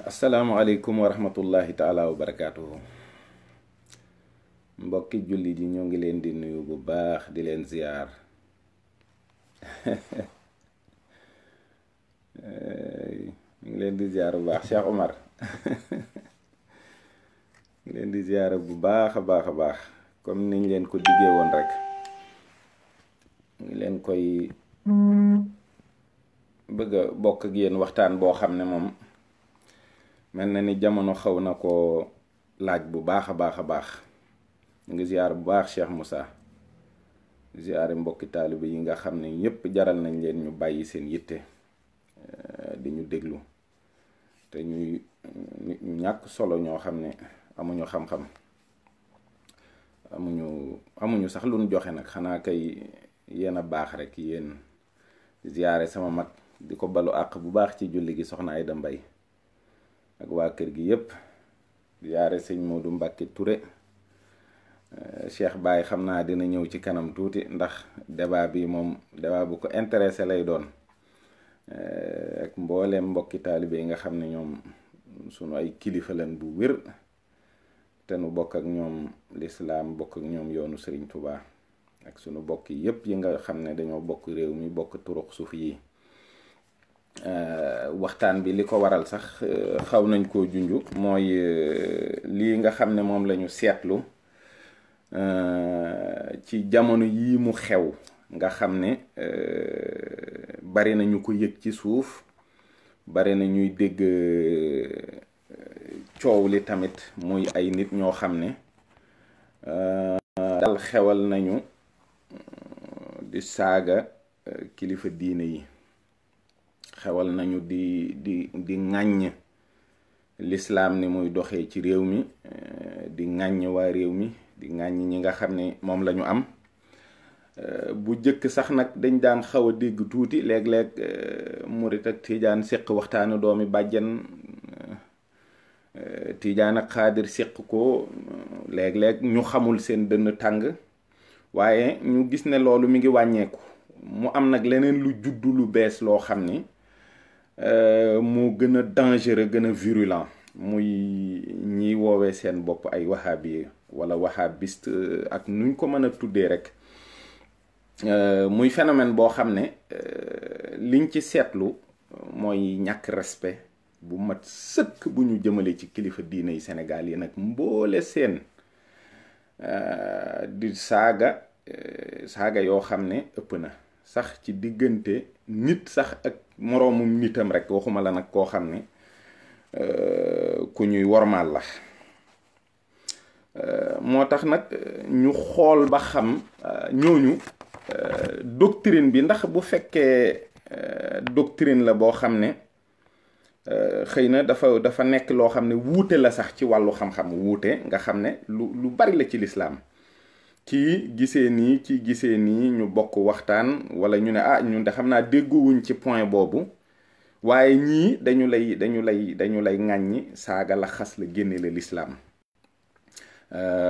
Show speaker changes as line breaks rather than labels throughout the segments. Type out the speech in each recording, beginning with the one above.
asalaamualeykum wa rahmatullahi taala wa barakaatuhu. Mbokki jullit yi ñoo ngi leen di nuyu bu baax di leen ziyaar. ñu ngi leen di ziyaar bu baax Cheikh Omar. ngi leen di ziyaar bu baax a baax a baax comme niñ leen ko diggee woon rek. ngi leen koy bëgg a bokk ak yéen waxtaan boo xam ne moom mel na ni jamono xaw na ko laaj bu baax a baax a baax. ñu ngi ziyaar bu baax Cheikh Moussa ziyaare mbokki taalibe yi nga xam ne ñépp jaral nañ leen ñu bàyyi seen yitte di ñu déglu te ñuy ñàkk solo ñoo xam ne amuñu xam-xam amuñu sax lu ñu joxe nag xanaa kay yéen a baax rek yéen. ziyaare sama mag di ko balu àq bu baax ci julli gi soxna Ayda Mbay ak waa kër gi yépp. ziyaare sëñ Modou Mbacke Touré. Cheikh Baye xam naa dina ñëw ci kanam tuuti ndax débat bi moom débat bu ko intéressé lay doon ak mbooleem mbokki taalibe yi nga xam ne ñoom sunu ay kilifa lañ bu wér te nu bokk ak ñoom lislaam bokk ak ñoom yoonu Sëriñ Tuubaa ak sunu bokk yépp yi nga xam ne dañoo bokk réew mi bokk turuq suuf yi. waxtaan bi li ko waral sax xaw nañ koo junju mooy lii nga xam ne moom lañu seetlu ci jamono yii mu xew nga xam ne bari na ñu ko yëg ci suuf bari na ñuy dégg coow li tamit muy ay nit ñoo xam ne dal xewal nañu di saaga kilifa diine yi xewal nañu di ŋàññ lislaam ni muy doxee ci réew mi di ŋàññ waa réew mi di ŋàññ ñi nga xam ne moom lañu am bu jëkk sax nag dañ daan xaw a dégg tuuti léeg-léeg murit ak tiijaan séq waxtaanu doomi bàjjan tiijaan ak xaadir séq ko léeg-léeg ñu xamul seen dënn tàng waaye ñu gis ne loolu mi ngi wàññeeku mu am nag leneen lu juddu lu bees loo xam ni moo gën a dangereux gën a virulent muy ñiy woowee seen bopp ay wahabi wala wahabiste ak nuñ ko mën a tuddee rek muy phénomène boo xam ne liñ ci seetlu mooy ñàkk respect bu mat sëkk bu ñu jëmale ci kilifa diine yi Sénégal yi nag mboole seen di saaga yoo xam ne ëpp na sax ci diggante nit sax ak moroomum nitam rek waxuma la nag koo xam ne ku ñuy wormaal la moo tax nag ñu xool ba xam ñooñu doctrine bi ndax bu fekkee doctrine la boo xam ne xëy na dafa nekk loo xam ne wuute la sax ci wàllu xam-xam wuute nga xam ne lu bari la ci lislaam kii gisee nii ci gisee nii ñu bokk waxtaan wala ñu ne ñun de xam naa dégguwuñ ci point boobu waaye ñii dañu lay ŋàññi saaga la xas la génne la lislaam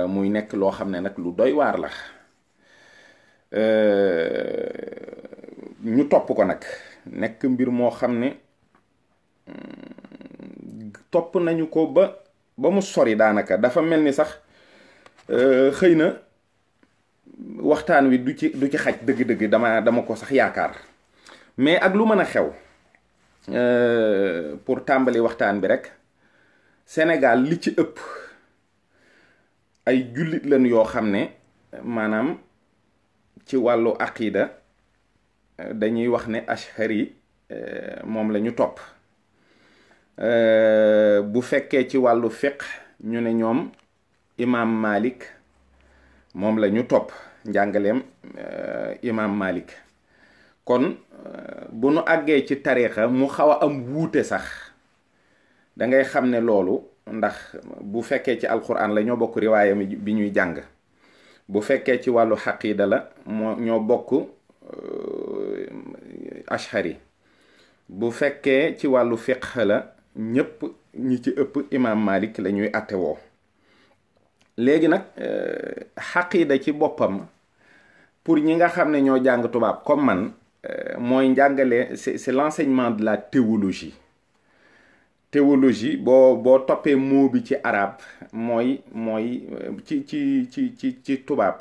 muy nekk loo xam ne nag lu doy waar la ñu topp ko nag nekk mbir moo xam ne topp nañu ko ba mu sori daanaka dafa mel ni sax xëy na waxtaan wi du ci xaj dëgg-dëgg dama ko sax yaakaar mais ak lu mën a xew pour tàmbali waxtaan bi rek Sénégal li ci ëpp ay jullit lañ yoo xam ne maanaam ci wàllu aqida dañuy wax ne ashari moom la ñu topp bu fekkee ci wàllu fiqh ñu ne ñoom imam Malik moom la ñu topp njàngaleem imam Malik kon bu nu àggee ci tariixa mu xaw a am wuute sax da ngay xam ne loolu ndax bu fekkee ci alquran la ñoo bokk riwaaya bi ñuy jàng bu fekkee ci wàllu xaqiida la ñoo bokk ashari bu fekkee ci wàllu fiqh la ñépp ñi ci ëpp imam Malik la ñuy attewoo léegi nag xaqiida ci boppam pour ñi nga xam ne ñoo jàng tubaab comme man mooy njàngale c'est l'enseignement de la théologie théologie boo toppee mot bi ci arab mooy ci tubaab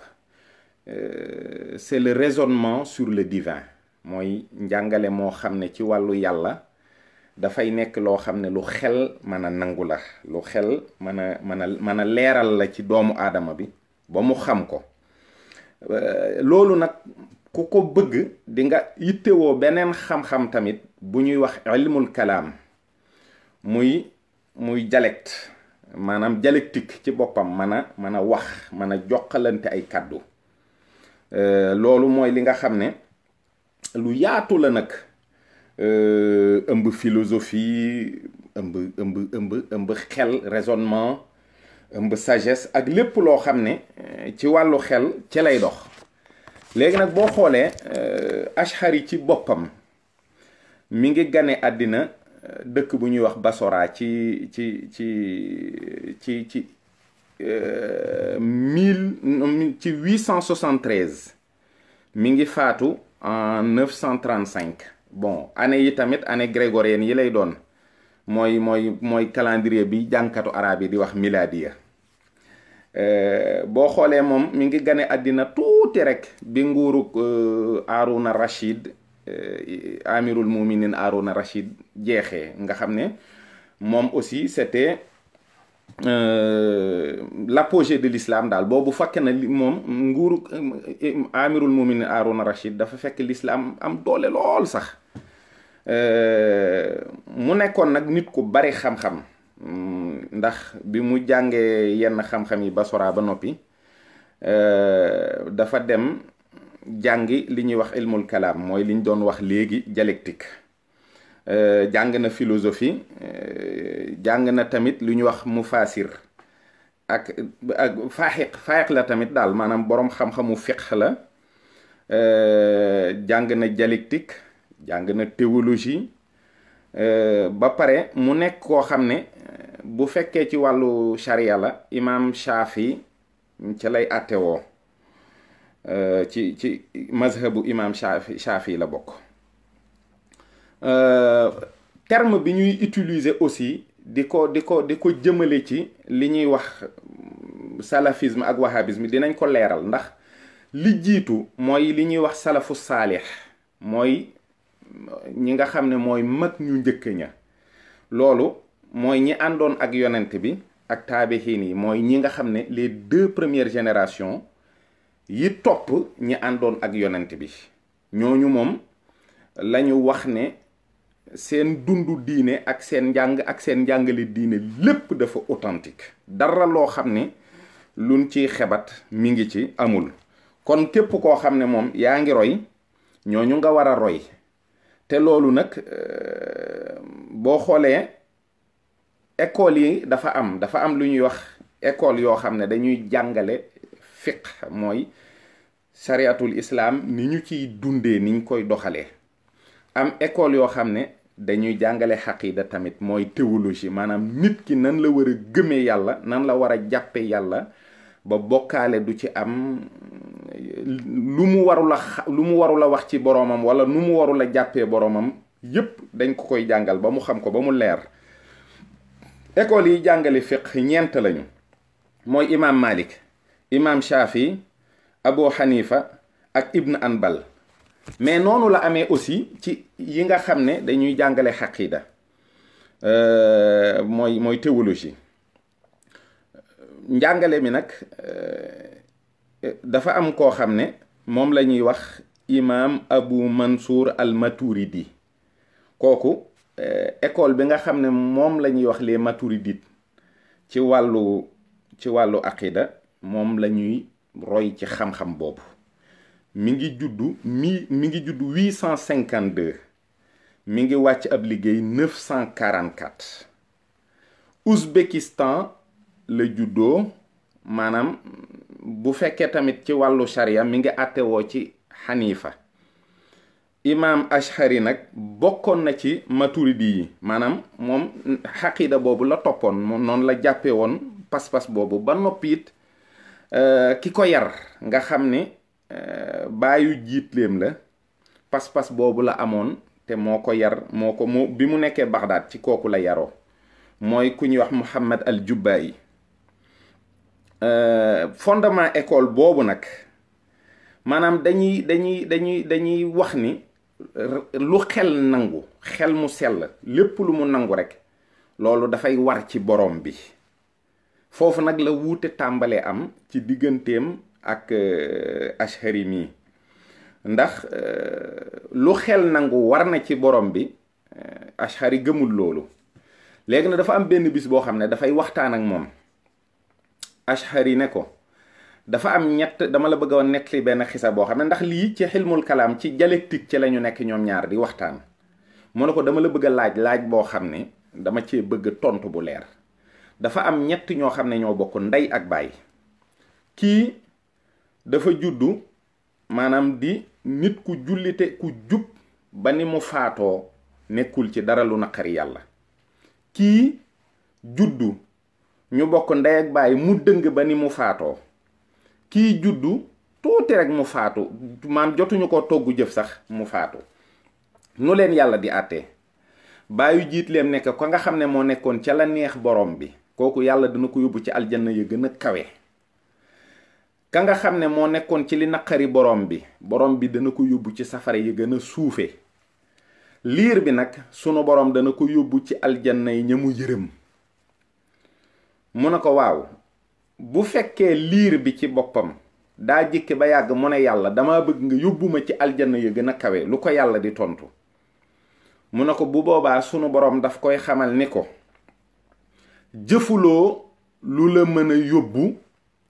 c'est le raisonnement sur le divin mooy njàngale moo xam ne ci wàllu yàlla dafay nekk loo xam ne lu xel mën a nangu la, lu xel mën a leeral la ci doomu aadama bi ba mu xam ko. loolu nag ku ko bëgg di nga yittewoo beneen xam-xam tamit bu ñuy wax ilmul kalaam, muy dialecte, maanaam dialectique ci boppam mën a wax, mën a jokkalante ay kàddu. loolu mooy li nga xam ne lu yaatu la nag, ëmb philosophie, ëmb xel, raisonnement, ëmb sagesse ak lépp loo xam ne ci wàllu xel ci lay dox. léegi nag boo xoolee Ash'ari ci boppam mi ngi gane àddina dëkk bu ñuy wax Basora ci 873 mi ngi faatu en 935. bon année yi tamit année grégorienne yi lay doon, mooy calendrier bi jànkatu arab yi di wax miladiya. boo xoolee moom mi ngi gane àddina tuuti rek bi nguurug Haruna Rashid, amirul muminin Haruna Rashid jeexee, nga xam ne moom aussi c'était l'apogée de l'islam daal. boobu fekk na moom nguurug amirul muminin Haruna Rashid dafa fekk l'islam am doole lool sax. mu nekkoon nag nit ku bari xam-xam, ndax bi mu jàngee yenn xam-xam yi Basora ba noppi dafa dem jàngi li ñuy wax ilmul kalaam, mooy li ñu doon wax léegi dialectique. jàng na philosophie, jàng na tamit lu ñuy wax mufaasir ak faaxiq la tamit daal, maanaam boroom xam-xamu fiqh la. jàng na dialectique, jàng na théologie, ba pare mu nekk koo xam ne bu fekkee ci wàllu sharia la imam Shafi ci lay attewoo, ci mazhabu imam Shafi la bokk. terme bi ñuy utiliser aussi di ko jëmale ci li ñuy wax salafisme ak wahhabisme dinañ ko leeral, ndax li jiitu mooy li ñuy wax salafu saalix, mooy ñi nga xam ne mooy mag ñu njëkk ña. loolu mooy ñi àndoon ak yonent bi ak taabixiin yi, mooy ñi nga xam ne les 2 premières générations yi topp ñi àndoon ak yonent bi. ñooñu moom lañu wax ne seen dundu diine ak seen njàng ak seen njàngale diine lépp dafa authentique, dara loo xam ne luñ ciy xebat mi ngi ci amul. kon képp koo xam ne moom yaa ngi roy ñooñu nga war a roy. te loolu nag boo xoolee école yi dafa am lu ñuy wax école yoo xam ne dañuy jàngale fiqh, mooy shariatul islam ni ñu ciy dundee, ni ñu koy doxalee. am école yoo xam ne dañuy jàngale xaqida tamit, mooy théologie, maanaam nit ki nan la war a gëmee yàlla, nan la war a jàppe yàlla ba bokkaale du ci am, lu mu warul a wax ci boroomam wala nu mu warul a jàppee boroomam, yépp dañ ko koy jàngal ba mu xam ko ba mu leer. école yi jàngale fiqh ñeent lañu, mooy imam Malik, imam Shafi, Abu Hanifa ak Ibn Anbal. mais noonu la amee aussi ci yi nga xam ne dañuy jàngale xaqida, mooy théologie. njàngale mi nag dafa am koo xam ne moom la ñuy wax imam Abu Mansour al Maturidi. kooku école bi nga xam ne moom la ñuy wax les maturidites ci wàllu aqida, moom la ñuy roy ci xam-xam boobu. mi ngi juddu 852, mi ngi wàcc ab liggéey 944. Ouzbékistan la juddoo, maanaam bu fekkee tamit ci wàllu sharia mi ngi àttewoo ci Hanifa. imam Ash'ari nag bokkoon na ci maturidi yi, maanaam moom xaqida boobu la toppoon, moom noonu la jàppee woon pas-pas boobu. ba noppi it ki ko yar nga xam ne baayu jiitleem la, pas-pas boobu la amoon te moo ko yar, moo bi mu nekkee Bagdad ci kooku la yaroo. mooy ku ñuy wax Muhammad al Jubbayi. fondement école boobu nag maanaam dañuy wax ni lu xel nangu, xel mu sell lépp lu mu nangu rek loolu dafay war ci borom bi. foofu nag la wuute tàmbalee am ci digganteem ak Ashari mi ndax lu xel nangu war na ci borom bi, Ashari gëmul loolu. léegi na dafa am benn bis boo xam ne dafay waxtaan ak moom. Ashari ne ko dafa am ñett, dama la bëgg a nettali benn xisa boo xam ne ndax lii ci xilmul kalaam ci dialectique ci la ñu nekk ñoom ñaar di waxtaan. mu ne ko dama la bëgg a laaj boo xam ne dama cee bëgg tontu bu leer. dafa am ñett ñoo xam ne ñoo bokk ndey ak baay. kii dafa juddu maanaam di nit ku jullite ku jub ba ni mu faatoo nekkul ci dara lu naqari yàlla. kii juddu ñu bokk ndey ak baay mu dëng ba ni mu faatoo. kii juddu tuuti rek mu faatu, maam jotuñu ko togg jëf sax mu faatu. nu leen yàlla di àttee? baayu jiit leem nekk ko nga xam ne moo nekkoon ca la neex borom bi, kooku yàlla dina ko yóbbu ci aljanna ya gën a kawe. ka nga xam ne moo nekkoon ci li naqari borom bi dana ko yóbbu ci safara yi gën a suufe. liir bi nag sunu borom dana ko yóbbu ci aljanna yi ña mu yërëm. mu ne ko waaw, bu fekkee liir bi ci boppam daa jikki ba yàgg mu ne yàlla dama bëgg nga yóbbu ma ci aljanna ya gën a kawe, lu ko yàlla di tontu? mu ne ko bu boobaa sunu borom daf koy xamal ni ko jëfuloo lu la mën a yóbbu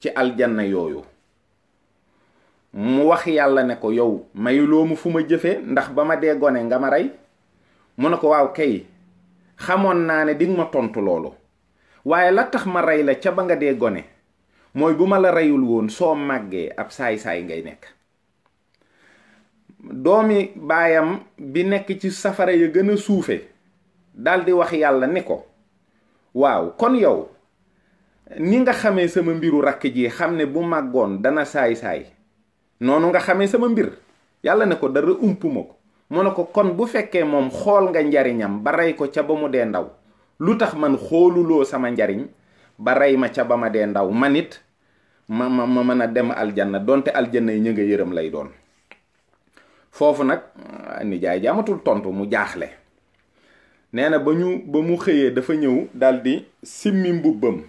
ci aljanna yooyu. mu wax yàlla ne ko yow mayuloo mu fu ma jëfee, ndax ba ma dee gone nga ma rey. mu ne ko waaw kay, xamoon naa ne dinga ma tontu loolu, waaye la tax ma rey la ca ba nga dee gone mooy bu ma la reyul woon soo màggee ab saay-saay ngay nekk. doomi baayam bi nekk ci safara ya gën a suufe daldi wax yàlla ni ko waaw kon yow ni nga xamee sama mbiru rakk ji xam ne bu màggoon dana saay-saay, noonu nga xamee sama mbir? yàlla ne ko dara umpuma ko. mu ne ko kon bu fekkee moom xool nga njariñam ba rey ko ca ba mu dee ndaw, lu tax man xooluloo sama njariñ ba rey ma ca ba ma dee ndaw, man it ma mën a dem aljanna, donte aljanna yi ñu nga yërëm lay doon. foofu nag nijaay ji amatul tontu, mu jaaxle. nee na ba mu xëyee dafa ñëw daldi simmi mbubbam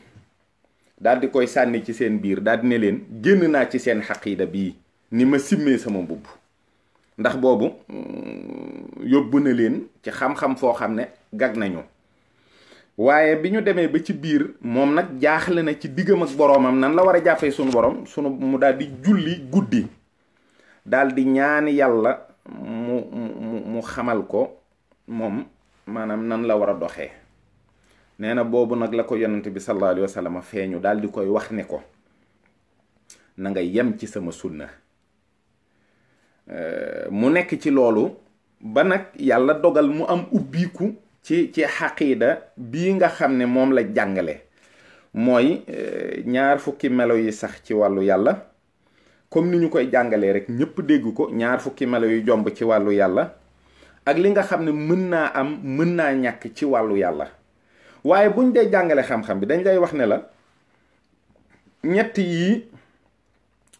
daldi koy sànni ci seen biir, daldi ne leen génn naa ci seen xaqiida bii ni ma simmee sama mbubb. ndax boobu yóbbu na leen ci xam-xam foo xam ne gag nañu. waaye bi ñu demee ba ci biir moom nag jaaxle na ci diggam ak boroomam nan la war a jàppee sunu borom. mu daldi julli guddi daldi ñaani yàlla mu xamal ko moom maanaam nan la war a doxee. nee na boobu nag la ko yonent bi sallallahu alayhi wa sallam feeñu daldi koy wax ne ko na nga yem ci sama sunna. mu nekk ci loolu ba nag yàlla dogal mu am ubbiku ci xaqiida bii nga xam ne moom la jàngale, mooy 2 fukki melo yi sax ci wàllu yàlla comme ni ñu koy jàngalee rek ñépp dégg ko. 2 fukki melo yu jomb ci wàllu yàlla ak li nga xam ne mën naa am mën naa ñàkk ci wàllu yàlla. waaye buñ dee jàngale xam-xam bi dañ lay wax ne la ñett yii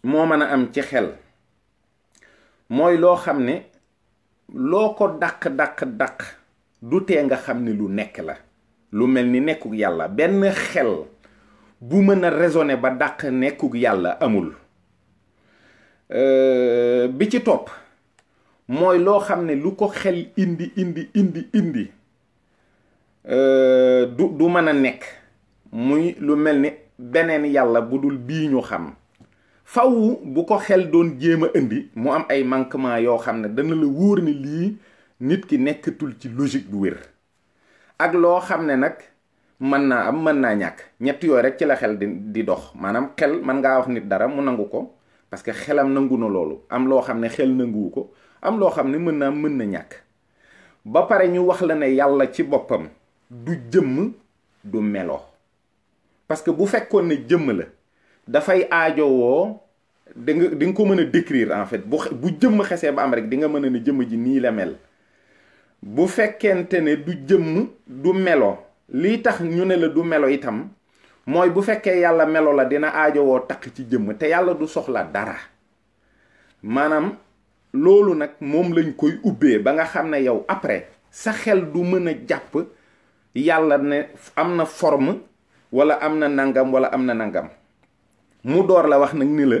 moo mën a am ci xel. mooy loo xam ne loo ko dàq du tee nga xam ne lu nekk la, lu mel ni nekkug yàlla. benn xel bu mën a raisonner ba dàq nekkug yàlla amul. bi ci topp mooy loo xam ne lu ko xel indi du mën a nekk, muy lu mel ni beneen yàlla bu dul bii ñu xam. faw bu ko xel doon jéem a indi mu am ay manquement yoo xam ne dana la wóor ni lii nit ki nekkatul ci logique bu wér. ak loo xam ne nag mën naa am mën naa ñàkk. ñett yooyu rek ci la xel di dox. maanaam xel mën ngaa wax nit dara mu nangu ko parce que xelam nangu na loolu. am loo xam ne xel nanguwu ko, am loo xam ne mën na ñàkk. ba pare ñu wax la ne yàlla ci boppam du jëmm du melo. parce que bu fekkoon ne jëmm la dafay aajowoo di nga ko mën a décrire en fait. bu jëmm xesee ba am rek di nga mën a ne jëmm ji nii la mel. bu fekkente ne du jëmm du melo lii tax ñu ne la du melo itam mooy bu fekkee yàlla melo la dina aajowoo takk ci jëmm te yàlla du soxla dara. maanaam loolu nag moom lañ koy ubbee ba nga xam ne yow après sa xel du mën a jàpp yàlla ne am na forme wala am na nangam wala am na nangam. mu door la wax nag ni la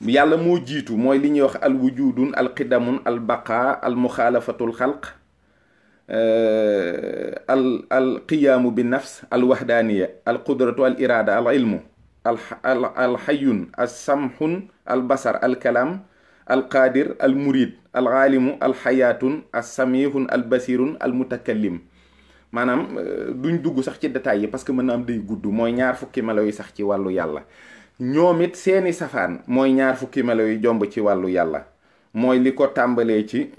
yàlla moo jiitu mooy li ñuy wax al wujudun al qidamun al baqa al muxaalafatul xalq al qiyaamu bi nafs al wahdaniya al qudratu al irada al ilmu al xayun al samhun al basar al kalaam al qaadir al murid al aalimu al xayaatun al samihun al basirun al mutakallim. maanaam duñ dugg sax ci détails yi parce que mën na am day gudd. mooy ñaar fukki melo yi sax ci wàllu yàlla. ñoom it seeni safaan mooy ñaar fukki melo yu jomb ci wàllu yàlla. mooy li ko tàmbalee ci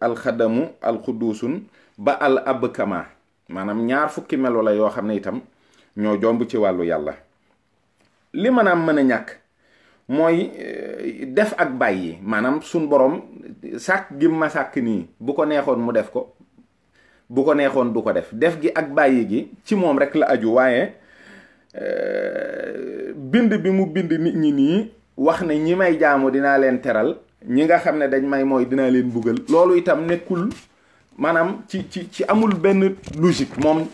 alxadamu alxuduusun ba al abkama. maanaam ñaar fukki melo la yoo xam ne itam ñoo jomb ci wàllu yàlla. li maanaam mën a ñàkk mooy def ak bàyyi. maanaam suñ borom sàkk gi ma sàkk nii bu ko neexoon mu def ko, bu ko neexoon du ko def gi ak bàyyi gi ci moom rek la aju. waaye bind bi mu bind nit ñi nii wax ne ñi may jaamu dinaa leen teral, ñi nga xam ne dañ may mooy dinaa leen buggal, loolu itam nekkul maanaam ci amul benn logique. moom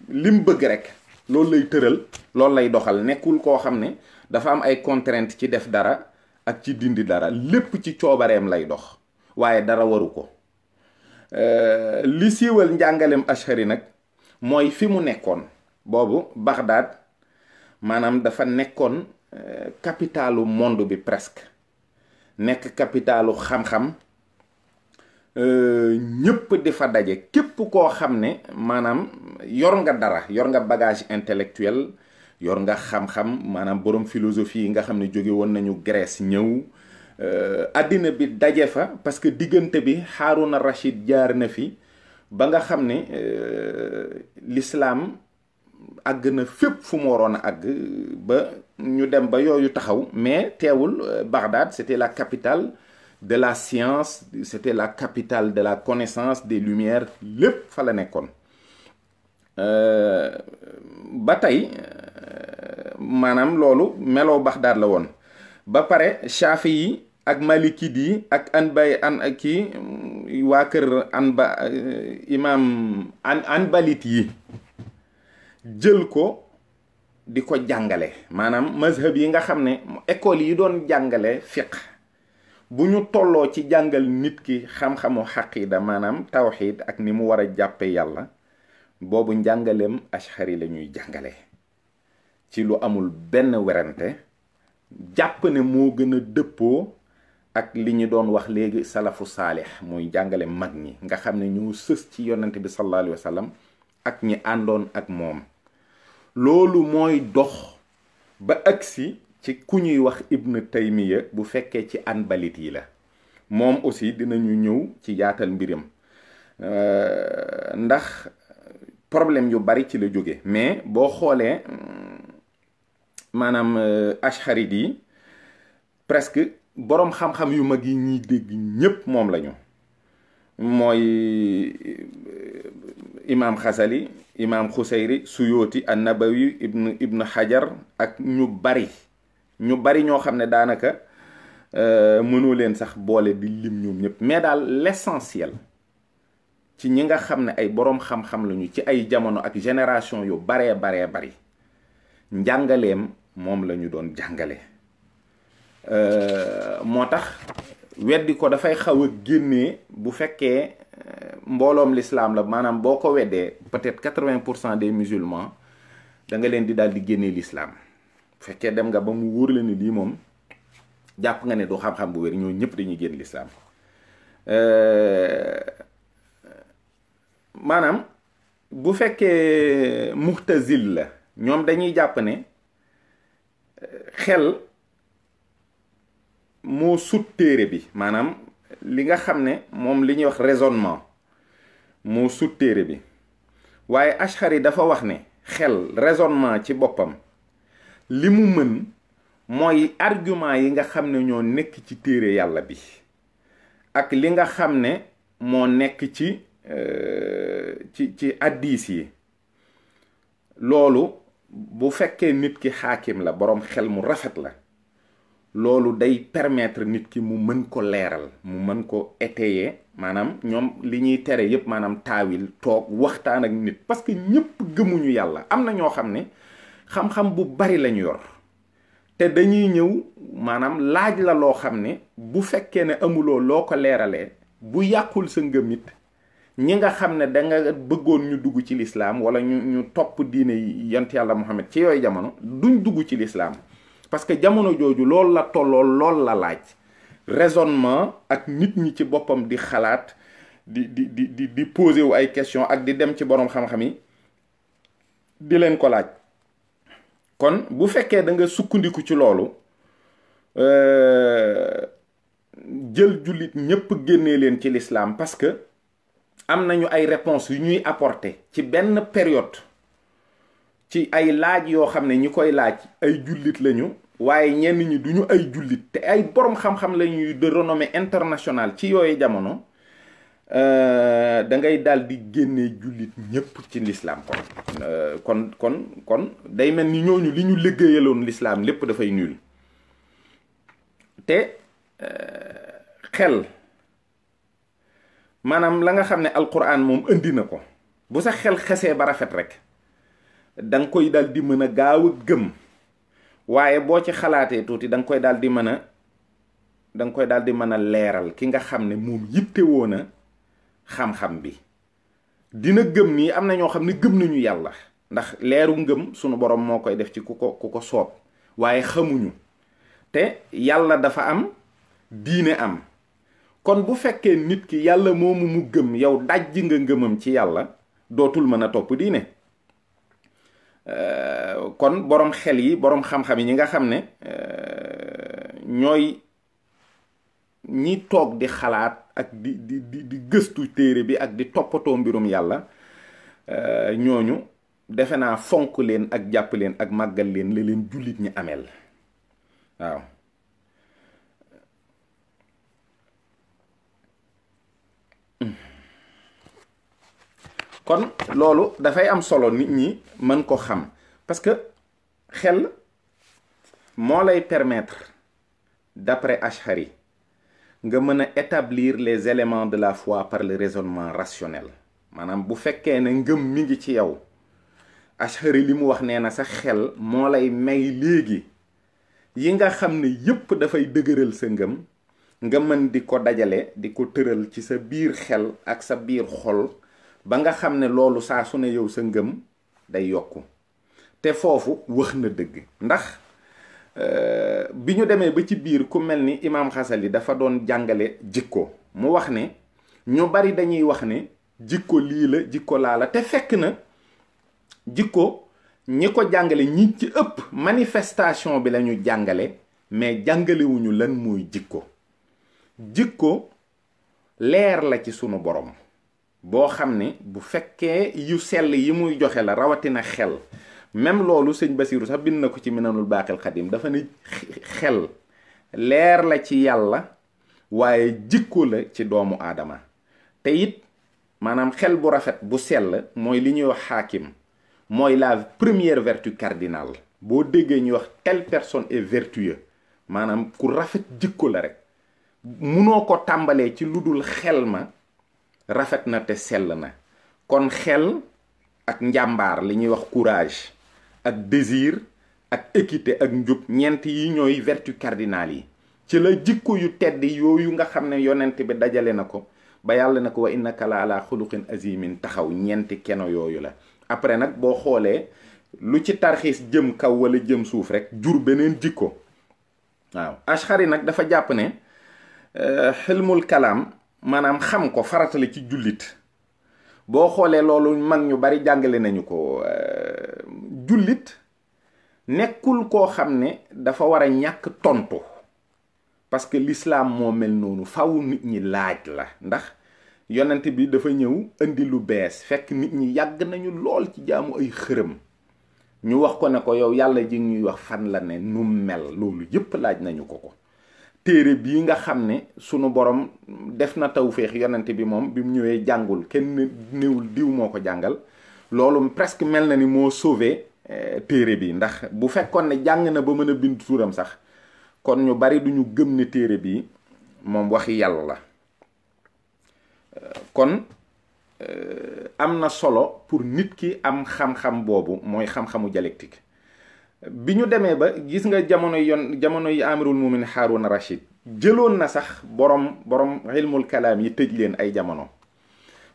lim bëgg rek loolu lay tëral, loolu lay doxal. nekkul koo xam ne dafa am ay contrainte ci def dara ak ci dindi dara, lépp ci coobareem lay dox waaye dara waru ko. li siiwal njàngalem Ashari nag mooy fi mu nekkoon boobu Bagdad maanaam dafa nekkoon capitalu monde bi presque, nekk capitalu xam-xam. ñëpp di fa daje, képp koo xam ne maanaam yor nga dara, yor nga bagage intellectuel, yor nga xam-xam, maanaam borom philosophie yi nga xam ne jóge woon nañu Grèce ñëw. àddina bi daje fa parce que diggante bi Haaruna Rashid jaar na fi ba nga xam ne l'islam àgg na fépp fu mu waroon a àgg ba ñu dem ba yooyu taxaw. mais teewul Bagdad c'était la capitale de la science, c'était la capitale de la connaissance, des lumières, lépp fa la nekkoon. ba tey maanaam loolu meloo Bagdad la woon. ba pare Shafi yi ak Malikid yi ak waa kër imam Anbalit yi jël ko di ko jàngale. maanaam mazhab yi nga xam ne école yi doon jàngale fiqh bu ñu tolloo ci jàngal nit ki xam-xamu xaqida, maanaam tawxiid ak ni mu war a jàppe yàlla, boobu njàngaleem Ashari la ñuy jàngale ci lu amul benn werante. jàpp ne moo gën a dëppoo ak li ñu doon wax léegi salafu saalix, muy jàngale mag ñi nga xam ne ñu sës ci yonent bi sallallahu alayhi wa sallam ak ñi àndoon ak moom. loolu mooy dox ba agsi ci ku ñuy wax Ibn Taymiya bu fekkee ci Anbalit yi la. moom aussi dinañu ñëw ci yaatal mbiram ndax problème yu bari ci la jóge. mais boo xoolee maanaam Ashari yi presque boroom xam-xam yu mag yi ñuy dégg ñépp moom lañu. mooy imam Xasali, imam Xusayri, Suyuti, An-Nabawi, ibn Hajar ak ñu bari ñoo xam ne daanaka mënoo leen sax boole di lim ñoom ñépp. mais daal l'essentiel ci ñi nga xam ne ay boroom xam-xam lañu ci ay jamono ak génération yu baree bari njàngaleem moom la ñu doon jàngale. moo tax weddi ko dafay xaw a génnee bu fekkee mbooloom l'islam la. maanaam boo ko weddee peut-être 80% des musulmans da nga leen di daal di génnee l'islam. bu fekkee dem nga ba mu wóor la ni lii moom jàpp nga ne du xam-xam bu wér, ñoo ñëpp dañuy génn l'islam. maanaam bu fekkee mu'tazil la, ñoom dañuy jàpp ne xel moo sut téere bi. maanaam li nga xam ne moom li ñuy wax raisonnement moo sut téere bi. waaye Ashari dafa wax ne xel, raisonnement ci boppam li mu mën mooy argument yi nga xam ne ñoo nekk ci téere yàlla bi ak li nga xam ne moo nekk ci ci addis yi loolu bu fekkee nit ki xaakim la boroom xel mu rafet la loolu day permettre nit ki mu mën ko leeral mu mën ko étayer maanaam ñoom li ñuy tere yépp maanaam taawil toog waxtaan ak nit parce que ñépp gëmuñu yàlla am na ñoo xam ne xam-xam bu bari lañu yor te dañuy ñëw maanaam laaj la loo xam ne bu fekkee ne amuloo loo ko leeralee bu yàqul sa ngëm it ñi nga xam ne da nga bëggoon ñu dugg ci lislaam wala ñu topp diine yont yàlla Muhammad ci yooyu jamono duñ dugg ci lislaam parce que jamono jooju loolu la tolloo lool la laaj raisonnement ak nit ñi ci boppam di xalaat di poser wu ay question ak di dem ci boroom xam-xam yi di leen ko laaj kon bu fekkee da nga sukkandiku ci loolu jël jullit ñépp génnee leen ci lislaam parce que am nañu ay réponses yu ñuy apporter ci benn période ci ay laaj yoo xam ne ñi koy laaj ay jullit lañu waaye ñenn ñi duñu ay jullit te ay boroom xam-xam lañuy de renommée internationale ci yooyu jamono da ngay daal di génnee jullit ñépp ci lislaam kon day mel ni ñooñu li ñu liggéeyaloon lislaam lépp dafay nul te xel maanaam la nga xam ne alquran moom indi na ko bu sa xel xesee ba rafet rek da nga koy dal di mën a gaaw a gëm waaye boo ci xalaatee tuuti da nga koy daal di mën a leeral ki nga xam ne moom yitte woon na xam-xam bi dina gëm nii am na ñoo xam ne gëm nañu yàlla ndax leeru ngëm sunu borom moo koy def ci ku ko soob waaye xamuñu te yàlla dafa am diine am kon bu fekkee nit ki yàlla moomu mu gëm yow dajji nga ngëmam ci yàlla dootul mën a topp diine kon boroom xel yi boroom xam-xam yi ñi nga xam ne ñooy ñi toog di xalaat ak di gëstu téere bi ak di toppatoo mbirum yàlla ñooñu defe naa fonk leen ak jàpp leen ak màggal leen la leen jullit ñi ameel waaw kon loolu dafay am solo nit ñi mën ko xam parce que xel moo lay permettre d'après Ash'ari nga mën a établir les éléments de la foi par le raisonnement rationnel maanaam bu fekkee ne ngëm mi ngi ci yow Ash'ari li mu wax nee na sa xel moo lay may léegi yi nga xam ne yépp dafay dëgëral sa ngëm nga mën di ko dajale di ko tëral ci sa biir xel ak sa biir xol ba nga xam ne loolu saa su ne yow sa ngëm day yokku te foofu wax na dëgg ndax bi ñu demee ba ci biir ku mel ni imaam Xasali dafa doon jàngale jikko mu wax ne ñu bari dañuy wax ne jikko lii la jikko laa la te fekk na jikko ñi ko jàngale ñi ci ëpp manifestation bi lañu jàngale mais jàngalewuñu lan mooy jikko jikko leer la ci sunu borom boo xam ne bu fekkee yu sell yi muy joxe la rawatina xel même loolu sëñ Basiru sax bind na ko ci Minanul Baaqil Xadim dafa ne xel leer la ci yàlla waaye jikko la ci doomu aadama te it maanaam xel bu rafet bu sell mooy li ñuy wax xaakim mooy la première vertu cardinale boo déggee ñuy wax telle personne est vertueux maanaam ku rafet jikko la rek munoo ko tàmbalee ci lu dul xel ma rafet na te sell na kon xel ak njàmbaar li ñuy wax courage ak désir ak équité ak njub ñeent yi ñooy vertu cardinales yi ci la jikko yu tedd yooyu nga xam ne yonent bi dajale na ko ba yàlla na ko wa innaka la ala xuluqin azimin taxaw ñeenti keno yooyu la après nag boo xoolee lu ci tarxiis jëm kaw wala jëm suuf rek jur beneen jikko waaw Ash'ari nag dafa jàpp ne xilmul kalaam maanaam xam ko farata la ci jullit boo xoolee loolu mag ñu bari jàngale nañu ko jullit nekkul koo xam ne dafa war a ñàkk tontu parce que l'islam moo mel noonu faw nit ñi laaj la ndax yonent bi dafa ñëw indi lu bees fekk nit ñi yàgg nañu lool ci jaamu ay xërëm ñu wax ko ne ko yow yàlla ji ñuy wax fan la ne nu mel loolu yépp laaj nañu ko téere bii nga xam ne sunu borom def na tawféex yonent bi moom bi mu ñëwee jàngul kenn néewul diw moo ko jàngal loolu presque mel na ni moo sauvé téere bi ndax bu fekkoon ne jàng na ba mën a bind turam sax kon ñu bari duñu gëm ne téere bi moom waxi yàlla la kon am na solo pour nit ki am xam-xam boobu mooy xam-xamu dialectique bi ñu demee ba gis nga jamono yi amirul mu'minin Haaruna Rashid jëloon na sax borom ilmul kalaam yi tëj leen ay jamono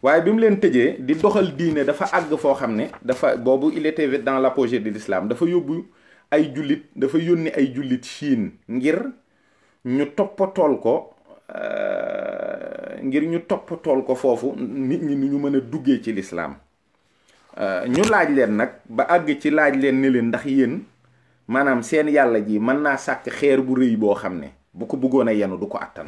waaye bi mu leen tëjee di doxal diine dafa àgg foo xam ne dafa boobu il était dans l'apogée de l'islam dafa yóbbu ay jullit dafa yónni ay jullit Chine ngir ñu toppatool ko foofu nit ñi ni ñu mën a duggee ci l'islam ñu laaj leen nag ba àgg ci laaj leen ne leen ndax yéen maanaam seen yàlla ji mën naa sàkk xeer bu rëy boo xam ne bu ko bëggoon a yenu du ko attan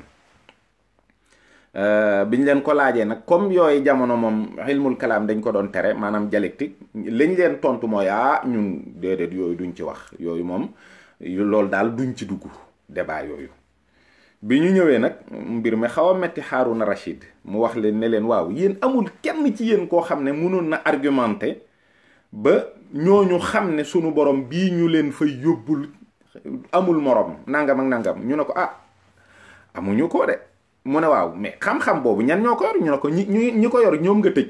biñ leen ko laajee nag comme yooyu jamono moom ilmul kalaam dañ ko doon tere maanaam dialectique lañ leen tontu mooy ñun déedéet yooyu duñ ci wax yooyu moom loolu daal duñ ci dugg débat yooyu bi ñu ñëwee nag mbir mi xaw a metti Haaruna Rashid mu wax leen ne leen waaw yéen amul kenn ci yéen koo xam ne mënoon na argumenté ba ñooñu xam ne sunu borom bii ñu leen fa yóbbul amul morom nangam ak nangam ñu ne ko amuñu ko de mu ne waaw mais xam-xam boobu ñan ñoo ko yor ñu ne ko ñi ko yor ñoom nga tëj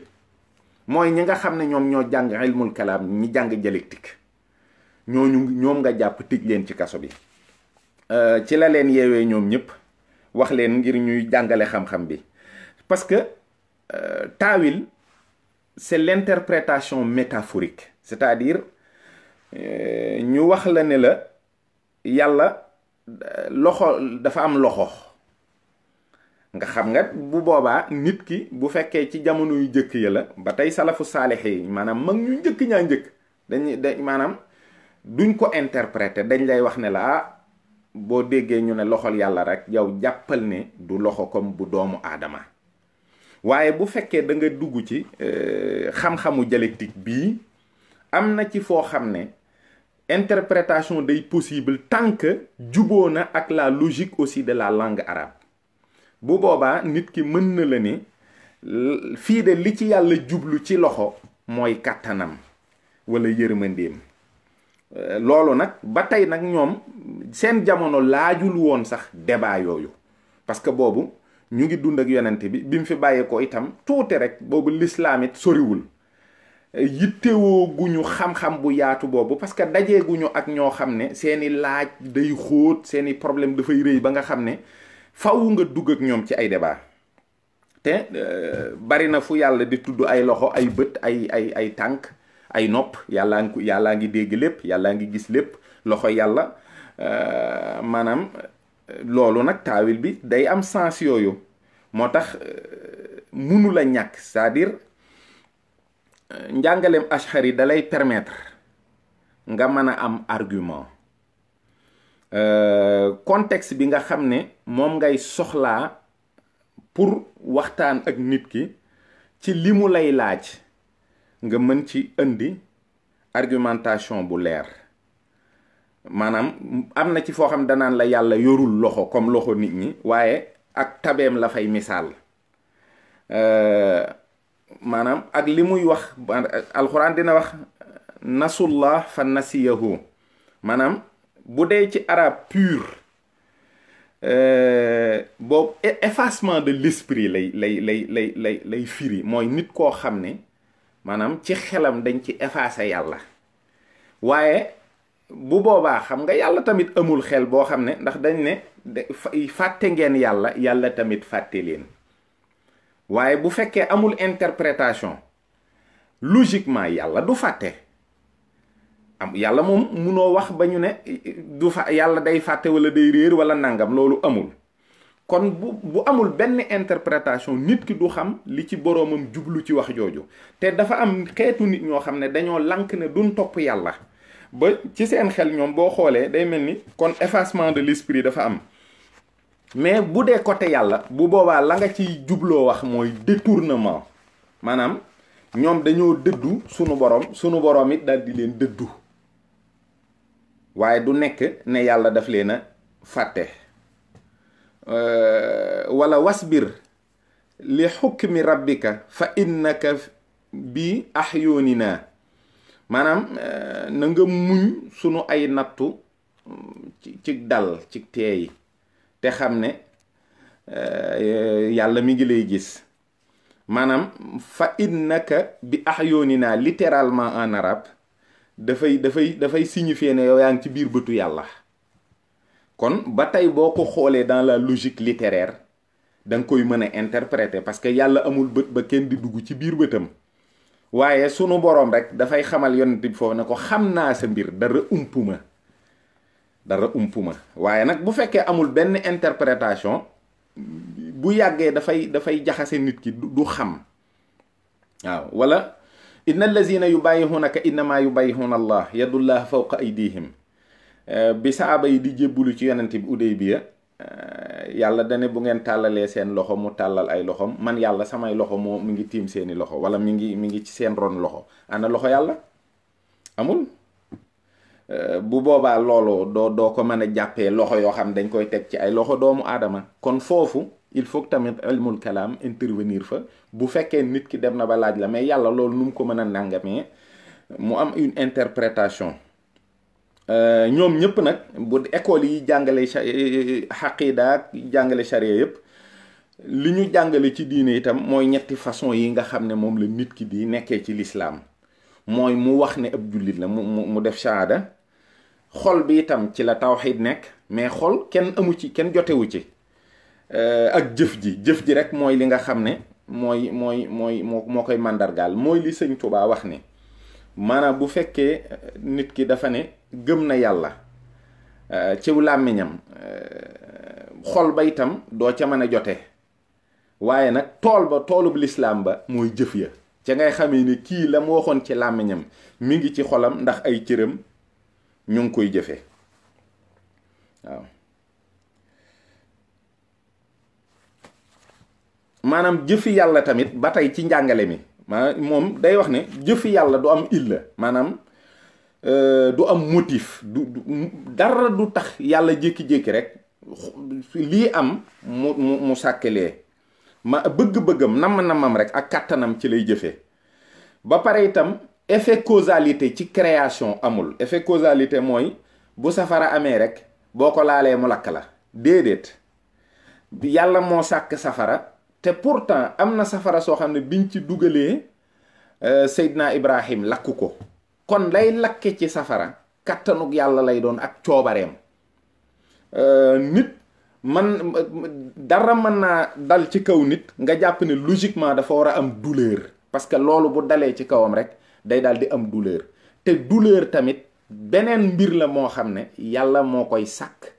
mooy ñi nga xam ne ñoom ñoo jàng ilmul kalaam ñi jàng dialectique ñoom nga jàpp tëj leen ci kaso bi ci la leen yeewee ñoom ñëpp wax leen ngir ñuy jàngale xam-xam bi parce que taawil c'est l'interprétation métaphorique c'est-à-dire ñu wax la ne la yàlla loxo dafa am loxo nga xam nga bu boobaa nit ki bu fekkee ci jamono yu njëkk ya la ba tey salafu saalix yi maanaam mag ñu njëkk ñaa njëkk dañ maanaam duñ ko interpréter dañ lay wax ne la boo déggee ñu ne loxol yàlla rek yow jàppal ne du loxo comme bu doomu aadama waaye bu fekkee da nga dugg ci xam-xamu dialectique bii am na ci foo xam ne interprétation day possible tant que juboo na ak la logique aussi de la langue arabe bu boobaa nit ki mën na la ne fii de li ci yàlla jublu ci loxo mooy kàttanam wala yërmandeem loolu nag ba tey nag ñoom seen jamono laajul woon sax débat yooyu parce que boobu ñu ngi dund ak yonent bi mu fi bàyyeekoo itam tuuti rek boobu l'islam it soriwul yittewoo guñu xam-xam bu yaatu boobu parce que dajee guñu ak ñoo xam ne seeni laaj day xóot seeni problème dafay rëy ba nga xam ne faw nga dugg ak ñoom ci ay débat te bari na fu yàlla di tudd ay loxo ay bët ay tànk ay nopp yàllaa ngi dégg lépp yàllaa ngi gis lépp loxo yàlla maanaam loolu nag taawil bi day am sens yooyu moo tax munu la ñàkk c'est-à-dire njàngaleem Ash'ari da lay permettre nga mën a am argument contexte bi nga xam ne moom ngay soxlaa pour waxtaan ak nit ki ci li mu lay laaj nga mën ci indi argumentation bu leer maanaam am na ci foo xam danaan la yàlla yorul loxo comme loxo nit ñi waaye ak tabeem la fay misaal maanaam ak li muy wax alxuraan dina wax nasullah fa nasiyahu maanaam bu dee ci arabe pur boobu effacement de l'esprit lay firi mooy nit koo xam ne maanaam ci xelam dañ ci effacer yàlla waaye bu boobaa xam nga yàlla tamit amul xel boo xam ne ndax dañ ne fàtte ngeen yàlla tamit fàtte leen waaye bu fekkee amul interprétation logiquement yàlla du fàtte yàlla moom munoo wax ba ñu ne yàlla day fàtte wala day réer wala nangam loolu amul kon bu amul benn interprétation nit ki du xam li ci boroomam jublu ci wax jooju te dafa am xeetu nit ñoo xam ne dañoo lank ne duñ topp yàlla ba ci seen xel ñoom boo xoolee day mel ni kon effacement de l'esprit dafa am mais bu dee côté yàlla bu boobaa la nga ciy jubloo wax mooy détournement maanaam ñoom dañoo dëddu sunu borom it daal di leen dëddu waaye du nekk ne yàlla daf leen a fàtte wala wasbir li xukmi rabbika fa innaka bi ahyunina maanaam na nga muñ sunu ay nattu ci dal ci teey te xam ne yàlla mi ngi lay gis maanaam fa innaka bi ahyunina littéralement en arabe dafay signifier ne yow yaa ngi ci biir bëtu yàlla. kon ba tey boo ko xoolee dans la logique littéraire da nga koy mën a interpréter parce que yàlla amul bët ba kenn di dugg ci biir bëtam waaye sunu boroom rek dafay xamal yonent bi foofu ne ko xam naa sa mbir dara umpuma waaye nag bu fekkee amul benn interprétation bu yàggee dafay jaxase nit ki du xam waaw. wala inna allazina yubayyi'unaka innama yubayyi'una allah yadullah fawqa aydihim bi saaba yi di jébbulu ci yonent bi Udaybiya yàlla dane bu ngeen tàllalee seen loxo mu tàllal ay loxom man yàlla samay loxo moo mi ngi tiim seeni loxo wala mi ngi ci seen ron loxo ana loxo yàlla amul. bu boobaa loolu doo ko mën a jàppee loxo yoo xam dañ koy teg ci ay loxo doomu aadama. kon foofu il faut tamit ilmul kalaam intervenir fa bu fekkee nit ki dem na ba laaj la mais yàlla loolu nu mu ko mën a nàngamee mu am une interprétation. ñoom ñëpp nag bu école yi jàngale xaqiida ak jàngale charia yëpp li ñu jàngale ci diine itam mooy ñetti façon yi nga xam ne moom la nit ki di nekkee ci lislaam mooy mu wax ne ab jullit la mu def shahaada. xol bi itam ci la tawxiid nekk mais xol kenn amu ci kenn jotewu ci ak jëf ji rek mooy li nga xam ne moo koy màndargaal mooy li sëñ Tuubaa wax ne maanaam bu fekkee nit ki dafa ne gëm na yàlla ciw làmmiñam xol ba itam doo ca mën a jote waaye nag toolub lislaam ba mooy jëf ya ca ngay xamee ne kii la mu waxoon ci làmmiñam mi ngi ci xolam ndax ay cëram ñu ngi koy jëfe waaw. maanaam jëfi yàlla tamit ba tey ci njàngale mi moom day wax ne jëfi yàlla du am illa maanaam du am motif dara du tax yàlla jékki-jékki rek lii am mu sàkkalee bëgg-bëggam namm-namam rek ak kàttanam ci lay jëfe ba pare itam effet causalité ci création amul. effet causalité mooy bu safara amee rek boo ko laalee mu lakk la déedéet yàlla moo sàkk safara te pourtant am na safara soo xam ne biñ ci dugalee Seydina Ibrahim lakk ko kon lay lakke ci safara kattanug yàlla lay doon ak coobareem. nit dara mën naa dal ci kaw nit nga jàpp ne logiquement dafa war a am douleur parce que loolu bu dalee ci kawam rek day daal di am douleur te douleur tamit beneen mbir la moo xam ne yàlla moo koy sàkk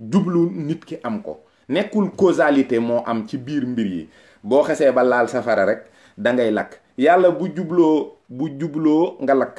jublu nit ki am ko nekkul causalité moo am ci biir mbir yi boo xesee ba laal safara rek da ngay lakk yàlla bu jubloo nga lakk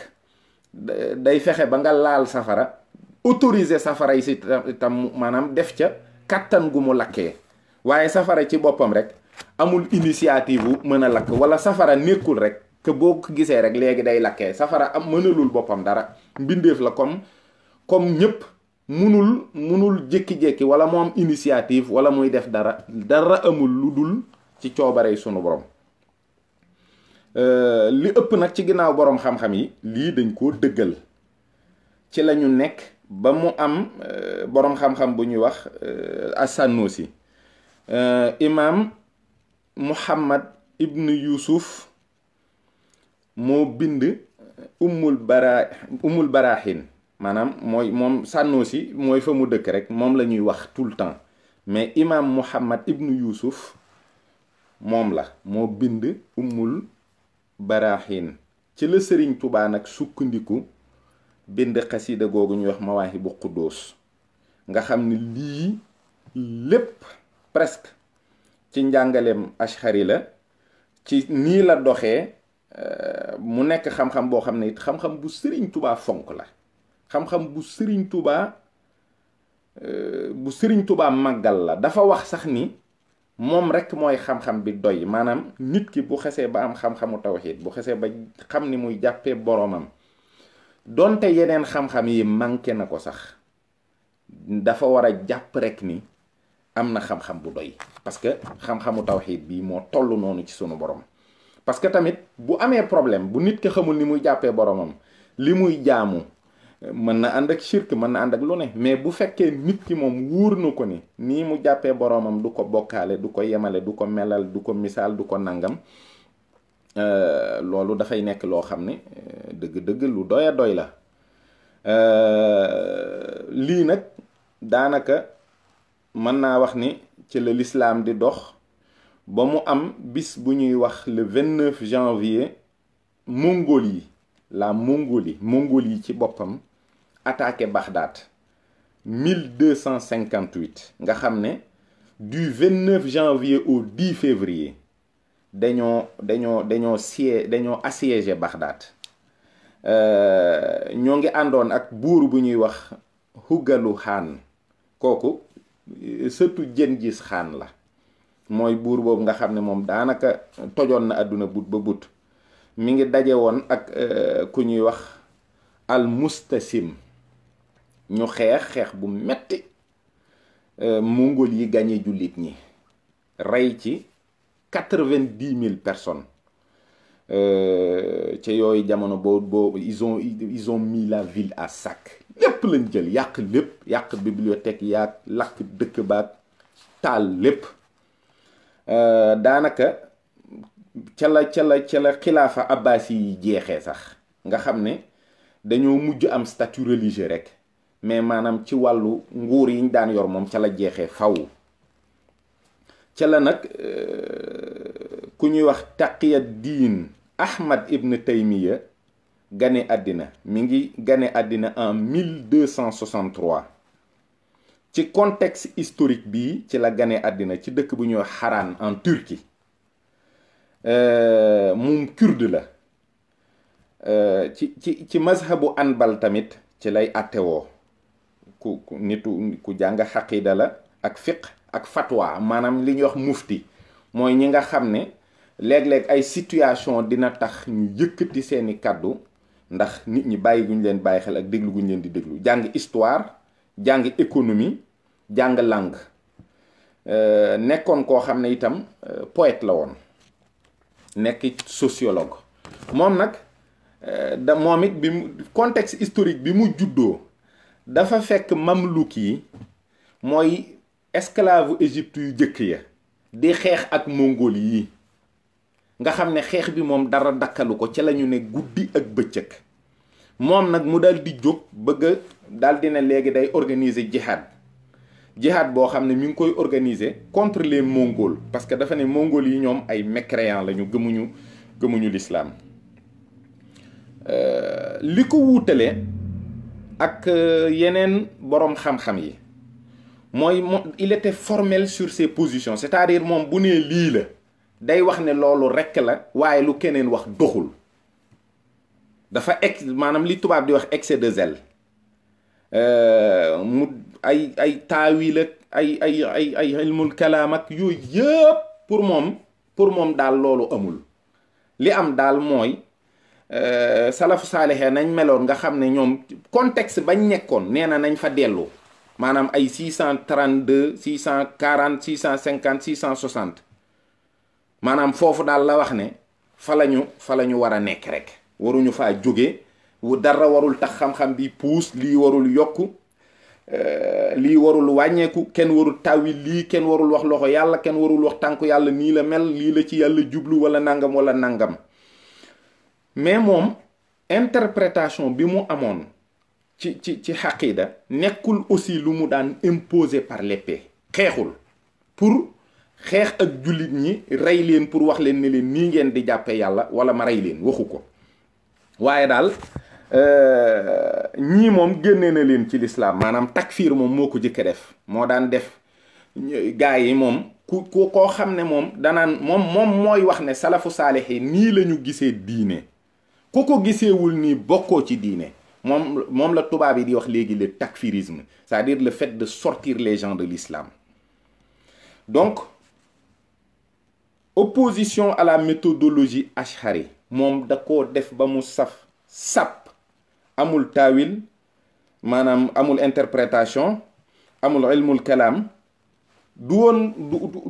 day fexe ba nga laal safara autoriser safara yi si tam maanaam def ca kattan gu mu lakkee waaye safara ci boppam rek amul initiative bu mën a lakk wala safara nekkul rek que boo ko gisee rek léegi day lakkee safara am mënalul boppam dara mbindeef la comme ñëpp munul jékki-jékki wala mu am initiative wala muy def dara amul lu dul ci coobarey sunu borom. li ëpp nag ci ginnaaw borom xam-xam yi lii dañ koo dëggal ci la ñu nekk ba mu am borom xam-xam bu ñuy wax as-Sanusi imaam Muhammad ibn Yusuf moo bind ummul barahin maanaam mooy moom Sanusi mooy fa mu dëkk rek moom la ñuy wax tout le temps mais imaam Muhammad ibn Yusuf moom la moo bind ummul barahin ci la Sëriñ Tubaa nag sukkandiku bind xasida googu ñuy wax Mawaahibu Quddus nga xam ni lii lépp presque ci njàngaleem Ash'ari la ci nii la doxee mu nekk xam-xam boo xam ne it xam-xam bu Sëriñ Tubaa fonk la xam-xam bu Sëriñ Tubaa màggal la dafa wax sax ni moom rekk mooy xam-xam bi doy maanaam nit ki bu xesee ba am xam-xamu tawxiid bu xesee ba xam ni muy jàppee boroomam donte yeneen xam-xam yi manqué na ko sax dafa war a jàpp rekk ni am na xam-xam bu doy parce que xam-xamu tawxiid bii moo toll noonu ci sunu borom. parce que tamit bu amee problème bu nit ki xamul ni muy jàppee boromam li muy jaamu mën na ànd ak shirk mën na ànd ak lu ne mais bu fekkee nit ki moom wóor na ko ni nii mu jàppee boromam du ko bokkaale du ko yemale du ko melal du ko misaal du ko nangam loolu dafay nekk loo xam ne dëgg-dëgg lu doy a doy la. lii nag daanaka mën naa wax ni ci la lislaam di dox ba mu am bis bu ñuy wax le 29 janvier Mongolie Mongolie ci boppam attaqué Bagdad 1258 nga xam ne du 29 janvier au 10 février dañoo assiégé Bagdad. ñoo ngi àndoon ak buur bu ñuy wax Hugalu Xaan kooku surtout Jengis Xaan la mooy buur boobu nga xam ne moom daanaka tojoon na àdduna but ba but mi ngi daje woon ak ku ñuy wax al Mustasim ñu xeex bu metti Mongol yi gañe jullit ñi rey ci 90 000 personnes. ci yooyu jamono boobu ils ont mis la ville à sac lépp lañ jël yàq lépp yàq bibliothèque yaag lakk dëkk baag taal lépp daanaka ca la xilaafa abbasi yi jeexee sax nga xam ne dañoo mujj am statut religieux rek mais maanaam ci wàllu nguur yiñ daan yor moom ca la jeexee faw ca la nag ku ñuy wax Taqiyad-Din Ahmad ibn Taymiya gane àddina mi ngi gane àddina en 1263 ci contexte historique bii ci la gane àddina ci dëkk bu ñuy wax Harran en Turquie moom kurde la ci mazhabu Anbal tamit ci lay attewoo ku jàng xaqida la ak fiqh ak fatwa maanaam li ñuy wax mufti mooy ñi nga xam ne léeg-léeg ay situation dina tax ñu yëkkati seeni kàddu ndax nit ñi bàyyi guñ leen bàyyi xel ak déglu guñ leen di déglu jàng histoire jàng économie jàng langue nekkoon koo xam ne itam poète la woon nekk sociologue moom nag moom it bi contexte historique bi mu juddoo dafa fekk mamluk yi mooy esclave Égypte yu jëkk ya di xeex ak mongol yi nga xam ne xeex bi moom dara dakkalu ko ci lañu ne guddi ak bëccëg moom nag mu dal di jóg bëgg dal di ne léegi day organiser jihad boo xam ne mi ngi koy organiser contre les mongols parce que dafa ne mongols yi ñoom ay mécréants lañu gëmuñu l'islam li ko wuutale ak yeneen boroom xam-xam yi mooy il était formel sur ses positions c'est-à-dire moom bu nee lii la day wax ne loolu rekk la waaye lu keneen wax doxul dafa maanaam li tubaab di wax excès de zèle mu ay taawil ak ay ilmul kalaam ak yooyu yëpp pour moom daal loolu amul li am daal mooy salafu saalixee nañ meloon nga xam ne ñoom contexte bañ nekkoon nee na nañ fa dellu maanaam ay 632 640 650 660 maanaam foofu daal la wax ne fa lañu war a nekk rek waruñu faa jóge dara warul tax xam-xam bi puus lii warul yokku lii warul wàññeeku kenn warul tawil lii kenn warul wax loxo yàlla kenn warul wax tànku yàlla nii la mel lii la ci yàlla jublu wala nangam mais moom interprétation bi mu amoon ci xaqida nekkul aussi lu mu daan imposer par l'épée xeexul pour xeex ak jullit ñi rey leen pour wax leen ne leen nii ngeen di jàppe yàlla wala ma rey leen waxu ko waaye daal ñii moom génne na leen ci lislaam maanaam takfiir moom moo ko jëkk def moo daan def gaa yi moom koo xam ne moom danaan moom mooy wax ne salafu saalixi nii la ñu gisee diine ku ko giseewul nii bokkoo ci diine moom la tubaab yi di wax léegi le takfirisme c'est-à-dire le fait de sortir les gens de l'islam donc opposition à la méthodologie ashari moom da koo def ba mu sap amul taawil maanaam amul interprétation amul ilmul kalaam du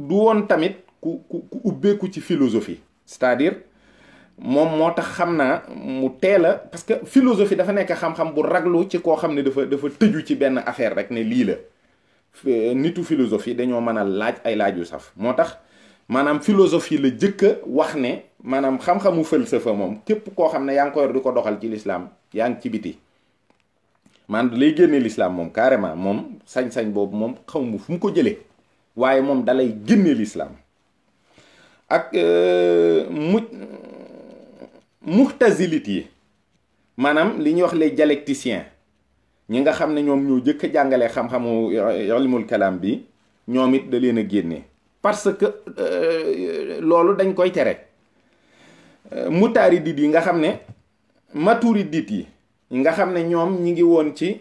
woon tamit ku ubbeeku ci philosophie, c'est-à-dire moom moo tax xam naa mu teel a, parce que philosophie dafa nekk xam-xam bu raglu ci koo xam ne dafa tëju ci benn affaire rek ne lii la. Nitu philosophie dañoo mën a laaj ay laaj yu saf, moo tax maanaam philosophie la jëkk a wax ne maanaam xam-xamu falsafa moom képp koo xam ne yaa ngi ko yor di ko doxal ci l'islam yaa ngi ci biti, man lay génne l'islam moom carrément, moom sañ-sañ boobu moom xaw ma fu mu ko jëlee, waaye moom dalay génne l'islam. ak mu'tazilit yi, maanaam li ñuy wax les dialecticiens, ñi nga xam ne ñoom ñoo jëkk a jàngale xam-xamu ilmul kalaam bi, ñoom it da leen a génne parce que loolu dañ koy tere. mutaaridit yi nga xam ne maturidit yi nga xam ne ñoom ñi ngi woon ci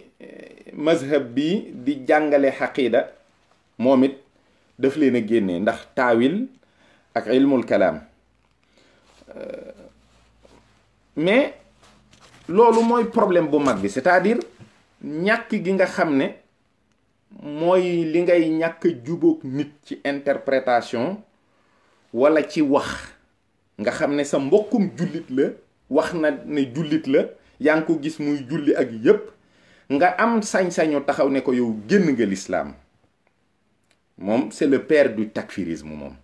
mazhab bi di jàngale xaqiida, moom it daf leen a génne ndax taawil ak ilmul kalaam. mais loolu mooy problème bu mag bi, c'est-à-dire ñàkk gi nga xam ne mooy li ngay ñàkk jubóog nit ci interprétation walla ci wax, nga xam ne sa mbokkum jullit la, wax na ne jullit la, yaa ngi ko gis muy julli ak yépp, nga am sañ-sañu taxaw ne ko yow génn nga l'islam. moom c'est le père du takfirisme moom.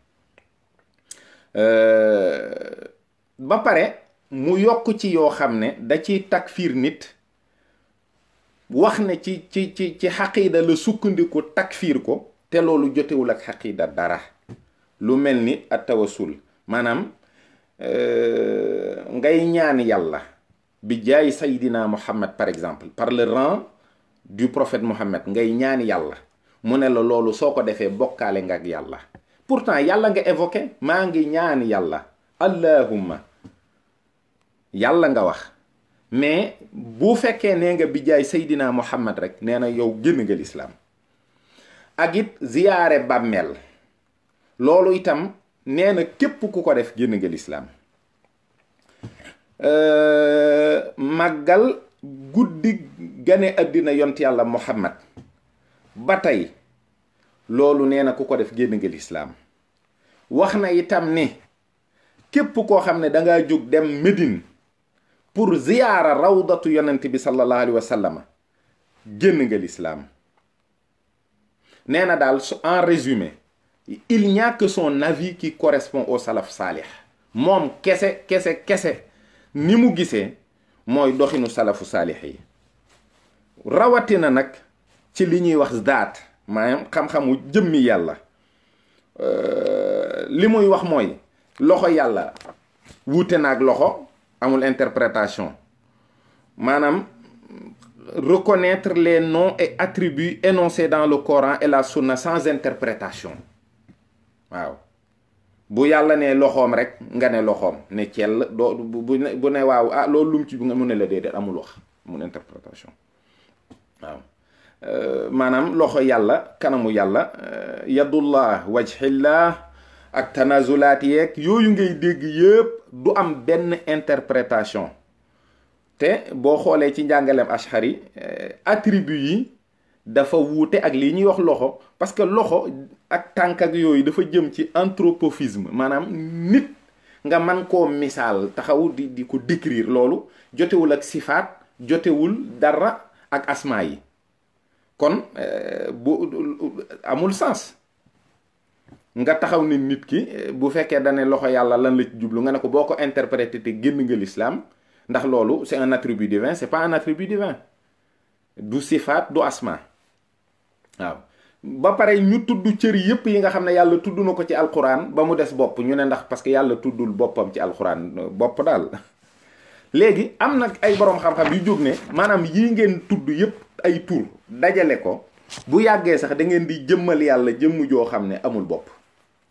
ba pare mu yokk ci yoo xam ne da ciy takfir nit, wax ne ci xaqiida la sukkandiku takfir ko, te loolu jotewul ak xaqiida dara. lu mel ni at tawassul, maanaam ngay ñaan yàlla bi jaay Sayyidina Muhammad par exemple, par le rang du prophète Muhammad, ngay ñaan yàlla, mu ne la loolu soo ko defee bokkaale nga ak yàlla. pourtant yàlla nga évoqué, maa ngi ñaan yàlla, allahumma, yàlla nga wax, mais bu fekkee nee nga bi jaay Seydina Muhammad rek, nee na yow génn nga lislaam. ak it ziyaare bàmmeel, loolu itam nee na képp ku ko def génn nga lislaam. màggal guddi gane àddina yont yàlla Muhammad ba tey, loolu nee na ku ko def génn nga lislaam. wax na itam ni képp koo xam ne dangaa jóg dem Médine pour ziyaara rawdatu yonent bi sallallahu alayhi wa sallam, génn nga lislaam. nee na daal en résumé, il n'y a que son avis qui correspond au salaf saalih. moom kese ni mu gisee mooy doxinu salafu saalih yi. rawatina nag ci li ñuy wax zaat, maanaam xam-xamu jëmmi yàlla. li muy wax mooy loxo yàlla wuute na ak loxo, amul interprétation. maanaam reconnaître les noms et attributs énoncés dans le Coran et la Sunna sans interprétation. waaw bu yàlla ne loxoom rek nga ne loxoom ne cell doo bu ne waaw ah loolu lum ci nga mu ne la déedéet, amul wax, amul interprétation. waaw maanaam loxo yàlla, kanamu yàlla, yadullah wajhillah ak tanazulaat yeeg yooyu ngay dégg yëpp du am benn interprétation. te boo xoolee ci njàngaleem Ash'ari attribut yi dafa wuute ak lii ñuy wax loxo, parce que loxo ak tànk ak yooyu dafa jëm ci anthroposophisme, maanaam nit nga man koo misaal taxaw di ko décrire, loolu jotewul ak sifaat, jotewul dara ak asmaa yi. kon bu amul sens nga taxaw ni nit ki bu fekkee dane loxo yàlla lan la ci jublu, nga ne ko boo ko interprété te génn nga l'islam, ndax loolu c'est un attribut divin, c'est pas un attribut divin, du sifaat du asma. waaw ba pare ñu tudd cër yépp yi nga xam ne yàlla tudd na ko ci alquran ba mu des bopp, ñu ne ndax parce que yàlla tuddul boppam ci alquran, bopp daal. léegi am nag ay boroom xam-xam yu jóg ne maanaam yii ngeen tudd yépp ay tur dajale ko, bu yàggee sax da ngeen di jëmmal yàlla jëmm joo xam ne amul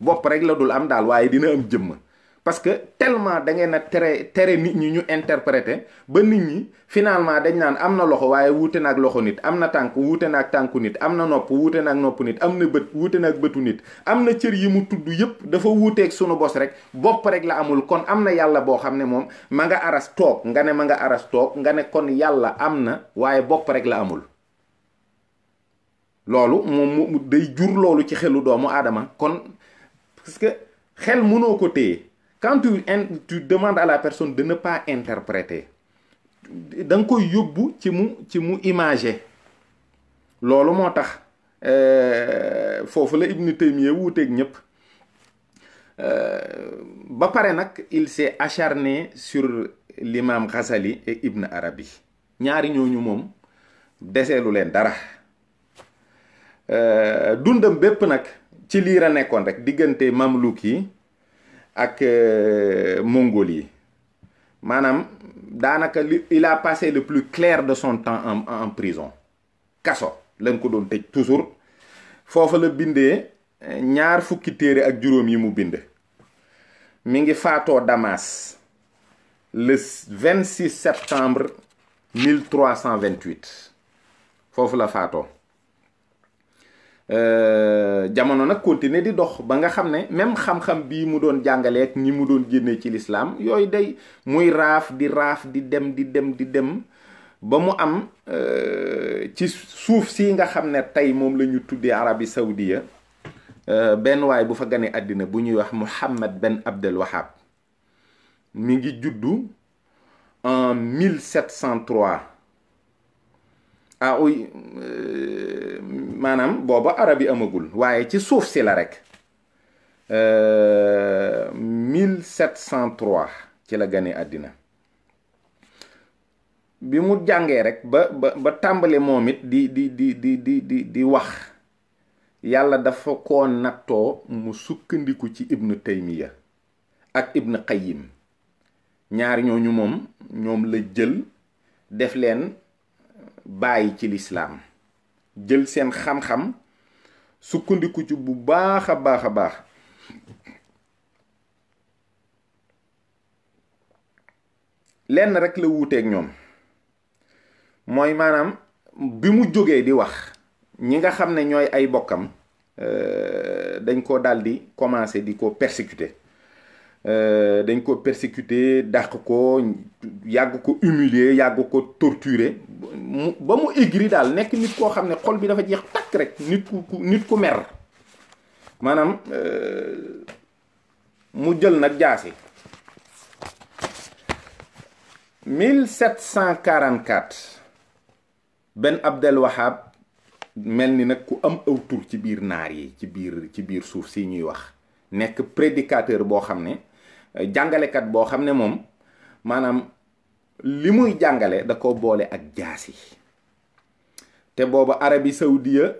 bopp rek la dul am daal, waaye dina am jëmm. parce que tellement da ngeen a tere nit ñi ñu interpréter ba nit ñi finalement dañ naan am na loxo waaye wuute na ak loxo nit, am na tànk wuute na ak tànku nit, am na nopp wuute na ak nopp nit, am na bët wuute na ak bëtu nit, am na cër yi mu tudd yépp dafa wuuteeg sunu bos rek, bopp rek la amul. kon am na yàlla boo xam ne moom ma nga aras toog, nga ne ma nga aras toog, nga ne kon yàlla am na waaye bopp rek la amul. loolu moom mu day jur loolu ci xelu doomu aadama. Kon parce que xel mënoo ko téye. Quand tu demandes à la personne de ne pas interpréter, da nga koy yóbbu ci mu imager. Loolu moo tax foofu la Ibn Taymiya wuuteeg ñëpp. Ba pare nag il s'est acharné sur l'imam Ghazali et Ibn Arabi. Ñaari ñooñu moom deseelu leen dara. Dundam bépp nag ci lii la nekkoon rek diggante Mamluk yi ak Mongol yi. Maanaam daanaka il a passé le plus clair de son temps en prison. Kaso lañ ko doon tëj toujours. Foofu la bindee 2 fukki téere ak juróom yi mu bind. Mi ngi faatoo Damas le 26 septembre 1328 foofu la faatoo. Jamono nag continuer di dox ba nga xam ne même xam-xam bii mu doon jàngaleek ñi mu doon génnee ci lislaam yooyu day muy raaf di dem ba mu am ci suuf si nga xam ne tey moom la ñu tuddee Arabie Saoudia benn waay bu fa gane àddina bu ñuy wax Muhammad Ben Abdel Wahab. Mi ngi juddu en 1703. Ah oui, maanaam booba arab yi amagul waaye ci suuf si la rek. 1703 ci la gane àddina. Bi mu jàngee rek ba tàmbale moom it di wax. Yàlla dafa ko nattoo mu sukkandiku ci Ibn Taymiya ak Ibn Qayyim. Ñaar ñooñu ñoom la jël def leen bàyyi ci lislaam, jël seen xam-xam sukkandiku ci bu baax a baax. Lenn rek la wuuteeg ñoom mooy maanaam bi mu jógee di wax ñi nga xam ne ñooy ay bokkam dañ ko daldi commencer di ko persécuter. Dañ ko persécuter, dàq ko, yàgg ko humilier, yàgg ko torturer ba mu aigri daal nekk nit koo xam ne xol bi dafa jeex takk rek nit ku mer. Maanaam mu jël nag jaasi 1744 Ben Abdel Wahab mel ni nag ku am aw tur ci biir naar yi ci biir suuf si ñuy wax, nekk prédicateur boo xam ne jàngalekat boo xam ne moom maanaam li muy jàngale da ko boole ak jaasi. Te booba Arabie Saoudia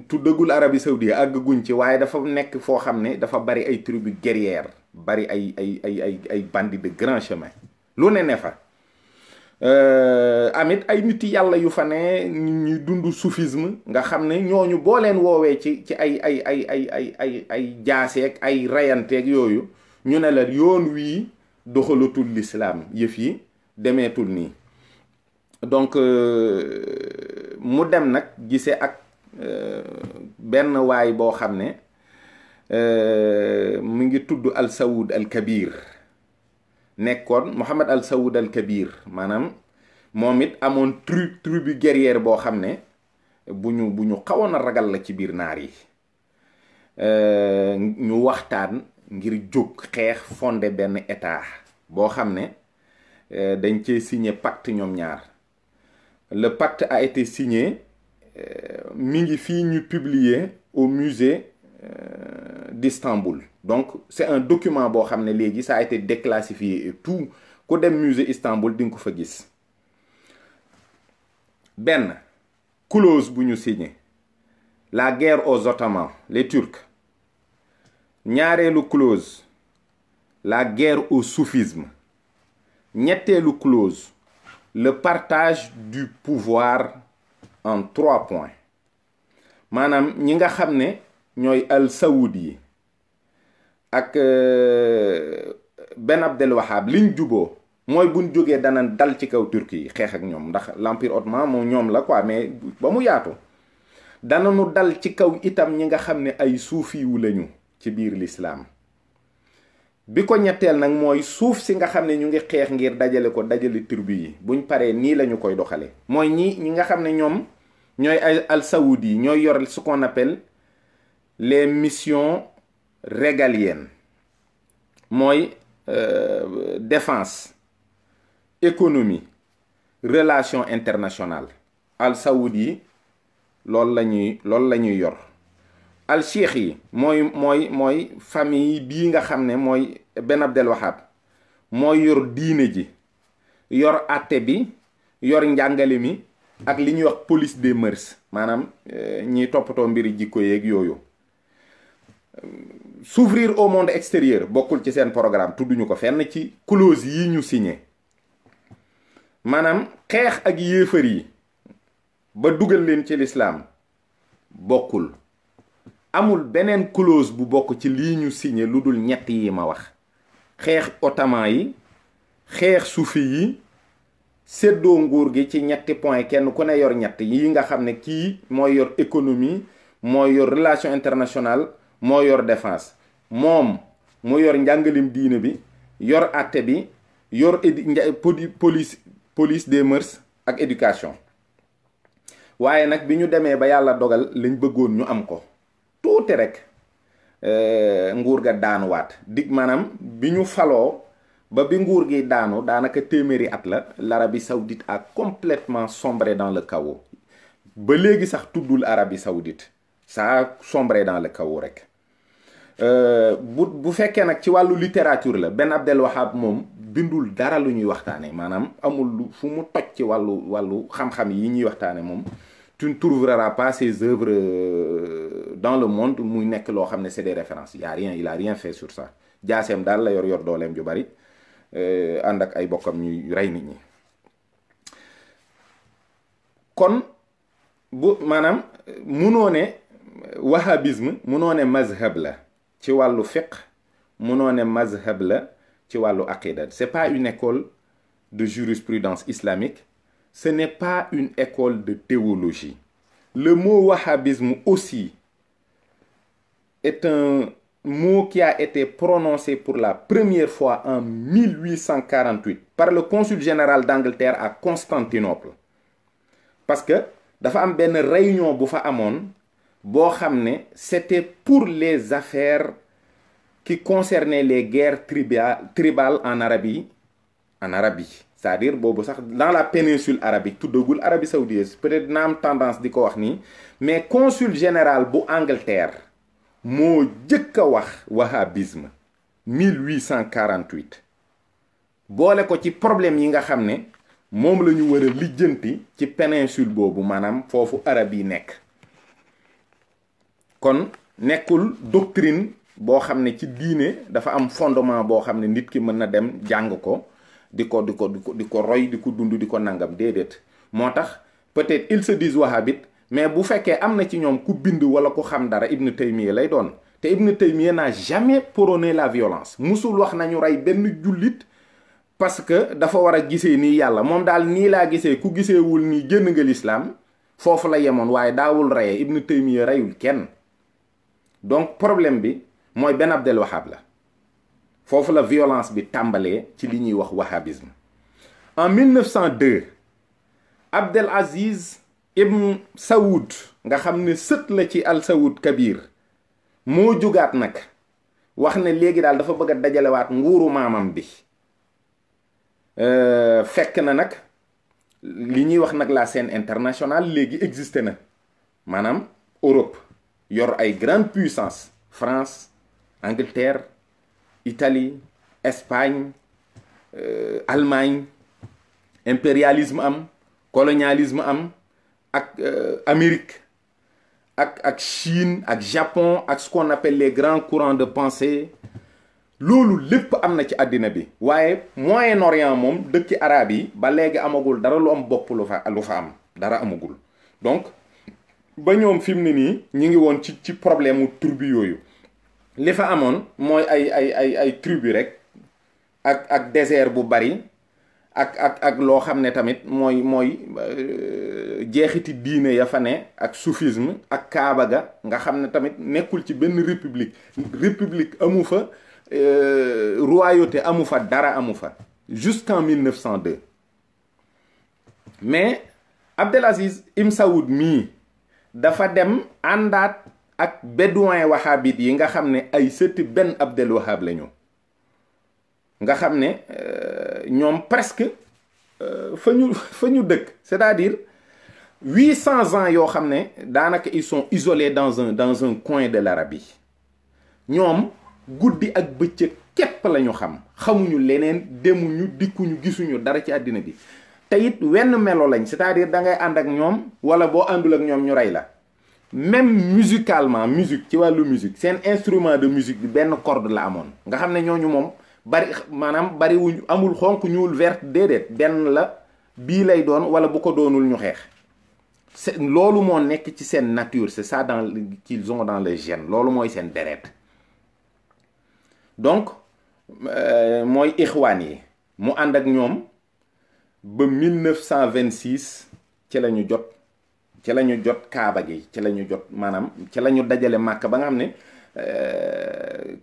tuddagul Arabie Saoudia àgguñ ci, waaye dafa nekk foo xam ne dafa bari ay tribus guerrières, bari ay bandits de grand chemin, lu ne fa. Amit ay nit yàlla yu fa ne ñuy dund soufisme nga xam ne ñooñu boo leen woowee ci ay jaaseeg ay rayanteeg yooyu ñu ne la yoon wii doxalatul l'islam, yëf yi demeetul nii. Donc mu dem nag gise ak benn waay boo xam ne mu ngi tudd al Saoud al Kabir. Nekkoon Mohammed al Saoud al Kabir, maanaam moom it amoon tribu guerrière boo xam ne bu ñu xawoon a ragal la ci biir naar yi. Ñu waxtaan ngir jóg xeex fondé benn état boo xam ne dañ cee signé pacte ñoom ñaar. Le pacte a été signé, mi ngi fii ñu publier au musée d'Istanbul. Donc c'est un document boo xam ne léegi ça a été déclassifié et tout, ku dem musée Istanbul di nga ko fa gis. Benn clause bu ñu signé, la guerre aux Ottomans, les Turcs. Ñaareelu clause, la guerre au soufisme. Ñetteelu clause, le partage du pouvoir en 3 points. Maanaam ñi nga xam ne ñooy al Saoud yi ak Ben Abdel Wahab liñ juboo mooy buñ jógee dana dal ci kaw Turquie yi xeex ak ñoom, ndax l'empire ottoman moom ñoom la quoi, mais ba mu yaatu dananu dal ci kaw itam ñi nga xam ne ay suufiwu lañu ci biir l'islam. Bi ko ñetteel nag mooy suuf si nga xam ne ñu ngi xeex ngir dajale tribu yi buñ paree nii lañu koy doxale mooy ñi nga xam ne ñoom ñooy ay al saoudi yi ñooy yor ce qu'on appelle les missions régaliennes mooy défense économie relation internationale al saoudi yi loolu la ñuy yor al cheikh yi mooy famille bii nga xam ne mooy Ben Abdel Wahab mooy yor diine ji yor àtte bi yor njàngale mi ak li ñuy wax police des mœurs maanaam ñiy toppatoo mbiri jikko yeeg yooyu. S'ouvrir au monde extérieur bokkul ci seen programme tudduñu ko fenn ci clause yi ñu signé maanaam xeex ak yéefar yi ba dugal leen ci lislaam bokkul. amul beneen clause bu bokk ci lii ñu signé lu dul ñett yi ma wax xeex ottoman yi xeex sufi yi séddoo nguur gi ci ñetti point kenn ku ne yor ñett yi nga xam ne kii mooy yor économie mooy yor relation internationale moo yor défense moom mu yor njàngalim diine bi yor àtte bi yor police des mœurs ak éducation waaye nag bi ñu demee ba yàlla dogal lañ bëggoon ñu am ko tuuti rek nguur ga daanuwaat dig maanaam bi ñu faloo ba bi nguur gi daanu daanaka téeméeri at la l'Arabie saoudite a complètement sombré dans le chaos ba léegi sax tuddul Arabie saoudite ça a sombré dans le chaos rek bu fekkee nag ci wàllu littérature la Ben Abdel Wahab moom bindul dara lu ñuy waxtaane maanaam amul fu mu toj ci wàllu xam-xam yi ñuy waxtaane moom tu ne trouveras pas ses œuvres dans le monde muy nekk loo xam ne c'est des références il a rien fait sur ça jaaseem daal la yor dooleem ju bari ànd ak ay bokkam ñuy rey nit ñi kon bu maanaam munoo ne wahhabisme munoo ne mazhab la ci wàllu fiqh munoo ne mazhab la ci wàllu aqida c'est pas une école de jurisprudence islamique. Ce n'est pas une école de théologie. Le mot wahhabisme aussi est un mot qui a été prononcé pour la première fois en 1848 par le consul général d'Angleterre à Constantinople. Parce que dafa am benn réunion bu fa amoon boo xam ne c'était pour les affaires qui concernaient les guerres tribales en Arabie. C'est-à-dire boobu sax dans la péninsule arabique tuddagul Arabie saoudite peut-être dina am tendance di ko wax nii mais consul général bu Angleterre moo jëkk a wax wahhabisme 1848 boole ko ci problème yi nga xam ne moom la ñu war a lijjanti ci péninsule boobu maanaam foofu arab yi nekk kon nekkul doctrine boo xam ne ci diine dafa am fondement boo xam ne nit ki mën na dem jàng ko di ko roy di ko dund di ko nangam déedéet moo tax peut-être ils se disent wahhabite mais bu fekkee am na ci ñoom ku bind wala ku xam dara Ibn Taymiya lay doon te Ibn Taymiya n'a jamais prôné la violence musul wax nañu rey benn jullit parce que dafa war a gisee nii yàlla moom daal nii laa gisee ku giseewul nii génn nga l'islam foofu la yemoon waaye daawul reyee Ibn Taymiya reyul kenn donc problème bi mooy Ben Abdel Wahab la foofu la violence bi tàmbalee ci li ñuy wax wahhabisme en 1902 Abdel Aziz Ibn Saoud nga xam ne sët la ci Al Saoud Kabir moo jugaat nag wax ne léegi daal dafa bëgg a dajalewaat nguuru maamam bi fekk na nag li ñuy wax nag la scène internationale léegi existé na maanaam Europe yor ay grandes puissances France Angleterre Italie Espagne Allemagne impérialisme am colonialisme am ak Amérique ak Chine ak Japon ak ce qu'on appelle les grands courants de pensée loolu lépp am na ci àddina bi waaye Moyen-Orient moom dëkki arab yi ba léegi amagul dara lu am bopp lu fa am dara amagul donc ba ñoom fi mu ne nii ñi ngi woon ci problème mu tribu yooyu li fa amoon mooy ay tribu rek ak désert bu bari ak loo xam ne tamit mooy jeexiti diine ya fa ne ak soufisme ak kaaba ga nga xam ne tamit nekkul ci benn république amu fa royauté amu fa dara amu fa jusqu'en 1902 mais Abdelaziz Ibn Saoud mii dafa dem àndaat ak bédouin wahhabite yi nga xam ne ay sëti Ben Abdel Wahhab lañu, nga xam ne ñoom presque fa ñu dëkk, c'est-à-dire 800 ans yoo xam ne daanaka ils sont isolés dans un coin de l'Arabie. ñoom guddi ak bëccëg képp lañu xam, xamuñu leneen, demuñu dikkuñu gisuñu dara ci àddina bi. te it wenn melo lañ, c'est-à-dire da ngay ànd ak ñoom wala boo àndul ak ñoom ñu rey la. même musicalement, musique ci wàllu musique seen instrument de musique bi benn corde la amoon, nga xam ne ñooñu moom bari maanaam bari wuñ, amul xonq ñuul vert, déedéet benn la, bii lay doon wala bu ko doonul ñu xeex. c'est loolu moo nekk ci seen nature, c'est ça qu'ils ont dans les gènes, loolu mooy seen deret. donc mooy ixwaan yi mu ànd ak ñoom ba 1926 ci la ñu jot kaaba gi, ci la ñu jot maanaam ci la ñu dajale Màkka ba nga xam ne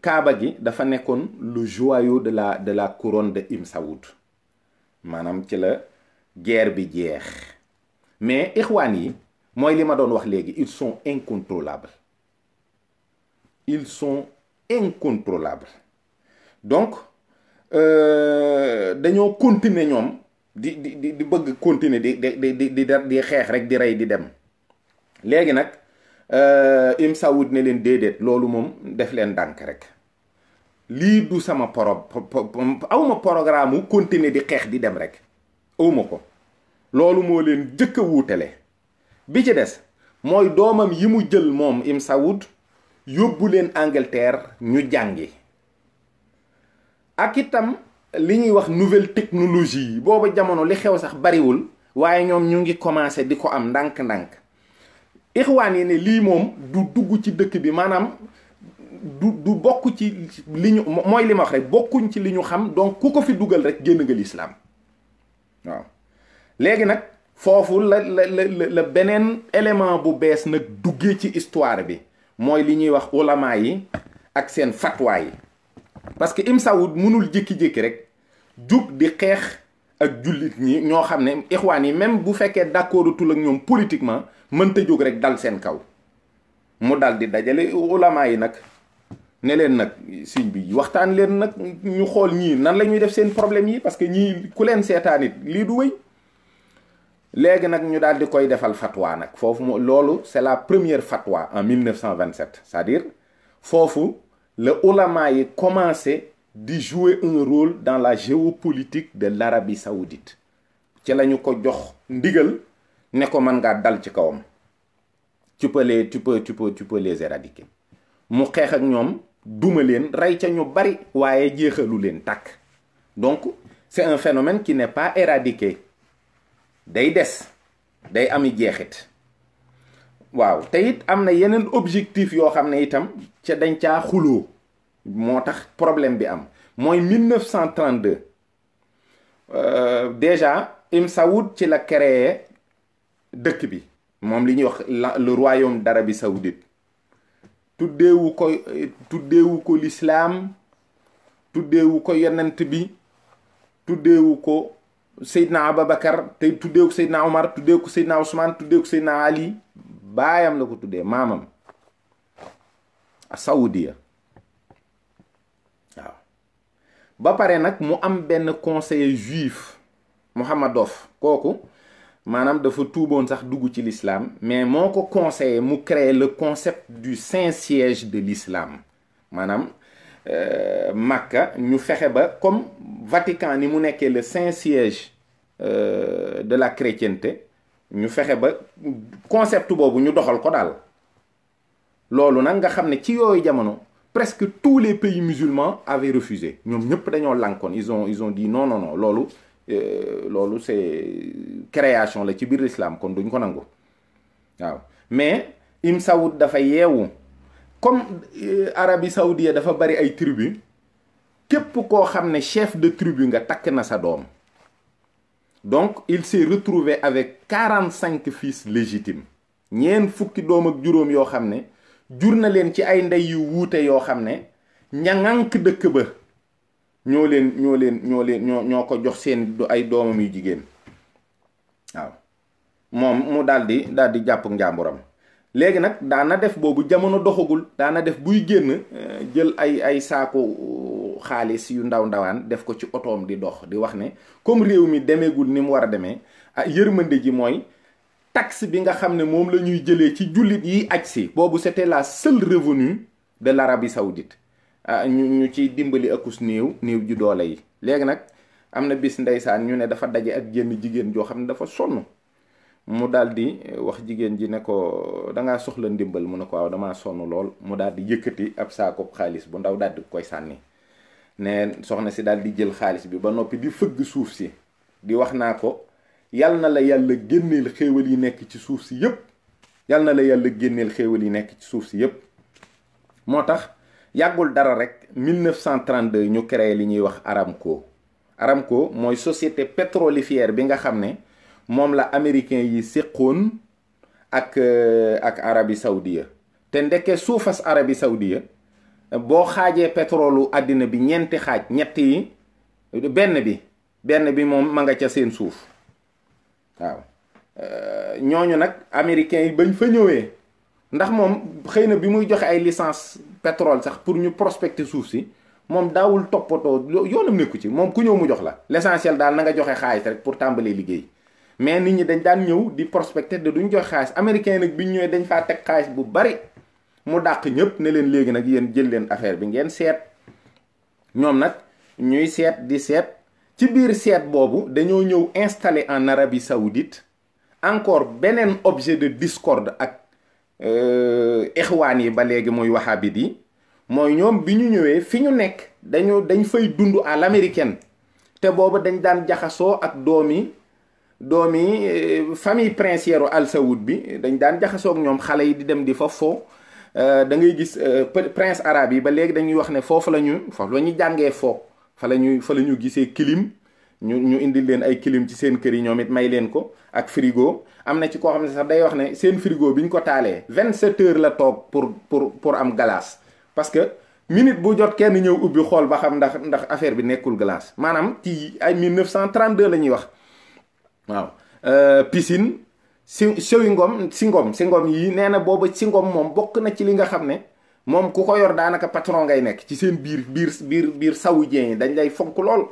kaaba gi dafa nekkoon le joyau de la couronne de Ibn Saoud, maanaam ci la guerre bi jeex. mais ixwaan yi mooy li ma doon wax léegi, ils sont incontrôlables, donc dañoo continuer ñoom di bëgg continuer di xeex rek, di rey, di dem. léegi nag Ibn Saoud ne leen déedéet, loolu moom def leen dànk rek, lii du sama awma programme wu continuer di xeex di dem rek, awma ko. loolu moo leen jëkk a wuutale. bi ci des mooy doomam yi mu jël moom Ibn Saoud yóbbu leen Angleterre ñu jàngi. ak itam li ñuy wax nouvelle technologie yi, booba jamono li xew sax bariwul, waaye ñoom ñu ngi commencé di ko am ndànk-ndànk. ixwaan yi ne lii moom du dugg ci dëkk bi, maanaam du bokk ci li ñu, mooy li ma wax rek, bokkuñ ci li ñu xam, donc ku ko fi dugal rek génn nga lislaam. waaw léegi nag foofu la beneen élément bu bees nag duggee ci histoire bi, mooy li ñuy wax ulama yi ak seen fatwa yi. parce que Ibn Saoud mënul jékki-jékki rek jug di xeex ak jullit ñi ñoo xam ne ixwaan yi même bu fekkee d'accordatul ak ñoom politiquement, mënta jóg rek dal seen kaw. mu dal di dajale ulama yi nag ne leen nag siñ bi waxtaan leen nag, ñu xool ñii nan la ñuy def seen problème yi, parce que ñii ku leen seetaan it lii du wëy. léegi nag ñu daal di koy defal fatwa nag foofu loolu c'est la première fatwa en 1927, c'est-à-dire foofu le ulama yi commencé di jouer un rôle dans la géopolitique de l'Arabie saoudite. ci la ñu ko jox ndigal ne ko mën ngaa dal ci kawam, tu peux les éradiquer. mu xeex ak ñoom, duma leen, rey ca ñu bari, waaye jeexalu leen tàkk. donc c'est un phénomène qui n'est pas éradiqué, day day ami jeexit. waaw te it am na yeneen objectif yoo xam ne itam ca dañ caa xuloo, moo tax problème bi am. mooy 1932 déjà Ibn Saoud ci la créé dëkk bi, moom li ñuy wax le royaume d'Arabie saoudite. tuddeewu ko l'islam, tuddeewu ko yonent bi, tuddeewu ko Seydina Ababakar, te tuddeewu ko Seydina Omar, tuddeewu ko Seydina Ousmane, tuddeewu ko Seydina Ali, baayam la ko tuddee, maamam a Saoudia. waaw ba pare nag mu am benn conseiller juif, Mohammadov, kooku maanaam dafa tuuboon sax dugg ci l'islam, mais moo ko conseillé mu créer le concept du Saint-Siège de l'islam. maanaam Makka ñu fexe ba comme Vatican ni mu nekkee le Saint-Siège de la chrétienté, ñu fexe ba concept boobu ñu doxal ko daal. loolu nag nga xam ne ci yooyu jamono presque tous les pays musulmans avaient refusé, ñoom ñëpp dañoo lànkoon, ils ont dit non non non, loolu c'est création la ci biir l'islam, kon duñ ko nangu. waaw mais Ibn Saoud dafa yeewu, comme Arabie saoudienne dafa bari ay tribu, képp koo xam ne chef de tribu nga takk na sa doom. donc il s'est retrouvé avec 45 fils légitimes, ñeen fukki doom ak juróom yoo xam ne jur na leen ci ay ndey yu wuute yoo xam ne ñaŋànk dëkk ba ñoo ko jox seen ay doomam yu jigéen. waaw moom mu daal di jàpp njàmburam. léegi nag daana def boobu jamono doxagul, daana def buy génn jël ay saako xaalis yu ndaw ndawaan def ko ci otoom di dox, di wax ne comme réew mi demeegul ni mu war a demee, yërmande ji mooy taxe bi nga xam ne moom la ñuy jëlee ci jullit yi aj si, boobu c'était la seule revenu de l'Arabie Saoudite, ñu ciy dimbali akus néew ju doole yi. léegi nag am na bis ndeysaan ñu ne dafa daje ak jenn jigéen joo xam ne dafa sonn, mu daal di wax jigéen ji ne ko dangaa soxla ndimbal, mu ne ko waaw damaa sonn lool. mu daal di yëkkati ab saako xaalis bu ndaw daal di koy sànni, ne soxna si daal di jël xaalis bi ba noppi di fëgg suuf si di wax naa ko yal na la yàlla génneel xéewal yi nekk ci suuf si yépp, yal na la yàlla génneel xéewal yi nekk ci suuf si yépp. moo tax yàggul dara rek 1932 ñu créé li ñuy wax Aramco. Aramco mooy société pétrolifère bi nga xam ne moom la américain yi séqoon ak Arabie Saoudia. te ndekke suufas Arabie Saoudia boo xaajee pétrolu àddina bi ñeenti xaaj, ñett yi benn bi moom ma nga ca seen suuf. waaw ñooñu nag américains yi bañ fa ñëwee, ndax moom xëy na bi muy joxe ay licence pétrole sax pour ñu prospecter suuf si, moom daawul toppatoo, yoonam nekku ci, moom ku ñëw mu jox la l'essentiel daal na nga joxe xaalis rek pour tàmbalee liggéey. mais nit ñi dañ daan ñëw di prospecter de duñ joxe xaalis. américain nag bi ñu ñëwee dañ faa teg xaalis bu bari, mu dàq ñëpp ne leen léegi nag yéen jël leen affaire bi ngeen seet. ñoom nag ñuy seet di seet, ci biir seet boobu dañoo ñëw installé en Arabie Saoudite encore beneen objet de discorde ak ixwaan yi ba léegi muy wahhabite yi. mooy ñoom bi ñu ñëwee fi ñu nekk dañ fay dund à l'américaine, te boobu dañ daan jaxasoo ak doomi famille princière Al Saoud bi, dañ daan jaxasoo ak ñoom, xale yi di dem di fa fo. da ngay gis prince arabe yi ba léegi dañuy wax ne foofu la ñu jàngee foo, fa la ñu gisee clim, ñu indil leen ay clim ci seen kër yi, ñoom it may leen ko ak frigo. am na ci koo xam ne sax day wax ne seen frigo bi ñu ko taalee 27 heures la toog pour am glace, parce que minute bu jot kenn ñëw ubbi xool ba xam ndax affaire bi nekkul glace. maanaam ci ay 1932 la ñuy wax. waaw piscine singom yi nee na booba singom moom bokk na ci li nga xam ne moom ku ko yor daanaka patron ngay nekk ci seen biir saoudien yi, dañ lay fonk lool.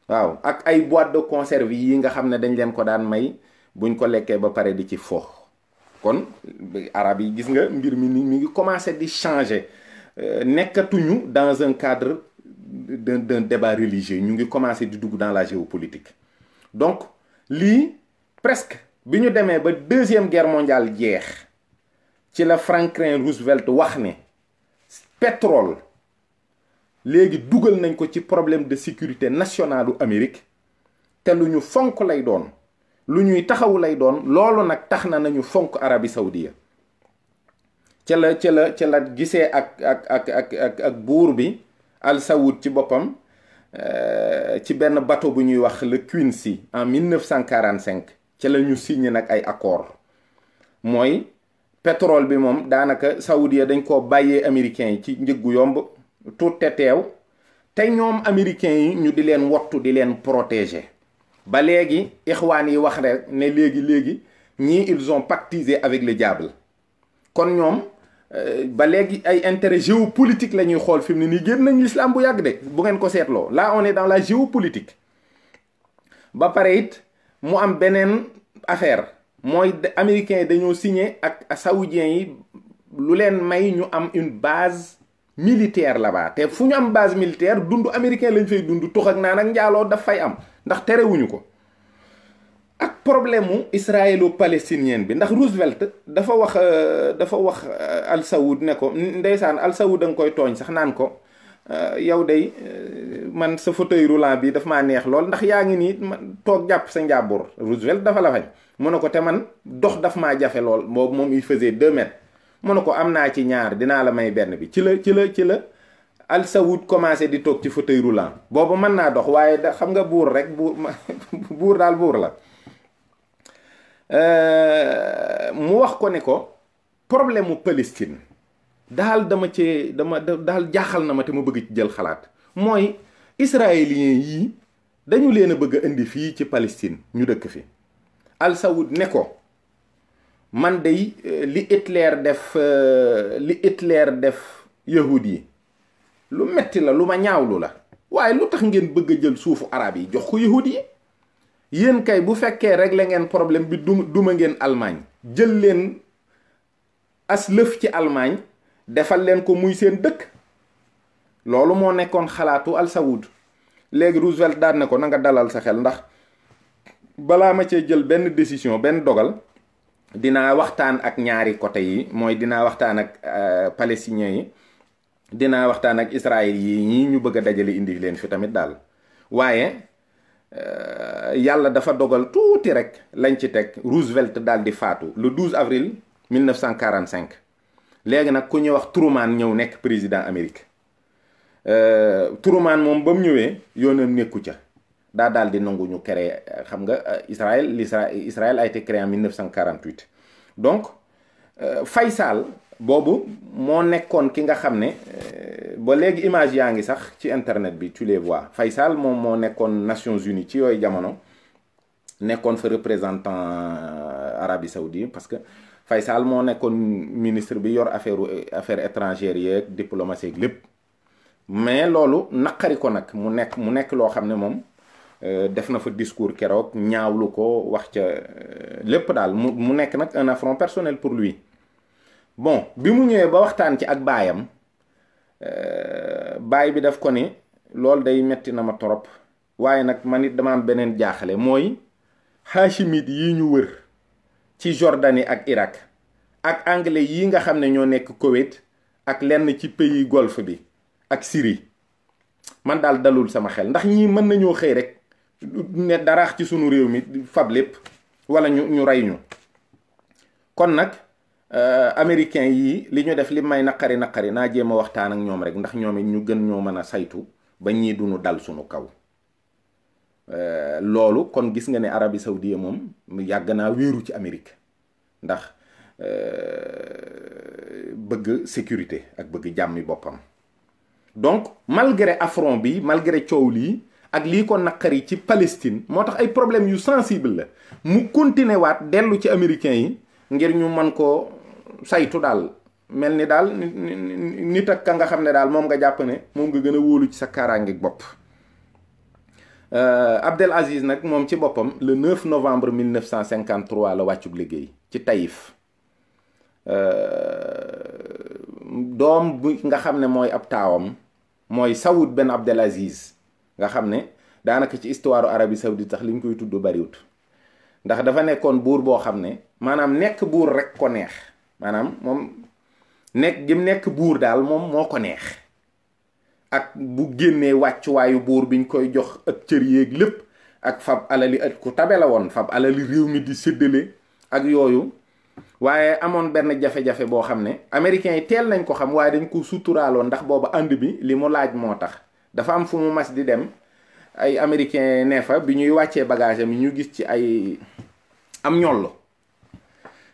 waaw ak ay boîte de conserve yi nga xam ne dañ leen ko daan may buñ ko lekkee ba pare di ci fo. kon arab yi gis nga mbir mi ngi commencé di changer, nekkatuñu dans un cadre d'un débat religieux, ñu ngi commencé di dugg dans la géopolitique. donc lii presque bi ñu demee ba deuxième guerre mondiale jeex, ci la Franklin Roosevelt wax ne pétrole léegi dugal nañ ko ci problème de sécurité nationale u Amérique, te lu ñu fonk lay doon, lu ñuy taxawu lay doon. loolu nag tax na nañu fonk Arabie Saoudia. ca la gisee ak buur bi Al Saoud ci boppam, ci benn bateau bu ñuy wax le Quincy en 1945. ca la ñu signé nag ay accord, mooy pétrole bi moom daanaka Saoudia dañ koo bàyyee américains yi ci njëggu yomb tuut te teew, te ñoom américains yi ñu di leen wottu, di leen protéger. ba léegi ixwaan yi wax rek ne léegi ñii ils ont pactisé avec le diable. kon ñoom ba léegi ay intérêt géopolitique la ñuy xool fi mu ne nii. génn nañ l'islam bu yàgg de, bu ngeen ko seetloo. là on est dans la géopolitique. ba pare it mu am beneen affaire, mooy américains yi dañoo signé ak saoudiens yi lu leen may ñu am une base militaire là-bas. te fu ñu am base militaire, dund américain lañ fay dund, tux ak naan ak njaaloo daf fay am, ndax terewuñu ko. ak problème mu israélo-palestinien bi, ndax Roosevelt dafa wax Al Saoud ne ko, ndeysaan Al Saoud da nga koy tooñ sax naan ko yow day man sa fauteuil roulant bi daf maa neex lool, ndax yaa ngi nii toog jàpp sa njàmbur. Roosevelt dafa la fañ. mu ne ko te man dox daf maa jafe lool, boobu moom il faisait 2 mètres. mu ne ko am naa ci ñaar, dinaa la may benn bi. ci la Al Saoud commencé di toog ci fauteuil roulant. boobu mën naa dox, waaye xam nga buur rek buur daal buur la. mu wax ko ne ko problème mu Palestine daal daal jaaxal na ma, te ma bëgg ci jël xalaat. mooy israéliens yii dañu leen a bëgg a indi fii ci Palestine ñu dëkk fi. Al Saoud ne ko man day li Hitler def yahud yi lu metti la lu ma ñaawlu la waaye lu tax ngeen bëgg a jël suufu arab yi jox ko yahud yi yéen kay bu fekkee régler ngeen problème bi duma ngeen Allemagne jël leen as lëf ci Allemagne defal leen ko muy seen dëkk. loolu moo nekkoon xalaatu Al Saoud. léegi Roosevelt daan ne ko na nga dalal sa xel ndax balaa ma cee jël benn décision benn dogal dinaa waxtaan ak ñaari côté yi mooy dinaa waxtaan ak palestiniens yi dinaa waxtaan ak Israël yi ñii ñu bëgg a dajale indi leen fi tamit daal waaye yàlla dafa dogal tuuti rek lañ ci teg Roosevelt daal di faatu le 12 avril 1945 léegi nag ku ñuy wax Truman ñëw nekk président Amérique Truman moom ba mu ñëwee yoonam nekku ca daa daal di nangu ñu créé xam nga Israël a été créé en 1948 donc Faysal boobu moo nekkoon ki nga xam ne ba léegi image yaa ngi sax ci internet bi tu les vois Faysal moom moo nekkoon Nations Unies ci yooyu jamono nekkoon fa représentant Arabie Saoudite parce que Faysal moo nekkoon ministre bi yor affaires étrangères yeeg diplomatie ak lépp mais loolu naqari ko nag mu nekk loo xam ne moom def na fa discours keroog ñaawlu ko wax ca lépp daal mu nekk nag un affront personnel pour lui. bon bi mu ñëwee ba waxtaan ci ak baayam baay bi daf ko ni loolu day metti na ma torop waaye nag man it dama am beneen jaaxale mooy hachimite yi ñu wër ci Jordanie ak Irak ak anglais yi nga xam ne ñoo nekk Koweït ak lenn ci pays golfe bi ak Syrie man daal dalul sama xel ndax ñii mën nañoo xëy rek ne daraax ci sunu réew mi fab lépp wala ñu rey ñu kon nag américain yii li ñu def li may naqari naa jéem a waxtaan ak ñoom rek ndax ñoom it ñu gën ñoo mën a saytu ba ñii duñu dal sunu kaw loolu kon gis nga ne Arabie Saoudite moom yàgg naa wéeru ci Amérique ndax bëgg sécurité ak bëgg jàmmi boppam donc malgré affront bi malgré coow lii ak lii ko naqari ci Palestine moo tax ay problème yu sensible la mu continuer waat dellu ci américains yi ngir ñu mën koo saytu daal mel ni daal nit ak ka nga xam ne daal moom nga jàpp ne moom nga gën a wóolu ci sa kaaraange bopp. Abdel Aziz nag moom ci boppam le 9 novembre 1953 la wàccub liggéey ci Taïf doom bu nga xam ne mooy ab taawam mooy Saoud Ben Abdel Aziz nga xam ne daanaka ci histoire Arabie Saoudite sax li ñu koy tudd bariwut ndax dafa nekkoon buur boo xam ne maanaam nekk buur rek ko neex maanaam moom nekk buur daal moom moo ko neex ak bu génnee wàccuwaayu buur biñ koy jox ak cër yéeg lépp ak fab alali ak ku tabe la woon fab alali réew mi di séddale ak yooyu waaye amoon benn jafe-jafe boo xam ne américains yi teel nañ ko xam waaye dañ ko suturaaloon ndax boobu ànd bi li mu laaj moo tax dafa am fu mu mas di dem ay américains ne fa bi ñuy wàccee bagage am ñu gis ci ay am ñollo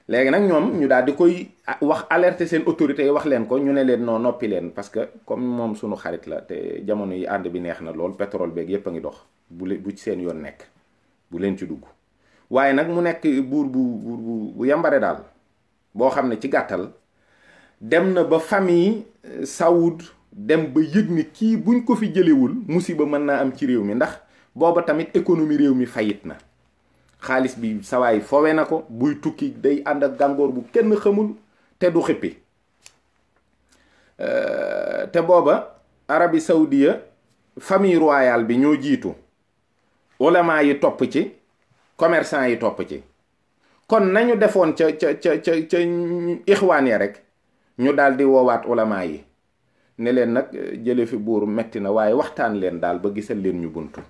léegi nag ñoom ñu daal di koy wax alerter seen autorités yi wax leen ko ñu ne leen noo noppi leen parce que comme moom sunu xarit la te jamono yi ànd bi neex na lool pétrole beeg yépp a ngi dox bu ci seen yoon nekk bu leen ci dugg waaye nag mu nekk buur bu yambare daal boo xam ne ci gàttal dem na ba famille Saoud dem ba yëg ni kii buñ ko fi jëlewul musiba mën naa am ci réew mi ndax booba tamit économie réew mi fayit na xaalis bi sawaay fowe na ko buy tukki day ànd ak gàngoor bu kenn xamul te du xippi te booba Arabie Saoudite famille royale bi ñoo jiitu ulama yi topp ci commerçant yi topp ci kon nañu defoon ca ixwaan ya rek ñu daal di woowaat ulama yi ne leen nag jële fi buur metti na waaye waxtaan leen daal ba gisal leen ñu buntu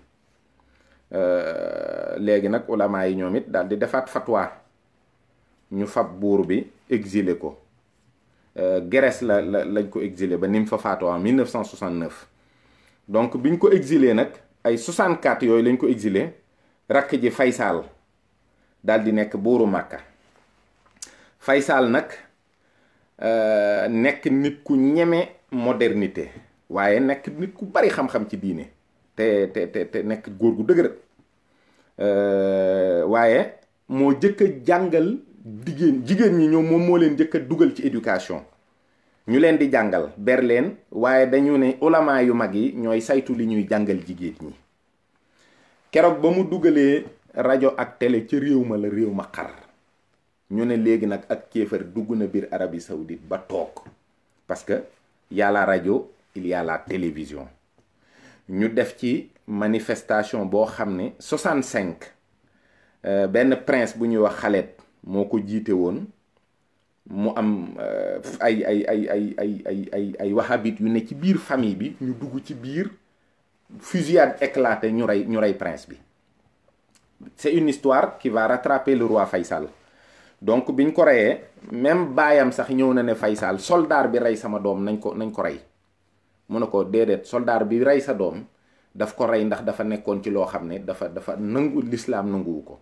léegi nag ulama yi ñoom it daal di defaat fatwa ñu fab buur bi exilé ko Grèce lañ ko exilé ba ni mu fa faatoo en 1969 donc biñ ko exilé nag ay 64 yooyu lañ ko exilé rakk ji Faysal daal di nekk buuru Màkka Faysal nag nekk nit ku ñeme modernité waaye nekk nit ku bari xam-xam ci diine te nekk góor gu dëgër waaye moo jëkk a jàngal jigéen ñi ñoom moom moo leen jëkk a dugal ci éducation ñu leen di jàngal ber leen waaye dañu ne ulama yu mag yi ñooy saytu li ñuy jàngal jigéen ñi. keroog ba mu dugalee rajo ak télé ca réew ma la réew ma xar ñu ne léegi nag ak kéefër dugg na biir Arabie Saoudite ba toog parce que y a la rajo il y a la télévision. ñu def ci manifestation boo xam ne 65 benn prince bu ñuy wax Khaled moo ko jiite woon mu am ay wahhabite yu ne ci biir famille bi ñu dugg ci biir fusillade éclatée ñu rey prince bi. c'est une histoire qui va rattraper le roi Faysal. donc biñ ko reyee même baayam sax ñëw na ne Faysal soldaar bi rey sama doom nañ ko rey. mu ne ko déedéet soldaar bi rey sa doom daf ko rey ndax dafa nekkoon ci loo xam ne dafa nangu l'islam nanguwu ko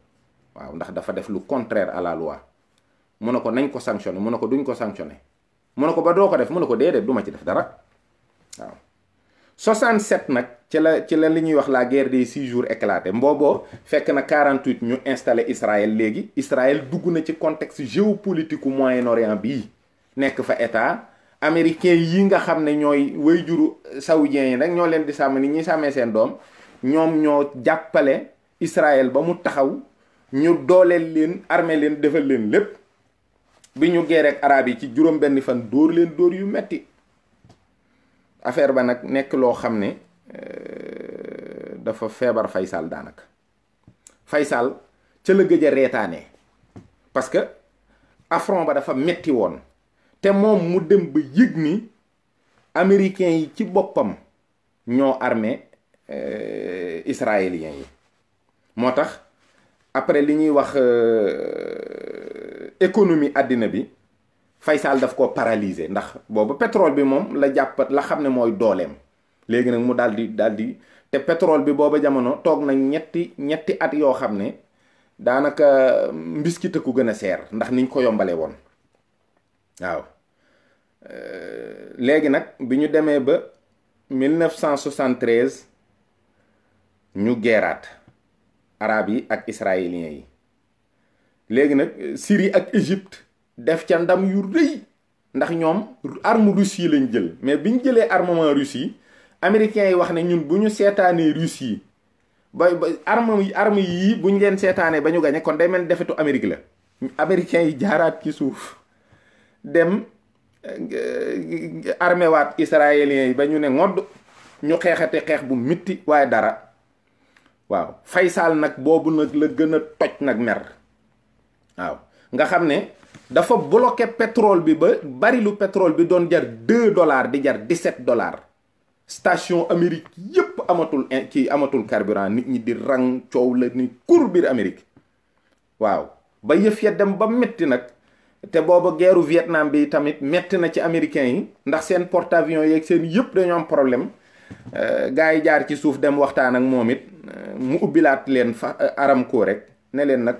waaw ndax dafa def lu contraire à la loi. mu ne ko nañ ko sanctionné mu ne ko duñ ko sanctionné mu ne ko ba doo ko def mu ne ko déedéet duma ci def dara waaw. 67 nag ci la li ñuy wax la guerre des 6 jours éclaté mbooboo fekk na 48 ñu installé Israël. léegi Israël dugg na ci contexte géopolitique u Moyen-Orient bii nekk fa état. américains yi nga xam ne ñooy wayjuru saoudiens yi rek ñoo leen di sàmm ni ñuy sàmmee seen doom ñoom ñoo jàppale Israël ba mu taxaw ñu dooleel leen armé leen defal leen lépp bi ñu guerre ak arab yi ci juróom benn fan dóor leen dóor yu metti affaire ba nag nekk loo xam ne dafa feebar Faysal daanaka Faysal ca la gëj a reetaanee parce que affront ba dafa metti woon te moom mu dem ba yëg ni américains yi ci boppam ñoo armé israéliens yi moo tax après li ñuy wax économie àddina bi Faysal daf ko paralyser ndax boobu pétrole bi moom la jàpp la xam ne mooy dooleem léegi nag mu daal di te pétrole bi booba jamono toog nañ ñetti at yoo xam ne daanaka mbiskit ku gën a seer ndax niñ ko yombale woon waaw. léegi nag bi ñu demee ba 1973 ñu geeraat arab yi ak israéliens yi léegi nag Syrie ak Égypte def ca ndam yu rëy ndax ñoom arme russe yi lañ jël mais bi ñu jëlee armement russe yi américains yi wax ne ñun bu ñu seetaanee russe yi ba arme yii bu ñu leen seetaanee ba ñu gañe kon day mel defetu Amérique la américains yi jaaraat ci suuf dem armé waat israéliens yi ba ñu ne ngodd ñu xeexate xeex bu mitti waaye dara waaw. Faysal nag boobu nag la gën a toj nag mer waaw nga xam ne dafa bloqué pétrole bi ba barilu pétrole bi doon jar $2 di jar $17 station Amérique yépp amatul carburant nit ñi di rang coow la ni kur biir Amérique waaw ba yëf ya dem ba metti nag. te booba guerru Vietnam bi tamit metti na ci américains yi ndax seen porte-avions yeeg seen yëpp dañoo am problème gars yi jaar ci suuf dem waxtaan ak moom it mu ubbilaat leen fa Aramco rek ne leen nag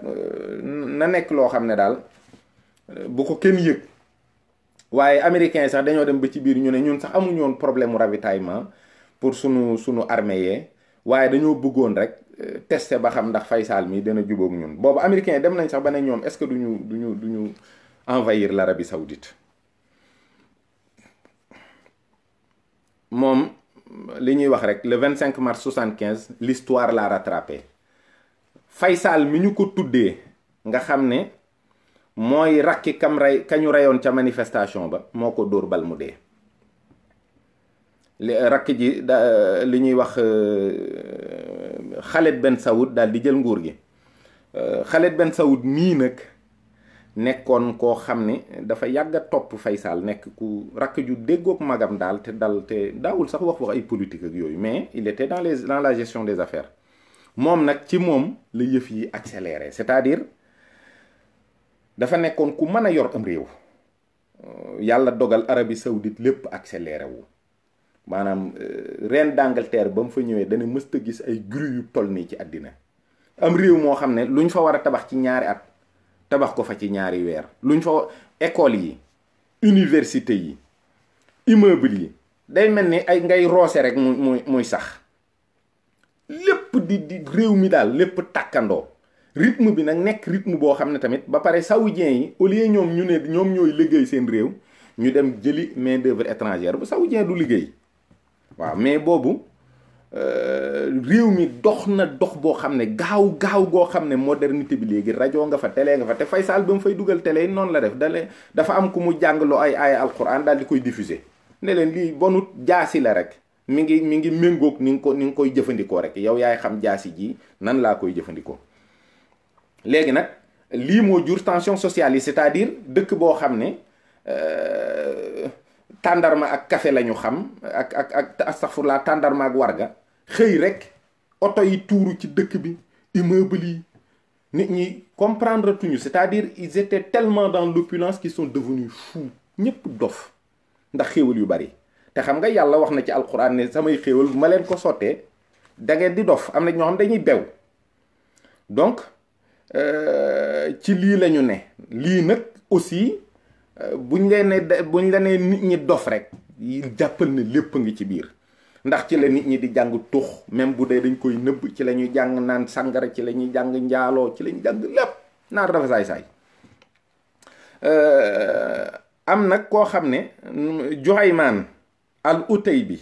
na nekk loo xam ne daal bu ko kenn yëg waaye américains yi sax dañoo dem ba ci biir ñu ne ñun sax amuñu woon problème mu ravitaillement pour sunu armée yee waaye dañoo bëggoon rek tester ba xam ndax Faysal mi dana jubóog ñun boobu américains yi dem nañ sax ba ne ñoom est-ce que duñu envahir l'Arabie Saoudite moom li ñuy wax rek le 25 mars 75 l'histoire l'a rattrapé Faysal mi ñu ko tuddee nga xam ne mooy rakki kañu reyoon ca manifestation ba moo ko dóor bal mu dee rakk ji li ñuy wax Khaled Ben Saoud daal di jël nguur gi Khaled Ben Saoud mii nag nekkoon koo xam ne dafa yàgg a topp Faysal nekk ku rakk ju déggoog magam daal te daawul sax wax ay politique ak yooyu mais il était dans la gestion des affaires moom nag ci moom la yëf yi accéléré c'est-à-dire dafa nekkoon ku mën a yor am réew yàlla dogal Arabie Saoudite lépp accéléré wu maanaam reine d'Angleterre ba mu fa ñëwee dana mësta gis ay grue yu toll nii ci àddina am réew moo xam ne luñ fa war a tabax ci ñaari at tabax ko fa ci ñaari weer luñ fa école yi université yi immeuble yi day mel ni ay ngay roose rek muy sax lépp di réew mi daal lépp tàkkandoo rythme bi nag nekk rythme boo xam ne tamit ba pare saoudien yi au lieu ñoom ñu ne ñoom ñooy liggéey seen réew ñu dem jëli main d'œuvre étrangère bu saoudien du liggéey waaw. mais boobu réew mi dox na dox boo xam ne gaaw goo xam ne modernité bi léegi rajo nga fa télé nga fa te Faysal ba mu fay dugal télé noonu la def dafa am ku mu jàngloo ay aaya alquran daal di koy diffuser ne leen lii bonut jaasi la rek mi ngi méngoog ni nga koy jëfandikoo rek yow yaay xam jaasi ji nan laa koy jëfandikoo. léegi nag lii moo jur tension sociale yi c'est-à-dire dëkk boo xam ne tàndarma ak café la ñu xam ak astaghfirullah tàndarma ak warga xëy rek oto yi tuuru ci dëkk bi immeuble yi nit ñi comprendre tuñu c'est-à-dire ils étaient tellement dans l'opulence qu'ils sont devenus fous ñëpp dof ndax xéewal yu bari. te xam nga yàlla wax na ci alquran ne samay xéewal bu ma leen ko sottee da ngeen di dof am na ñoo xam dañuy bew donc ci lii la ñu ne. lii nag aussi buñ la nee nit ñi dof rek jàppal ne lépp ngi ci biir ndax ci la nit ñi di jàng tux même bu dee dañ koy nëbb ci la ñuy jàng naan sàngara ci la ñuy jàng njaaloo ci la ñuy jàng lépp naar dafa saay-saay. am nag koo xam ne Juhaymaan al-Utaybi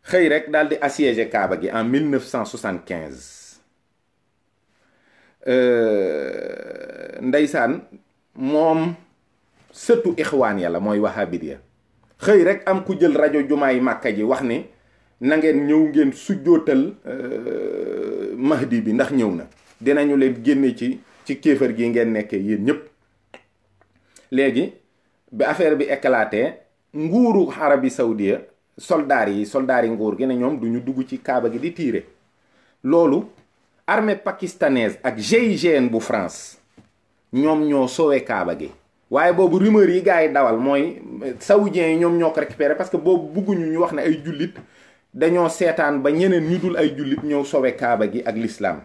xëy rek daal di assiéger Kaaba gi en 1975 ndeysaan moom sëtu ixwaan ya la mooy wahabit ya xëy rek am ku jël rajo jumaay Màkka ji wax ni na ngeen ñëw ngeen sujjootal Mahdi bi ndax ñëw na dinañu leen génne ci kéefër gi ngeen nekkee yéen ñépp. léegi bi affaire bi éclaté nguuru Arabie Saoudite soldaar yi nguur gi ne ñoom duñu dugg ci Kaaba gi di tiire. loolu armée pakistanaise ak GIGN bu France ñoom ñoo sowe Kaaba gi waaye boobu rumeur yi gars yi dawal mooy saoudiens yi ñoom ñoo ko récupéré parce que boobu bugguñu ñu wax ne ay jullit dañoo seetaan ba ñeneen ñu dul ay jullit ñëw sowe Kaaba gi ak l'islam.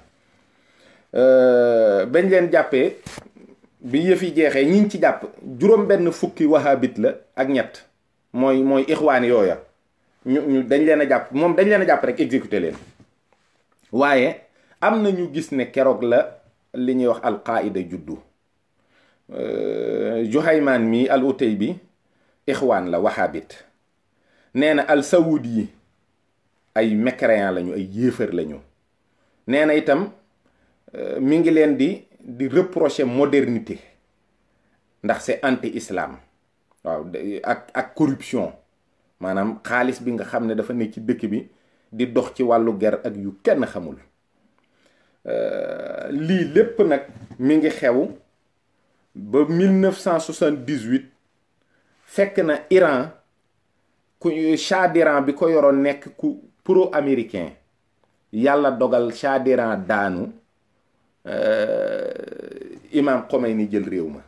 bañ leen jàppee bi yëf yi jeexee ñiñ ci jàpp juróom benn fukki wahabit la ak ñett mooy ixwaan yooya ñu dañ leen a jàpp moom dañ leen a jàpp rek exécuté leen. waaye am na ñu gis ne keroog la li ñuy wax alqaida juddu. Juhaymaan mi al-Utaybi ixwaan la wahabit nee na al saoud yi ay mécréant lañu ay yéefar lañu. nee na itam mi ngi leen di reprocher modernité ndax c'est anti-islam waaw ak corruption maanaam xaalis bi nga xam ne dafa nekk ci dëkk bi di dox ci wàllu ger ak yu kenn xamul. lii lépp nag mi ngi xew ba 1978 fekk na Iran ku Shah d'Iran bi ko yoroon nekk ku pro-américain yàlla dogal Shah d'Iran daanu. Imam Khomeini jël réew ma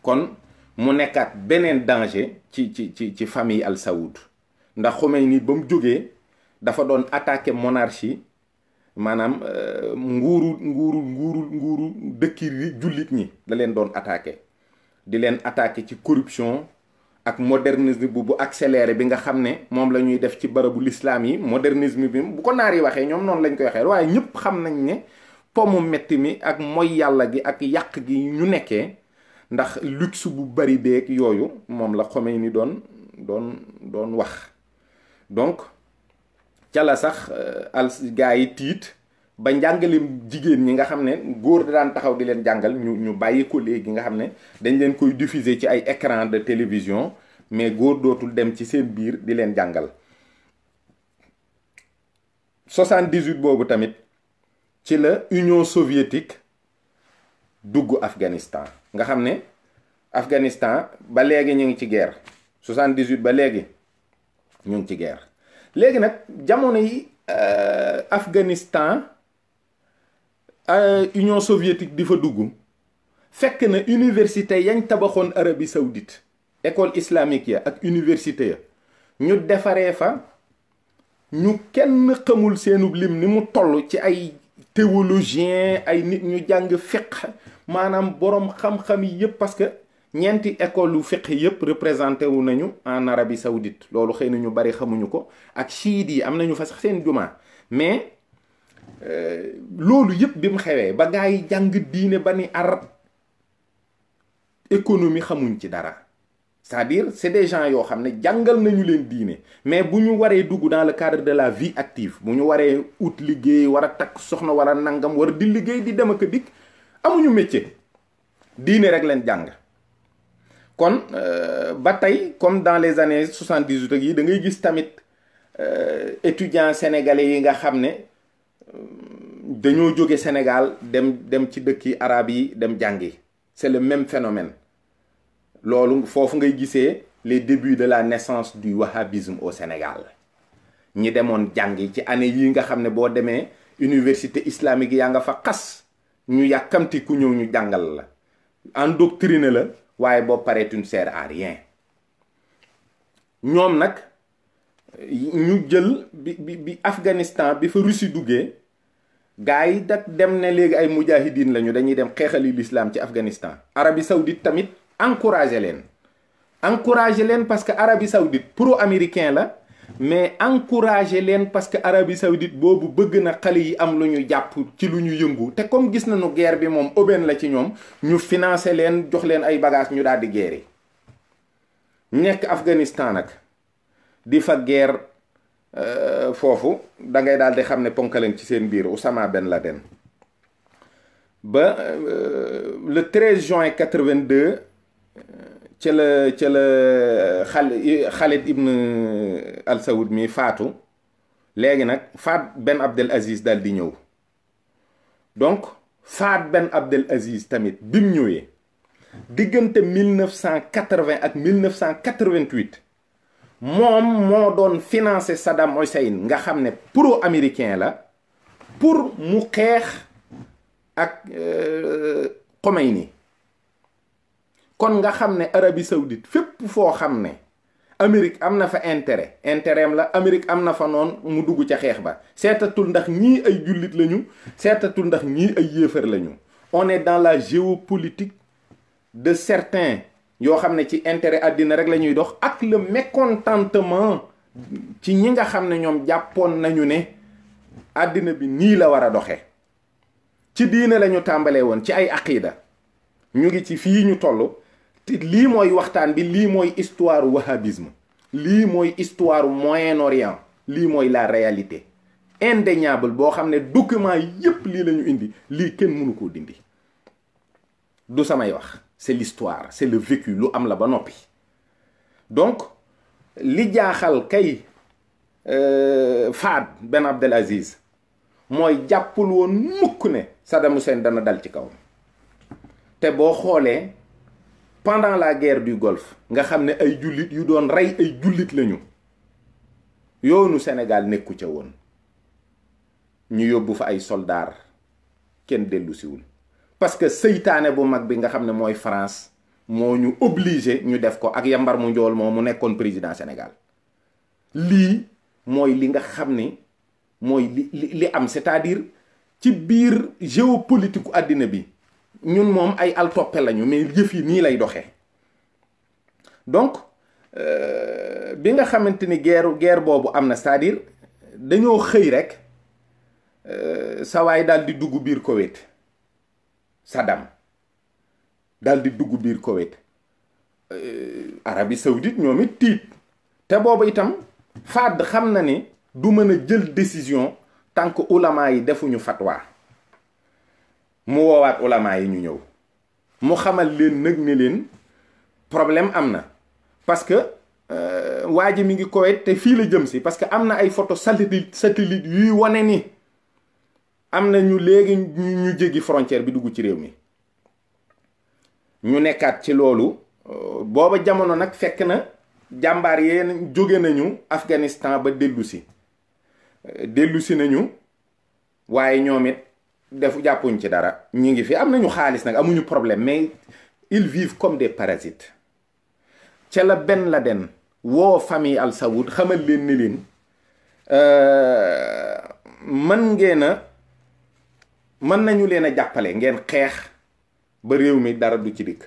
kon mu nekkaat beneen danger ci famille al Saoud ndax Khomeini ba mu jógee dafa doon attaquer monarchie maanaam nguuru dëkki jullit ñi la leen doon attaquer di leen attaquer ci corruption ak modernisme bu accéléré bi nga xam ne moom la ñuy def ci barabu l'islam yi. modernisme bi bu ko naar yi waxee ñoom noonu lañ koy waxee waaye ñëpp xam nañ ne pomu metti mi ak mooy yàlla gi ak yàq gi ñu nekkee ndax luxe bu bari beeg yooyu moom la Khomeini doon wax. donc ca la sax gaa yi tiit ba njàngaleem jigéen ñi nga xam ne góor da daan taxaw di leen jàngal ñu bàyyi ko léegi nga xam ne dañ leen koy diffuser ci ay écran de télévision mais góor dootul dem ci seen biir di leen jàngal. 78 boobu tamit ci la Union soviétique dugg Afghanistan nga xam ne Afghanistan ba léegi ñu ngi ci guerre 78 ba léegi ñu ngi ci guerre. léegi nag jamono yi Afghanistan Union soviétique di fa dugg fekk na université yañ tabaxoon Arabie Saoudite école islamique ya ak université ya ñu defaree fa ñu kenn xamul seenub lim ni mu toll ci ay théologien ay nit ñu jàng fiqh maanaam boroom xam-xam yi yëpp parce que ñeenti école yu fiqh yëpp représenté wu nañu en Arabie Saoudite loolu xëy na ñu bari xamuñu ko ak chiites yi am nañu fa sax seen jumaa mais loolu yëpp bi mu xewee ba gaa yi jàng diine ba ni ar économie xamuñ ci dara. C'est-à-dire c'est des gens yoo xam ne jàngal nañu leen diine mais bu ñu waree dugg dans le cadre de la vie active bu ñu waree ut liggéey war a takk soxna war a nangam war di liggéey di dem ak a dikk amuñu métier diine rek leen jàng. kon ba tey comme dans les années 78 ak yi da ngay gis tamit étudiants sénégalais yi nga xam ne dañoo jóge Sénégal dem ci dëkki arab yi dem jàngi. C'est le même phénomène. loolu foofu ngay gisee les débuts de la naissance du wahhabisme au Sénégal ñi demoon jàngi ci année yi nga xam ne boo demee université islamique yaa nga fa xas ñu yàkkamti ku ñëw ñu jàngal la endoctriné la waaye boo paree tu ne sers à rien. ñoom nag ñu jël bi Afghanistan bi fa Russie duggee gaa yi dak dem ne léegi ay mujahidin lañu dañuy dem xeexali l'islam ci Afghanistan. Arabie Saoudite tamit encouragé leen parce que Arabie Saoudite pro-américain la mais encouragé leen parce que Arabie Saoudite boobu bëgg na xale yi am lu ñu jàpp ci lu ñu yëngu te comme gis nañu guerre bi moom aubaine la ci ñoom ñu financé leen jox leen ay bagages ñu daal di guerre nekk Afghanistan nag di fa guerre foofu da ngay daal di xam ne ponkaleen ci seen biir Oussama Ben Laden ba le 13 juin 82 ca la Khalid ibn al Saoud mi faatu léegi nag faat Ben Abdel Aziz dal di ñëw donc faat Ben Abdel Aziz tamit bi mu ñëwee diggante 1980 ak 1988 moom moo doon financé Saddam Hussein nga xam ne pro-américain la pour mu xeex ak Khomeini. kon nga xam ne Arabie Saoudite fépp foo xam ne Amérique am na fa intérêt am la Amérique am na fa noonu mu dugg ca xeex ba seetatul ndax ñii ay jullit lañu seetatul ndax ñii ay yéefar lañu. on est dans la géopolitique de certains yoo xam ne ci intérêt àddina rek la ñuy dox ak le mécontentement ci ñi nga xam ne ñoom jàppoon nañu ne àddina bi nii la war a doxee. ci diine lañu tàmbalee woon ci ay aqida ñu ngi ci fii ñu toll. lii mooy waxtaan bi lii mooy histoire wahhabisme lii mooy histoire Moyen-Orient lii mooy la réalité indéniable boo xam ne document yépp lii la ñu indi lii kenn mënu koo dindi du samay wax c'est l'histoire c'est le vécu lu am la ba noppi. donc li jaaxal kay Fahd Ben Abdel Aziz mooy jàppul woon mukk ne Saddam Hussein dana dal ci kaw te boo xoolee pendant la guerre du Golfe nga xam ne ay jullit yu doon rey ay jullit lañu yoonu Sénégal nekku ca woon ñu yóbbu fa ay soldats kenn dellu siwul parce que seytaane bu mag bi nga xam ne mooy France moo ñu obligé ñu def ko ak Yambar mu njool moo mu nekkoon président Sénégal. lii mooy li nga xam ne mooy li am c'est-à-dire ci biir géopolitique àddina bi ñun moom ay altoppe lañu mais yëf yi nii lay doxee. donc bi nga xamante ni guerre boobu am na c'est-à-dire dañoo xëy rek sawaay daal di dugg biir Koweït. Saddam daal di dugg biir Koweït Arabie Saoudite ñoom it tiit te boobu itam Fahd xam na ni du mën a jël décision tant que ulama yi defuñu fatwa mu woowaat ulama yi ñu ñëw mu xamal leen nag ne leen problème am na parce que waa ji mi ngi Koweït te fii la jëm si parce que am na ay photo satellite yuy wane ni am na ñu léegi ñu jéggi frontière bi dugg ci réew mi ñu nekkaat ci loolu booba jamono nag fekk na jàmbaar yeen jóge nañu Afghanistan ba dellusi nañu waaye ñoom it defu jàppuñ ci dara ñi ngi fi am nañu xaalis nag amuñu problème mais ils vivent comme des parasites ca la Ben Laden woo famille Al Saoud xamal leen ni leen mën nañu leen a jàppale ngeen xeex ba réew mi dara du ci dikk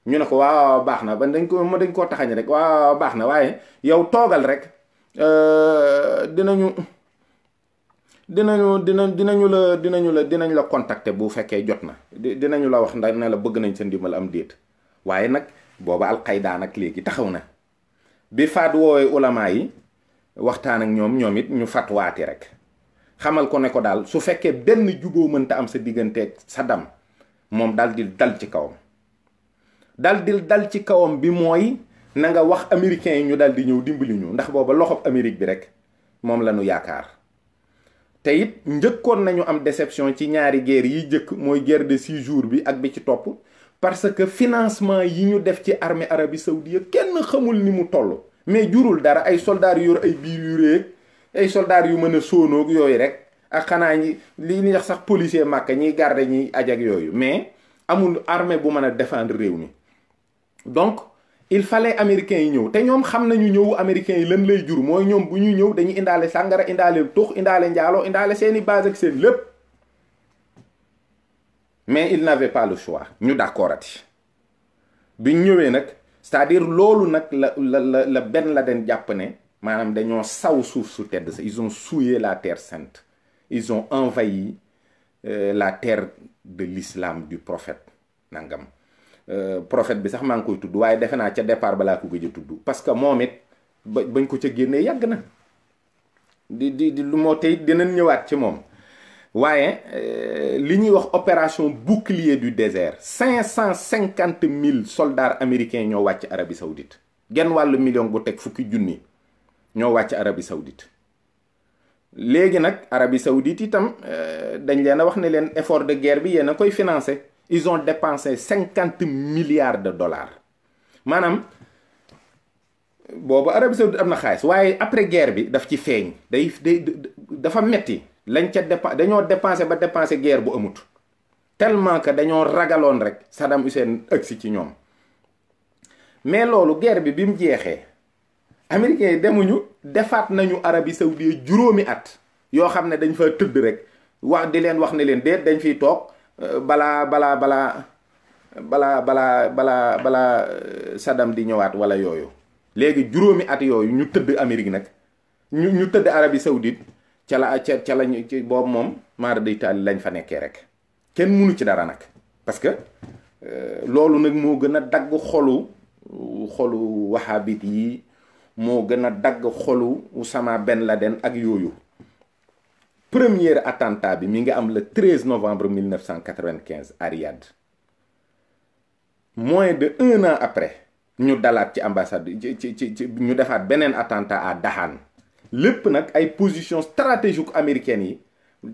ñu ne ko waaw baax na ba dañ koo taxañ rek waaw baax na waaye yow toogal rek dinañ la contacter bu fekkee jot na dinañu la wax ndax ne la bëgg nañ sa ndimbal am déet. waaye nag booba alqayda nag léegi taxaw na bi faat woowee ulama yi waxtaan ak ñoom it ñu fatwaati rek xamal ko ne ko daal su fekkee benn juboo mënta am sa digganteeg Saddam moom dal di dal ci kawam dal ci kawam bi mooy na nga wax américains yi ñu dal di ñëw dimbali ñu ndax booba loxob Amérique bi rek moom la ñu yaakaar. te it njëkkoon nañu am déception ci ñaari guerre yi jëkk mooy guerre de 6 jours bi ak bi ci topp parce que financement yi ñu def ci armée Arabie Saoudite kenn xamul ni mu toll mais jurul dara ay soldats yu yor ay biir yu réeg ay soldats yu mën a sóonoog yooyu rek ak xanaa ñi li ñuy wax sax policier Makka ñiy garder ñiy aj ak yooyu mais amul armée bu mën a défendre réew mi. donc il fallait américains yi ñëw te ñoom xam nañu ñëwu américains yi lan lay jur mooy ñoom bu ñuy ñëw dañuy indaale sàngara indaale tux indaale njaaloo indaale seeni base ak seen lépp mais il n'avait pas le choix ñu d'accord ati bi ñëwee nag c'est-à-dire loolu nag la Ben Laden jàpp ne maanaam dañoo saw suuf su tedd sa ils ont souillé la terre sainte ils ont envahi la terre de l'islam du prophète nangam prophète bi sax maa ngi koy tudd waaye defe naa ca départ balaa ko gëj a tudd parce que moom it bañ ko ca génnee yàgg na di lu moo tey dinañ ñëwaat ci moom waaye li ñuy wax opération bouclier du désert 550 000 soldats américains ñoo wàcc Arabie Saoudite genn wàllu million bu teg fukki junni ñoo wàcc Arabie Saoudite léegi nag Arabie Saoudite itam dañ leen a wax ne leen effort de guerre bi yéen a koy financer. Ils ont dépensé 50 milliards de dollars maanaam boobu Arabie Saoudite am na xaalis waaye après guerre bi daf ci feeñ dafa metti lañ ca dañoo dépensé ba dépensé guerre bu amut tellement que dañoo ragaloon rek Saddam Hussein agsi ci ñoom mais loolu guerre bi mu jeexee américains yi demuñu defaat nañu Arabie Saoudite juróomi at yoo xam ne dañ fa tëdd rek wax di leen wax ne leen déet dañ fiy toog balaa Saddam di ñëwaat wala yooyu léegi juróomi at yooyu ñu tëdd Amérique nag ñu tëdd Arabie Saoudite ca lañu ci boobu moom maara day taali lañ fa nekkee rek kenn mënu ci dara nag parce que loolu nag moo gën a dagg xolu wahhabite yi moo gën a dagg xolu Oussama Ben Laden ak yooyu. Premier attentat bi mi ngi am le 13 novembre 1995 à Riyad moins de 1 an après ñu dalaat ci ambassade ci ñu defaat beneen attentat à Dahan lépp nag ay position stratégique américaines yi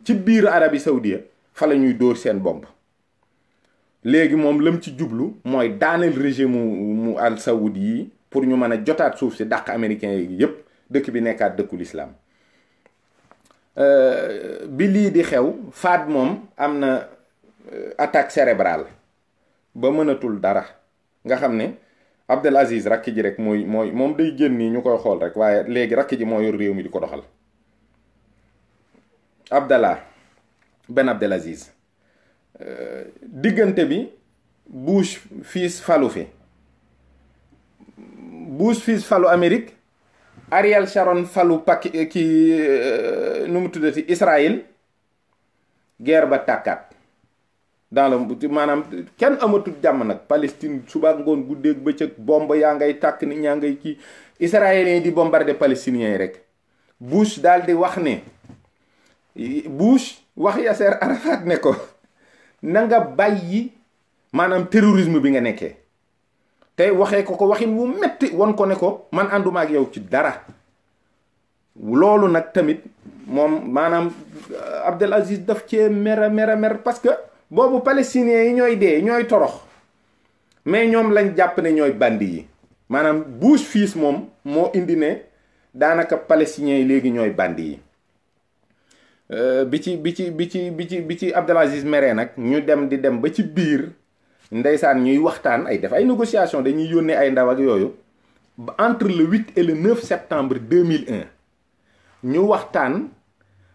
ci biir Arabie Saoudite fa la ñuy dóor seen bomb léegi moom lam ci jublu mooy daaneel régime mu al saoudi yi pour ñu mën a jotaat suuf si dàq américains yi yépp dëkk bi nekkaat dëkku l'islam bi lii di xew faat moom am na attaque cérébrale ba mënatul dara nga xam ne Abdel Aziz rakk ji rek mooy moom day génn nii ñu koy xool rek waaye léegi rakk ji moo yor réew mi di ko doxal Abdallah Ben Abdel Aziz diggante bi Bush fils falu fi Bush fils falu Amérique Ariel Sharon falu nu mu tuddati Israël guerre ba tàkkaat dans le maanaam kenn amatul jàmm nag Palestine suba ngoon guddeeg bëccëg bomb yaa ngay tàkk nit ñaa ngay kii israéliens yi di bombarder palestiniens yi rek Bush daal di wax ne Bush wax Yasser Arafat ne ko na nga bàyyi maanaam terrorisme bi nga nekkee tey waxee ko waxin wu metti won ko ne ko man ànduma ak yow ci dara loolu nag tamit moom maanaam Abdel Aziz daf cee mer parce que boobu palestiniens yi ñooy dee ñooy torox mais ñoom lañ jàpp ne ñooy bandi yi maanaam Bush fils moom moo indi ne daanaka palestiniens yi léegi ñooy bandi yi bi ci Abdel Aziz meree nag ñu dem ba ci biir ndeysaan ñuy waxtaan ay def ay négociation dañuy yónnee ay ndaw ak yooyu entre le 8 et le 9 septembre 2001 ñu waxtaan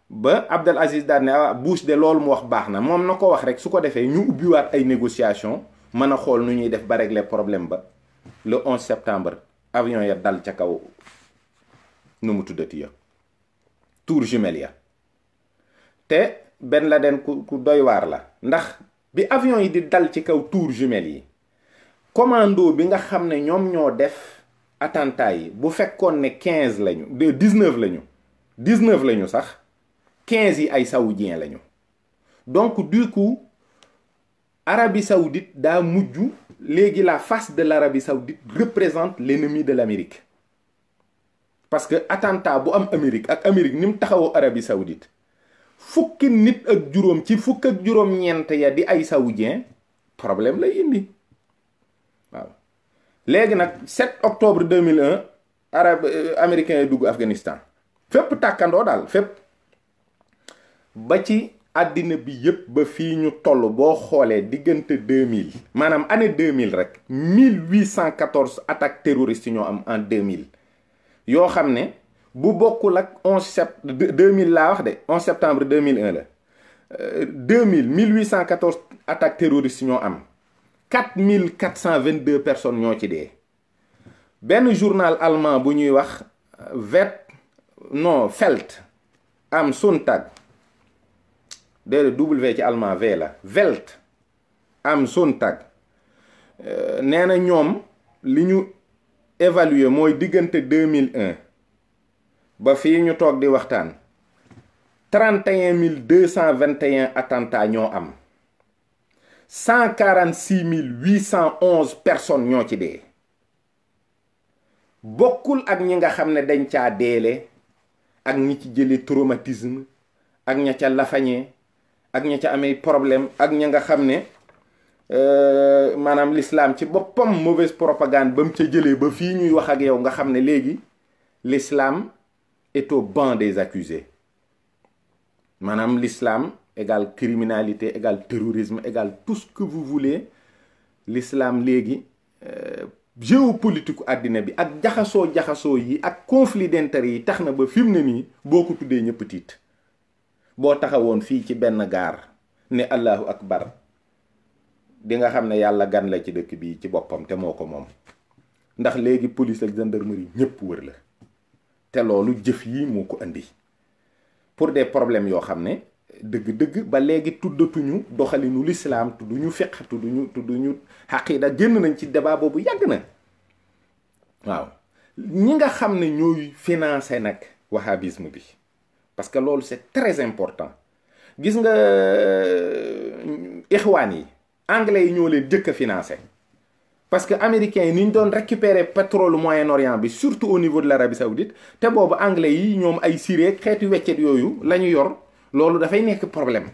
ba Abdel Aziz daal ne Bush de loolu mu wax baax na moom na ko wax rek su ko defee ñu ubbiwaat ay négociation mën a xool nu ñuy def ba régler problème ba le 11 septembre avion ya dal ca kaw nu mu tuddati ya tour jumelle ya te Ben Laden ku doy waar la ndax bi avion yi di dal ci kaw tour jumelle yi commando bi nga xam ne ñoom ñoo def attentat yi bu fekkoon ne 15 lañu de 19 lañu 19 lañu sax 15 yi ay saoudien lañu donc du coup Arabie Saoudite daa mujj léegi la face de l'Arabie Saoudite représente l'ennemi de l'Amérique parce que attentat bu am Amérique ak Amérique ni mu taxawoo Arabie Saoudite fukki nit ak juróom ci fukk ak juróom-ñeent ya di ay saoudien problème lay indi waaw léegi nag 7 octobre 2001 américains yi dugg Afghanistan fépp tàkkandoo daal fépp ba ci àddina bi yépp ba fii ñu toll boo xoolee diggante 2000 maanaam année 2000 rek 1814 attaques terroristes ñoo am en 2000 yoo xam ne bu bokkul ak 2000 laa wax de 11 septembre 2001 la 1814 attaques terroristes ñoo am 4422 personnes ñoo ci dee benn journal allemand bu ñuy wax Welt am Sonntag déedéet W ci allemand V la Welt am Sonntag nee na ñoom li ñu évaluer mooy diggante 2001 ba fii ñu toog di waxtaan 31 221 attentats ñoo am 146 811 personnes ñoo ci dee bokkul ak ñi nga xam ne dañ caa deele ak ñi ci jële traumatisme ak ña ca lafañee ak ña ca amee problème ak ña nga xam ne maanaam l'islam ci boppam mauvaise propagande ba mu ca jëlee ba fii ñuy wax ak yow nga xam ne léegi l'islam est au banc des accusés maanaam l'islam égale criminalité égale terrorisme égale tout ce que vous voulez l'islam léegi géopolitique àddina bi ak jaxasoo yi ak conflit d'intérêt yi tax na ba fi mu ne nii boo ko tuddee ñëpp tiit boo taxawoon fii ci benn gaar ne allahu akbar di nga xam ne yàlla gan la ci dëkk bi ci boppam te moo ko moom ndax léegi police ak gendarmerie ñëpp wër la te loolu jëf yi moo ko indi pour des problèmes yoo xam ne dëgg-dëgg ba léegi tuddatuñu doxalinu l'islam tudduñu fiqh tudduñu xaqiida génn nañ ci débat boobu yàgg na waaw ñi nga xam ne ñooy financer nag wahhabisme bi parce que loolu c'est très important gis nga ixwaan yi anglais yi ñoo leen jëkk a financer parce que américains yi ni ñu doon récupérer pétrole Moyen-Orient bi surtout au niveau de l'Arabie Saoudite te boobu anglais yi ñoom ay Syrie xeetu weccet yooyu la ñu yor loolu dafay nekk problème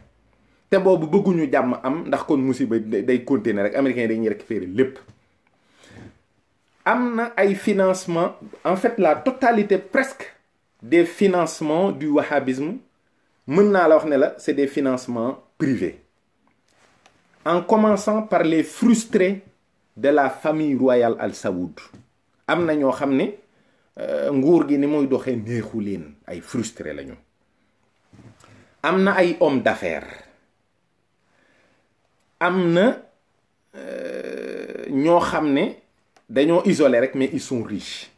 te boobu bëgguñu jàmm am ndax kon musiba day continuer rek américains yi dañuy récupérer lépp am na ay financement en fait la totalité presque des financements du wahhabisme mën naa la wax ne la c'est des financements privés en commençant par les frustrés de la famille royale Al Saoud am na ñoo xam ne nguur gi ni muy doxee neexu leen ay frustrés lañu am na ay hommes d'affaires am na ñoo xam ne dañoo isolé rek mais ils sont riches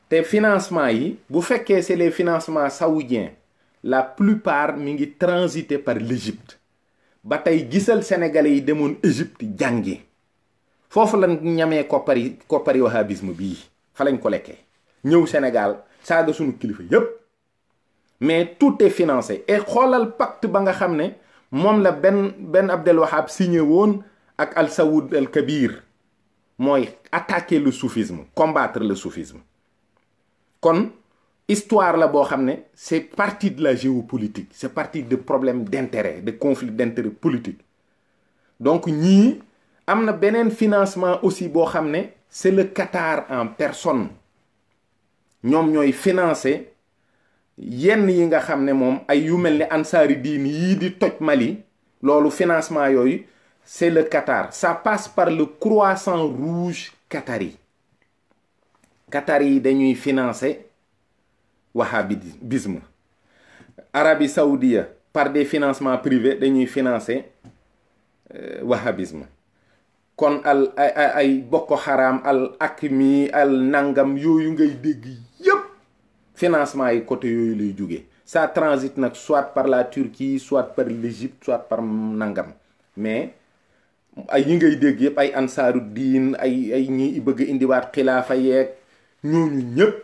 te financement yi bu fekkee c'est les financements saoudiens la plupart mi ngi transiter par l'Égypte ba tey gisal sénégalais yi demoon Égypte jàngi foofu lañ ñamee koppari wahhabisme bii fa lañ ko lekkee ñëw Sénégal saaga suñu kilifa yépp mais tout est financé et xoolal pacte ba nga xam ne moom la Ben Abdel Wahab signé woon ak Al Saoud Al Kabir mooy attaquer le soufisme combattre le soufisme kon histoire la boo xam ne c'est partie de la géopolitique c'est partie de problèmes d'intérêt de conflits d'intérêt politique donc ñii am na beneen financement aussi boo xam ne c'est le Qatar en personne ñoom ñooy financer yenn yi nga xam ne moom ay yu mel ni Ansari Dine yii di toj Mali loolu financement yooyu c'est le Qatar ça passe par le Croissant Rouge qatari yi dañuy financer wahhabisme Arabie Saoudite par des financements privés dañuy financer wahhabisme kon ay Boko Haram al Akmi al nangam yooyu ngay dégg yépp financement yi côté yooyu lay jóge ça transite nag soit par la Turquie soit par l'Égypte soit par nangam mais ay yi ngay dégg yëpp ay ansaaru diin ay ñi bëgg a indiwaat xilaafa yeeg ñooñu ñëpp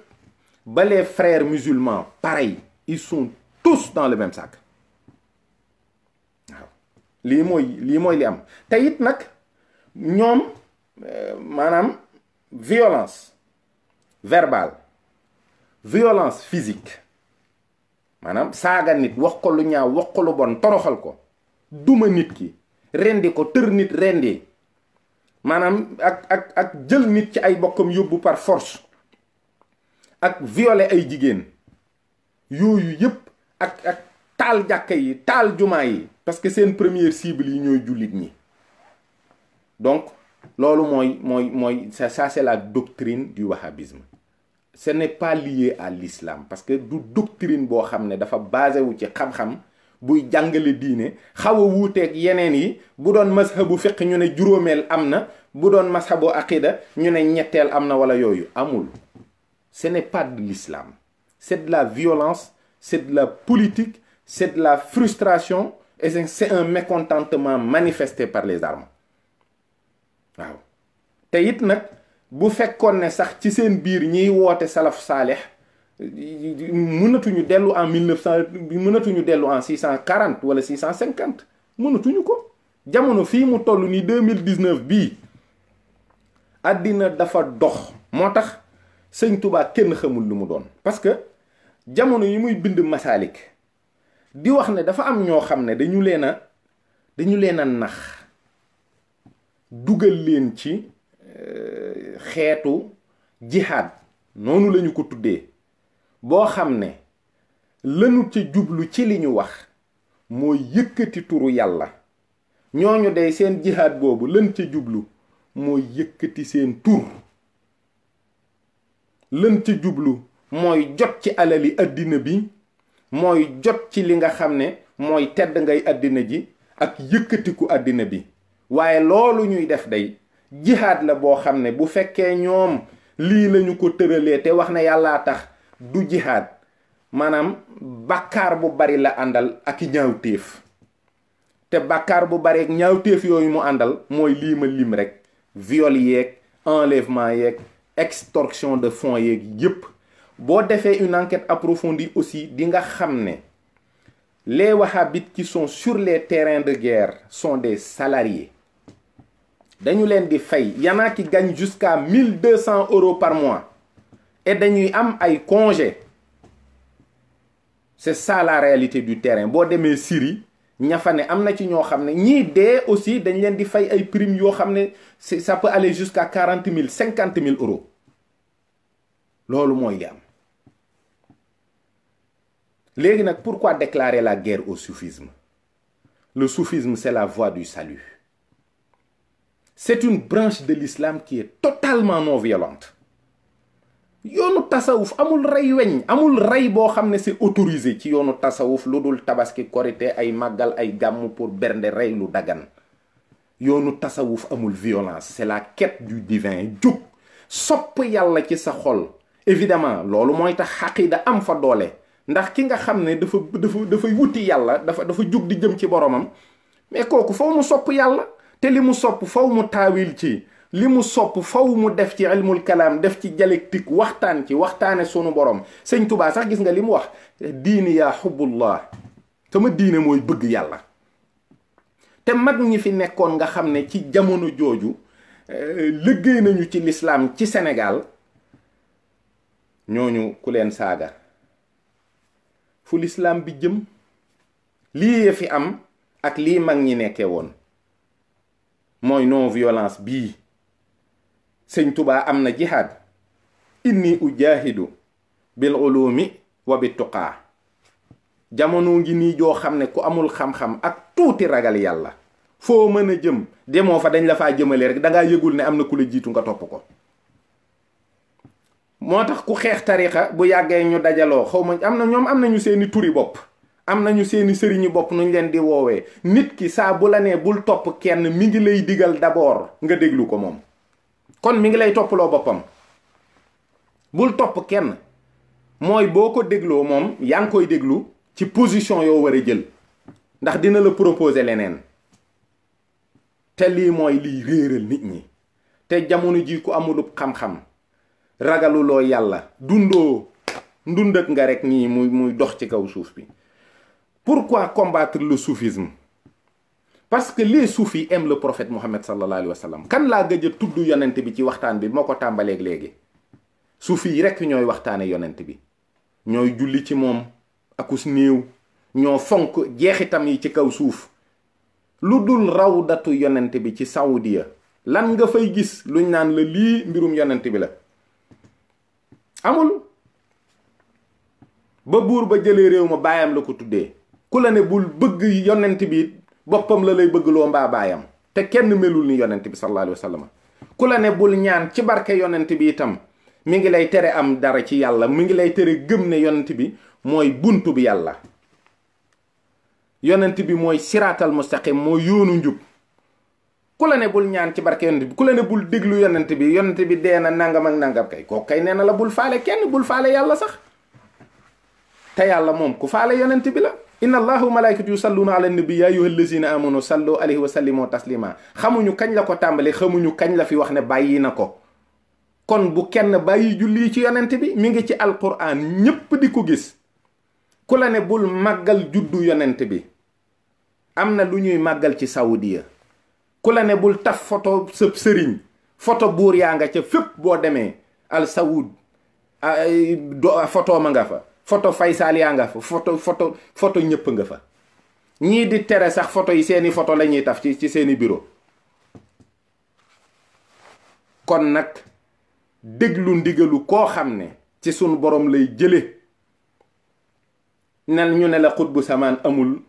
ba les frères musulmans pareil ils sont tous dans le même sac waaw lii mooy li am te it nag ñoom maanaam violence verbale violence physique maanaam saaga nit wax ko lu ñaaw wax ko lu bon toroxal ko duma nit ki rendi ko tër nit rendi maanaam ak jël nit ci ay bokkam yóbbu par force ak violer ay jigéen yooyu yëpp ak taal jàkka yi taal jumaa yi parce que seen première cible yi ñooy jullit ñi donc loolu mooy ça c'est la doctrine du wahhabisme ce n'est pas lié à l'islam parce que du doctrine boo xam ne dafa basé wu ci xam-xam buy jàngale diine xaw a wuuteeg yeneen yi bu doon mazhabu fiqh ñu ne juróomeel am na bu doon mazhabu aqida ñu ne ñetteel am na wala yooyu amul ce n'est pas de l'islam c'est de la violence c'est de la politique c'est de la frustration et c'est un mécontentement manifesté par les armes waaw te it nag bu fekkoon ne sax ci seen biir ñiy woote salaf saalih mënatuñu dellu en 1900 mënatuñu dellu en 640 wala 650 mënatuñu ko jamono fii mu toll ni 2019 bii àddina dafa dox moo tax sëñ Touba kenn xamul lu mu doon parce que jamono yi muy bind masaalik di wax ne dafa am ñoo xam ne dañu leen a nax dugal leen ci xeetu jihaad noonu lañu ko tuddee boo xam ne lanu ca jublu ci li ñu wax mooy yëkkati turu yàlla ñooñu dey seen jihaad boobu lan ca jublu mooy yëkkati seen tur lan ca jublu mooy jot ci alali àddina bi mooy jot ci li nga xam ne mooy tedd ngay àddina ji ak yëkkatiku àddina bi waaye loolu ñuy def day jihaad la boo xam ne bu fekkee ñoom lii lañu ko tëralee te wax ne yàllaa tax du jihaad maanaam bàkkaar bu bari la àndal ak ñaawteef te bàkkaar bu bari ak ñaawteef yooyu mu àndal mooy lii ma lim rek viol yeeg enlèvement yeeg extorsion de fonds yeeg yépp boo defee une enquête approfondie aussi di nga xam ne les wahhabites qui sont sur les terrains de guerre sont des salariés dañu leen di fay y'en a qui gagnent jusqu'à 1200 € par mois et dañuy am ay congés c'est ça la réalité du terrain boo demee Syrie ña fa ne am na ci ñoo xam ne ñii dee aussi dañ leen di fay ay primes yoo xam ne ça peut aller jusqu'à 40 000 50 000 € loolu mooy li am léegi nag pourquoi déclarer la guerre au soufisme? Le soufisme c'est la voie du salut. C'est une branche de l'islam qui est totalement non violente. yoonu tasawuf amul rey weñ amul rey boo xam ne c'est autorisé ci yoonu tasawuf lu dul tabaski korité ay màggal ay gàmmu pour bernde rey lu dagan yoonu tasawuf amul violence c'est la quête du divin jóg sopp yàlla ci sa xol évidemment loolu mooy tax xaqida am fa doole ndax ki nga xam ne dafay wuti yàlla dafa jóg di jëm ci boromam mais kooku faw mu sopp yàlla te li mu sopp faw mu taawil ci li mu sopp faw mu def ci ilmul kalaam def ci dialectique waxtaane sunu borom sëñ Touba sax gis nga li mu wax diini yaa xubbullah sama diine mooy bëgg yàlla te mag ñi fi nekkoon nga xam ne ci jamono jooju liggéey nañu ci l'islam ci Sénégal ñooñu ku leen saaga fu l'islam bi jëm lii fi am ak lii mag ñi nekkee woon mooy non violence bii sëñ Touba am na jihaad inni ujahidu bil ulumi wa bit tuqaa jamono ngi nii joo xam ne ku amul xam-xam ak tuuti ragal yàlla foo mën a jëm demoo fa dañ la faa jëmale rek dangaa yëgul ne am na ku la jiitu nga topp ko moo tax ku xeex tarixa bu yàggee ñu dajaloo xaw ma am nañu seeni turi bopp am nañu seeni sëriñu bopp nuñ leen di woowee nit ki saa bu la nee bul topp kenn mi ngi lay digal d'abord nga déglu ko moom kon mi ngi lay topploo boppam bul topp kenn mooy boo ko dégloo moom yaa ngi koy déglu ci position yoo war a jël ndax dina la proposer leneen te lii mooy liy réeral nit ñi te jamono ji ku amulub xam-xam ragaluloo yàlla dundoo ndundat nga rek nii muy dox ci kaw suuf bi. Pourquoi combattre le soufisme? Parce que les soufis aiment le prophète Mohammed sallallahu alayhi wa sallam. Kan laa gëj a tudd yonent bi ci waxtaan bi moo ko tàmbaleeg léegi soufi yi rekk ñooy waxtaane yonent bi ñooy julli ci moom akus néew ñoo fonk jeexitam yi ci kaw suuf. lu dul rawdatu yonent bi ci Saudiya lan nga fay gis luñ naan la lii mbirum yonent bi la amul. ba buur ba jëlee réew ma baayam la ko tuddee ku la ne bul bëgg yonent bi boppam la lay bëggloo mbaa baayam te kenn melul ni yonent bi sallallahu alayhi wa sallam. ku la ne bul ñaan ci barke yonent bi itam mi ngi lay tere am dara ci yàlla mi ngi lay tere gëm ne yonent bi mooy buntu bi yàlla. yonent bi mooy siraatal mustaqim mooy yoonu njub. ku la ne bul ñaan ci barke yonent bi ku la ne bul déglu yonent bi dee na nangam ak nangam kay kooku kay nee na la bul faale kenn bul faale yàlla sax. te yàlla moom ku faale yonent bi la. inna allaha wa malaikatu yusalluna ala nabi ya ayyuha allazina amanu sallu alayhi wa sallimu taslima. xamuñu kañ la ko tàmbali xamuñu kañ la fi wax ne bàyyi na ko. kon bu kenn bàyyi julli ci yonent bi mi ngi ci alquran ñépp di ko gis. ku la ne bul màggal juddu yonent bi am na lu ñuy màggal ci Saudiya. ku la ne bul taf photo sëb sëriñ photo buur yaa nga ca fépp boo demee al saoud photo ma nga fa photo Faysal yaa nga fa photo ñëpp nga fa. ñii di tere sax photo yi seeni photo la ñuy taf ci seeni bureau. kon nag déglu ndigalu koo xam ne ci sunu borom lay jële nel ñu ne la xutbu samaan amul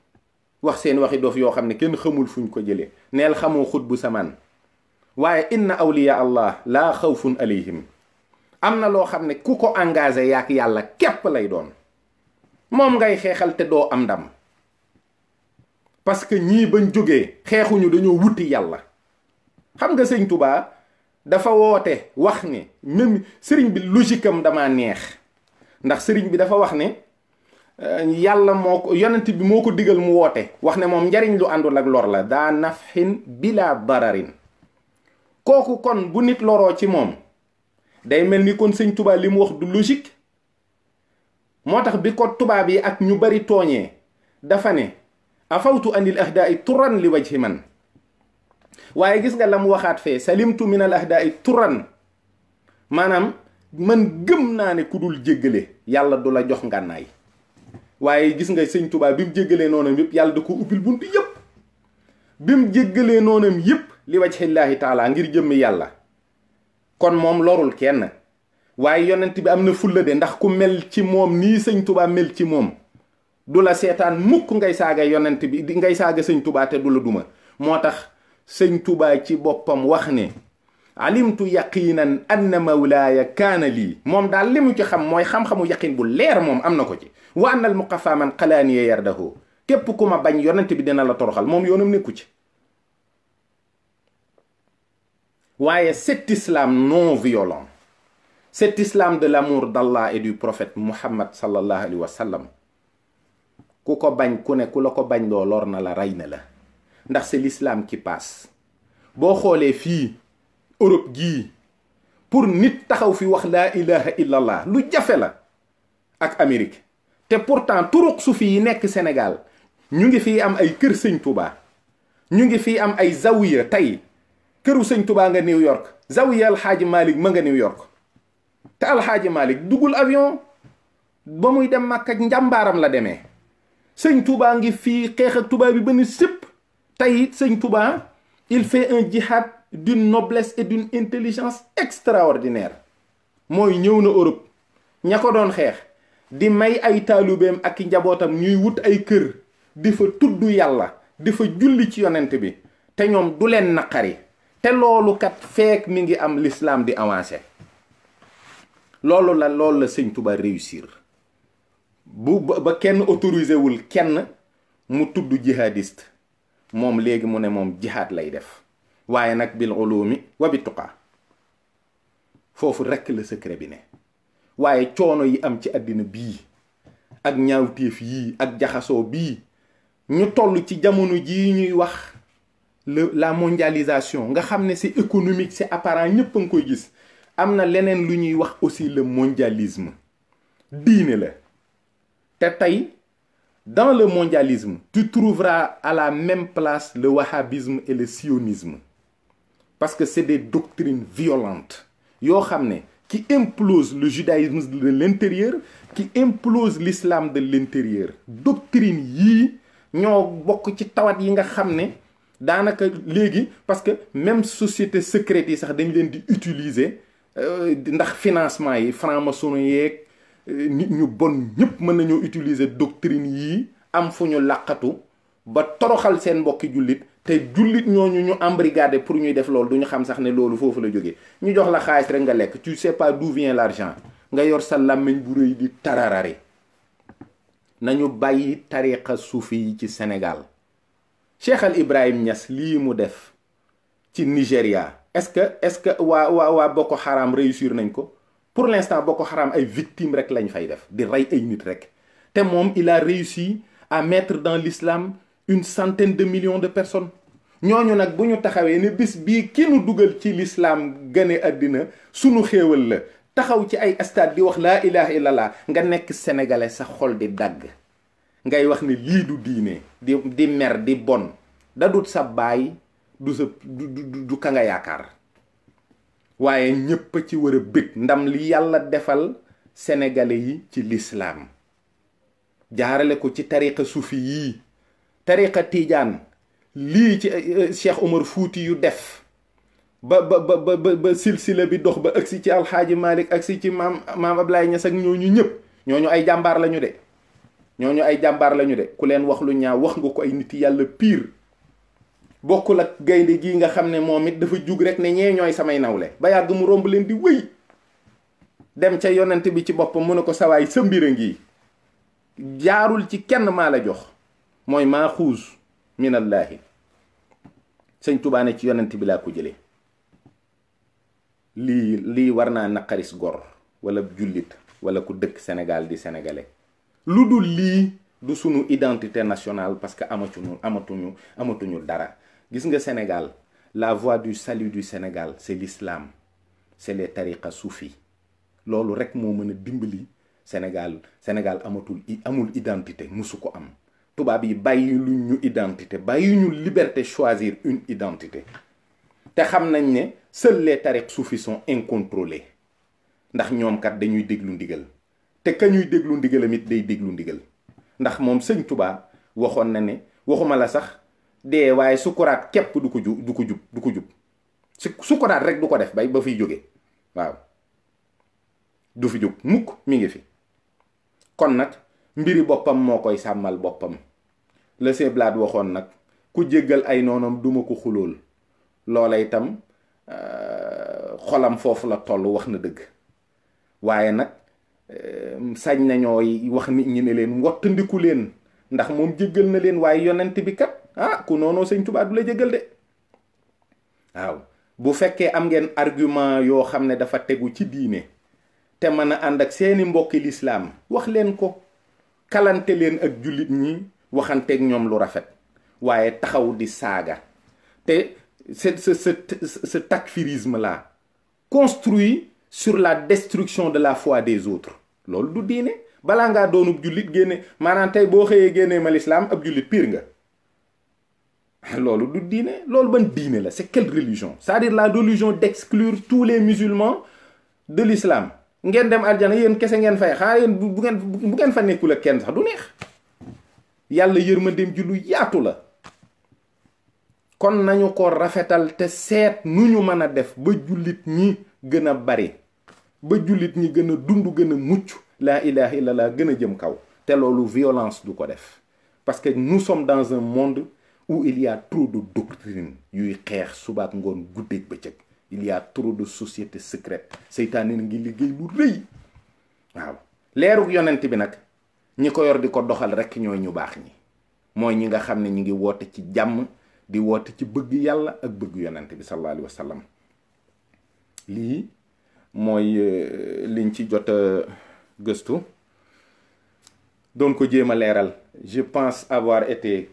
wax seen waxi doof yoo xam ne kenn xamul fuñ ko jëlee neel xamoo xutbu samaan waaye inna awliya allah laa xawfun alayhim. am na loo xam ne ku ko engagé yaak yàlla képp lay doon moom ngay xeexal te doo am ndam parce que ñii bañ jógee xeexuñu dañoo wuti yàlla. xam nga sëñ Touba dafa woote wax ne même sëriñ bi logique am damaa neex ndax sëriñ bi dafa wax ne yàlla moo ko yonent bi moo ko digal mu woote wax ne moom njariñ lu àndul ak lor la daa nafxin bila dararin. kooku kon bu nit loroo ci moom day mel ni kon sëñ Touba li mu wax du logique. moo tax bi ko tubaab yi ak ñu bari tooñee dafa ne afawtu anil ahdaai turan li wajhi man. waaye gis nga la mu waxaat fee salimtu min al ahdaai turan maanaam man gëm naa ne ku dul jéggale yàlla du la jox ngànnaay. waaye gis nga sëñ Touba bi mu jéggalee noonam yëpp yàlla da ko ubbil buntu yëpp bi mu jéggalee noonam yëpp li wajhillaahi taala ngir jëmmi yàlla. kon moom lorul kenn waaye yonent bi am na fulla de ndax ku mel ci moom nii sëñ Touba mel ci moom du la seetaan mukk ngay saaga yonent bi ngay saaga sëñ Touba te du la duma. moo tax sëñ Touba ci boppam wax ne alimtu yaqinan anna mawlaaya kaana lii moom daal li mu ci xam mooy xam-xamu yaqin bu leer moom am na ko ci. wa anna al muqafa man xalaaniye yardahu képp ku ma bañ yonent bi dina la toroxal moom yoonam nekku ci. waaye cet islam non violent cet islam de l'amour d'Allah et du prophète Muhammad sallallahu alayhi wa sallam ku ko bañ ku ne ku la ko bañ loo lor na la rey na la ndax c'est l'islam qui passe. boo xoolee fii Europe gii pour nit taxaw fi wax laa ilaha illallah lu jafe la ak Amérique. te pourtant turuq sufi yi nekk Sénégal ñu ngi fii am ay kër sëñ Touba ñu ngi fii am ay zawiya tey këru sëñ Touba nga New York zawiya alxaaji Malik ma nga New York te alxaaji Malik dugul avion ba muy dem Makka ak njàmbaaram la demee. sëñ Touba ngi fii xeex ak Touba bi ba ni sëpp tey sëñ Touba il fait un jihad d'une noblesse et d'une intelligence extraordinaire. mooy ñëw na Europe ña ko doon xeex di may ay taalubeem ak njabootam ñuy wut ay kër di fa tudd yàlla di fa julli ci yonent bi te ñoom du leen naqari te loolu kat feek mi ngi am l'islam di avancé. loolu la sëñ Touba réussir ba kenn autorisé wul kenn mu tudd jihadiste moom léegi mu ne moom jihaad lay def waaye nag bil ulumi wa bi tuqa foofu rekk la secret bi ne. waaye coono yi am ci àddina bii ak ñaawteef yii ak jaxasoo bii ñu toll ci jamono jii ñuy wax la mondialisation nga xam ne c'est économique, c'est apparent, ñëpp a ngi koy gis. am na leneen lu ñuy wax aussi le mondialisme diine la te tey dans le mondialisme tu trouveras à la même place le wahhabisme et le sionisme parce que c'est des doctrines violentes yoo xam ne qui implosent le judaïsme de l'intérieur, qui implosent l'islam de l'intérieur. Doctrine yii ñoo bokk ci tawat yi nga xam ne daanaka léegi parce que même société secrète yi sax dañ leen di utiliser ndax financement yi franc-maçon yeeg nit ñu bon ñëpp mën nañoo utiliser doctrine yii am fu ñu làqatu ba toroxal seen mbokki jullit te jullit ñooñu ñu embrigadé pour ñuy def loolu duñu xam sax ne loolu foofu la jógee ñu jox la xaalis rek nga lekk tu sais pas d'où vient l'argent nga yor sa làmmiñ bu rëy di tararari. nañu bàyyi tariqa suufi yi ci Sénégal. Cheikh Al Ibrahim Niass lii mu def ci Nigéria est-ce que waa Boko Haram réussir nañ ko? Pour l'instant Boko Haram ay victimes rek lañ fay def di rey ay nit rek te moom il a réussi à mettre dans l'islam une centaine de millions de personnes. ñooñu nag bu ñu taxawee ne bis bii ki nu dugal ci l'islam gane àddina sunu xéewal la taxaw ci ay stade di wax laa ilaha illallah nga nekk sénégalais sa xol di dagg ngay wax ne lii du diine di mer di bon da dut sa baay du ka nga yaakaar waaye ñépp a ci war a bëgg ndam li yàlla defal sénégalais yi ci l'islam jaarale ko ci tariqa suufi yii tariqa tiijaan lii ci Cheikh Omar Fouti yu def ba silsila bi dox ba agsi ci alxaaji Malik agsi ci maam Ablaye Niass ak ñooñu ñëpp ñooñu ay jàmbaar lañu de ñooñu ay jàmbaar lañu de ku leen wax lu ñaaw wax nga ko ay nit yàlla pire bokkul ak gaynde gii nga xam ne moom it dafa jug rek ne ñee ñooy samay nawle ba yàgg mu romb leen di wëy dem ca yonent bi ci boppam mu ne ko sawaay sa mbir a ngi jaarul ci kenn maa la jox mooy maa xuus minallaahi sëñ Tuubaa ne ci yonent bi laa ko jëlee lii war naa naqaris gor wala jullit wala ku dëkk Sénégal di sénégalais lu dul lii du sunu identité nationale parce que amatuñu dara. Gis nga Sénégal la voie du salut du Sénégal c'est l'islam, c'est les tariqa soufi. loolu rek moo mën a dimbali Sénégal amul identité musu ko am. tubaab yi bàyyi lu ñu identité bàyyi ñu liberté choisir une identité te xam nañ ne seuls les tariqa soufis sont incontrôlés ndax ñoom kat dañuy déglu ndigal te ka ñuy déglu ndigalam it day déglu ndigal ndax moom sëñ Tuubaa waxoon na ne waxuma la sax dee waaye sukuraat képp du ko jub sukuraat rek du ko def ba fiy jóge waaw du fi jóg mukk mi ngi fi kon nag mbiri boppam moo koy sàmmal boppam le seblaat waxoon nag ku jéggal ay noonam duma ko xulool loola itam xolam foofu la toll wax na dëgg waaye nag sañ nañoo wax nit ñi ne leen wottandiku leen ndax moom jéggal na leen waaye yonent bi kat ku noonoo sëñ Tuubaa du la jéggal de waaw bu fekkee am ngeen argument yoo xam ne dafa tegu ci diine te mën a ànd ak seeni mbokki lislaam wax leen ko kalante leen ak jullit ñi waxanteeg ñoom lu rafet waaye taxaw di saaga te ce takfirisme là construit sur la destruction de la foi des autres loolu du diine balaa ngaa doonub jullit génne maanaam tey boo xëyee génnee ma lislaam ab jullit pire nga loolu du diine loolu ban diine la c'est quelle religion c'est-à-dire la religion d'exclure tous les musulmans de l'islam ngeen dem aljana yéen kese ngeen fay xaa yéen bu ngeen fa nekkul ak kenn sax du neex yàlla yërmandeem ji lu yaatu la kon nañu ko rafetal te seet nu ñu mën a def ba jullit ñi gën a bari ba jullit ñi gën a dund gën a mucc laa ilaha illallah gën a jëm kaw te loolu violence du ko def parce que nous sommes dans un monde où il y a trop de doctrines yuy xeex subaak ngoon guddeeg bëccëg il y a trop de sociétés secrètes seytaane na ngi liggéey lu rëy waaw leerug yonent bi nag ñi ko yor di ko doxal rek ñooy ñu baax ñi mooy ñi nga xam ne ñi ngi woote ci jàmm di woote ci bëgg yàlla ak bëgg yonent bi sallallahu alayhi wa sallam lii mooy liñ ci jot a gëstu doon ko jéem a leeral. Je pense avoir été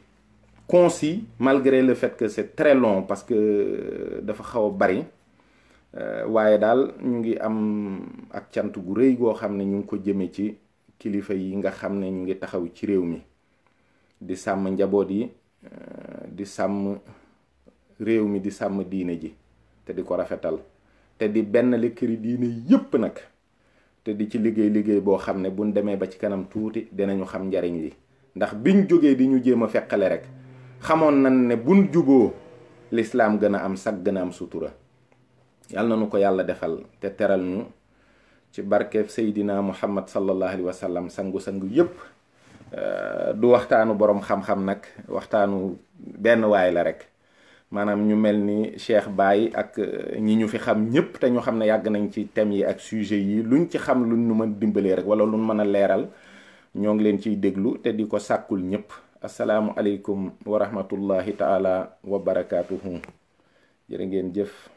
concis malgré le fait que c'est très long parce que dafa xaw a bari waaye daal ñu ngi am ak cant gu rëy goo xam ne ñu ngi ko jëme ci kilifa yi nga xam ne ñu ngi taxaw ci réew mi di sàmm njaboot yi, di sàmm réew mi, di sàmm diine ji te di ko rafetal te di benn li këri diine yépp nag te di ci liggéey boo xam ne buñ demee ba ci kanam tuuti dinañu xam njariñ li ndax biñ jógee di ñu jéem a feqale rek xamoon nañ ne buñ juboo lislaam gën a am sag, gën a am sutura. yàlla na nu ko yàlla defal te teral ñu ci barkeeb Seydina Muhammad sallallahu alayhi wa sallam sangu-sangu yépp. du waxtaanu boroom xam-xam nag, waxtaanu benn waay la rek, maanaam ñu mel ni Cheikh Baye ak ñi ñu fi xam ñépp te ñu xam ne yàgg nañ ci thèmes yi ak sujet yi, luñ ci xam luñ nu mën dimbalee rek wala luñ mën a leeral ñoo ngi leen ciy déglu te di ko sàkkul ñépp. asalaamu aleykum wa rahmatullahi taala wa barakaatuhu. jërë ngeen jëf.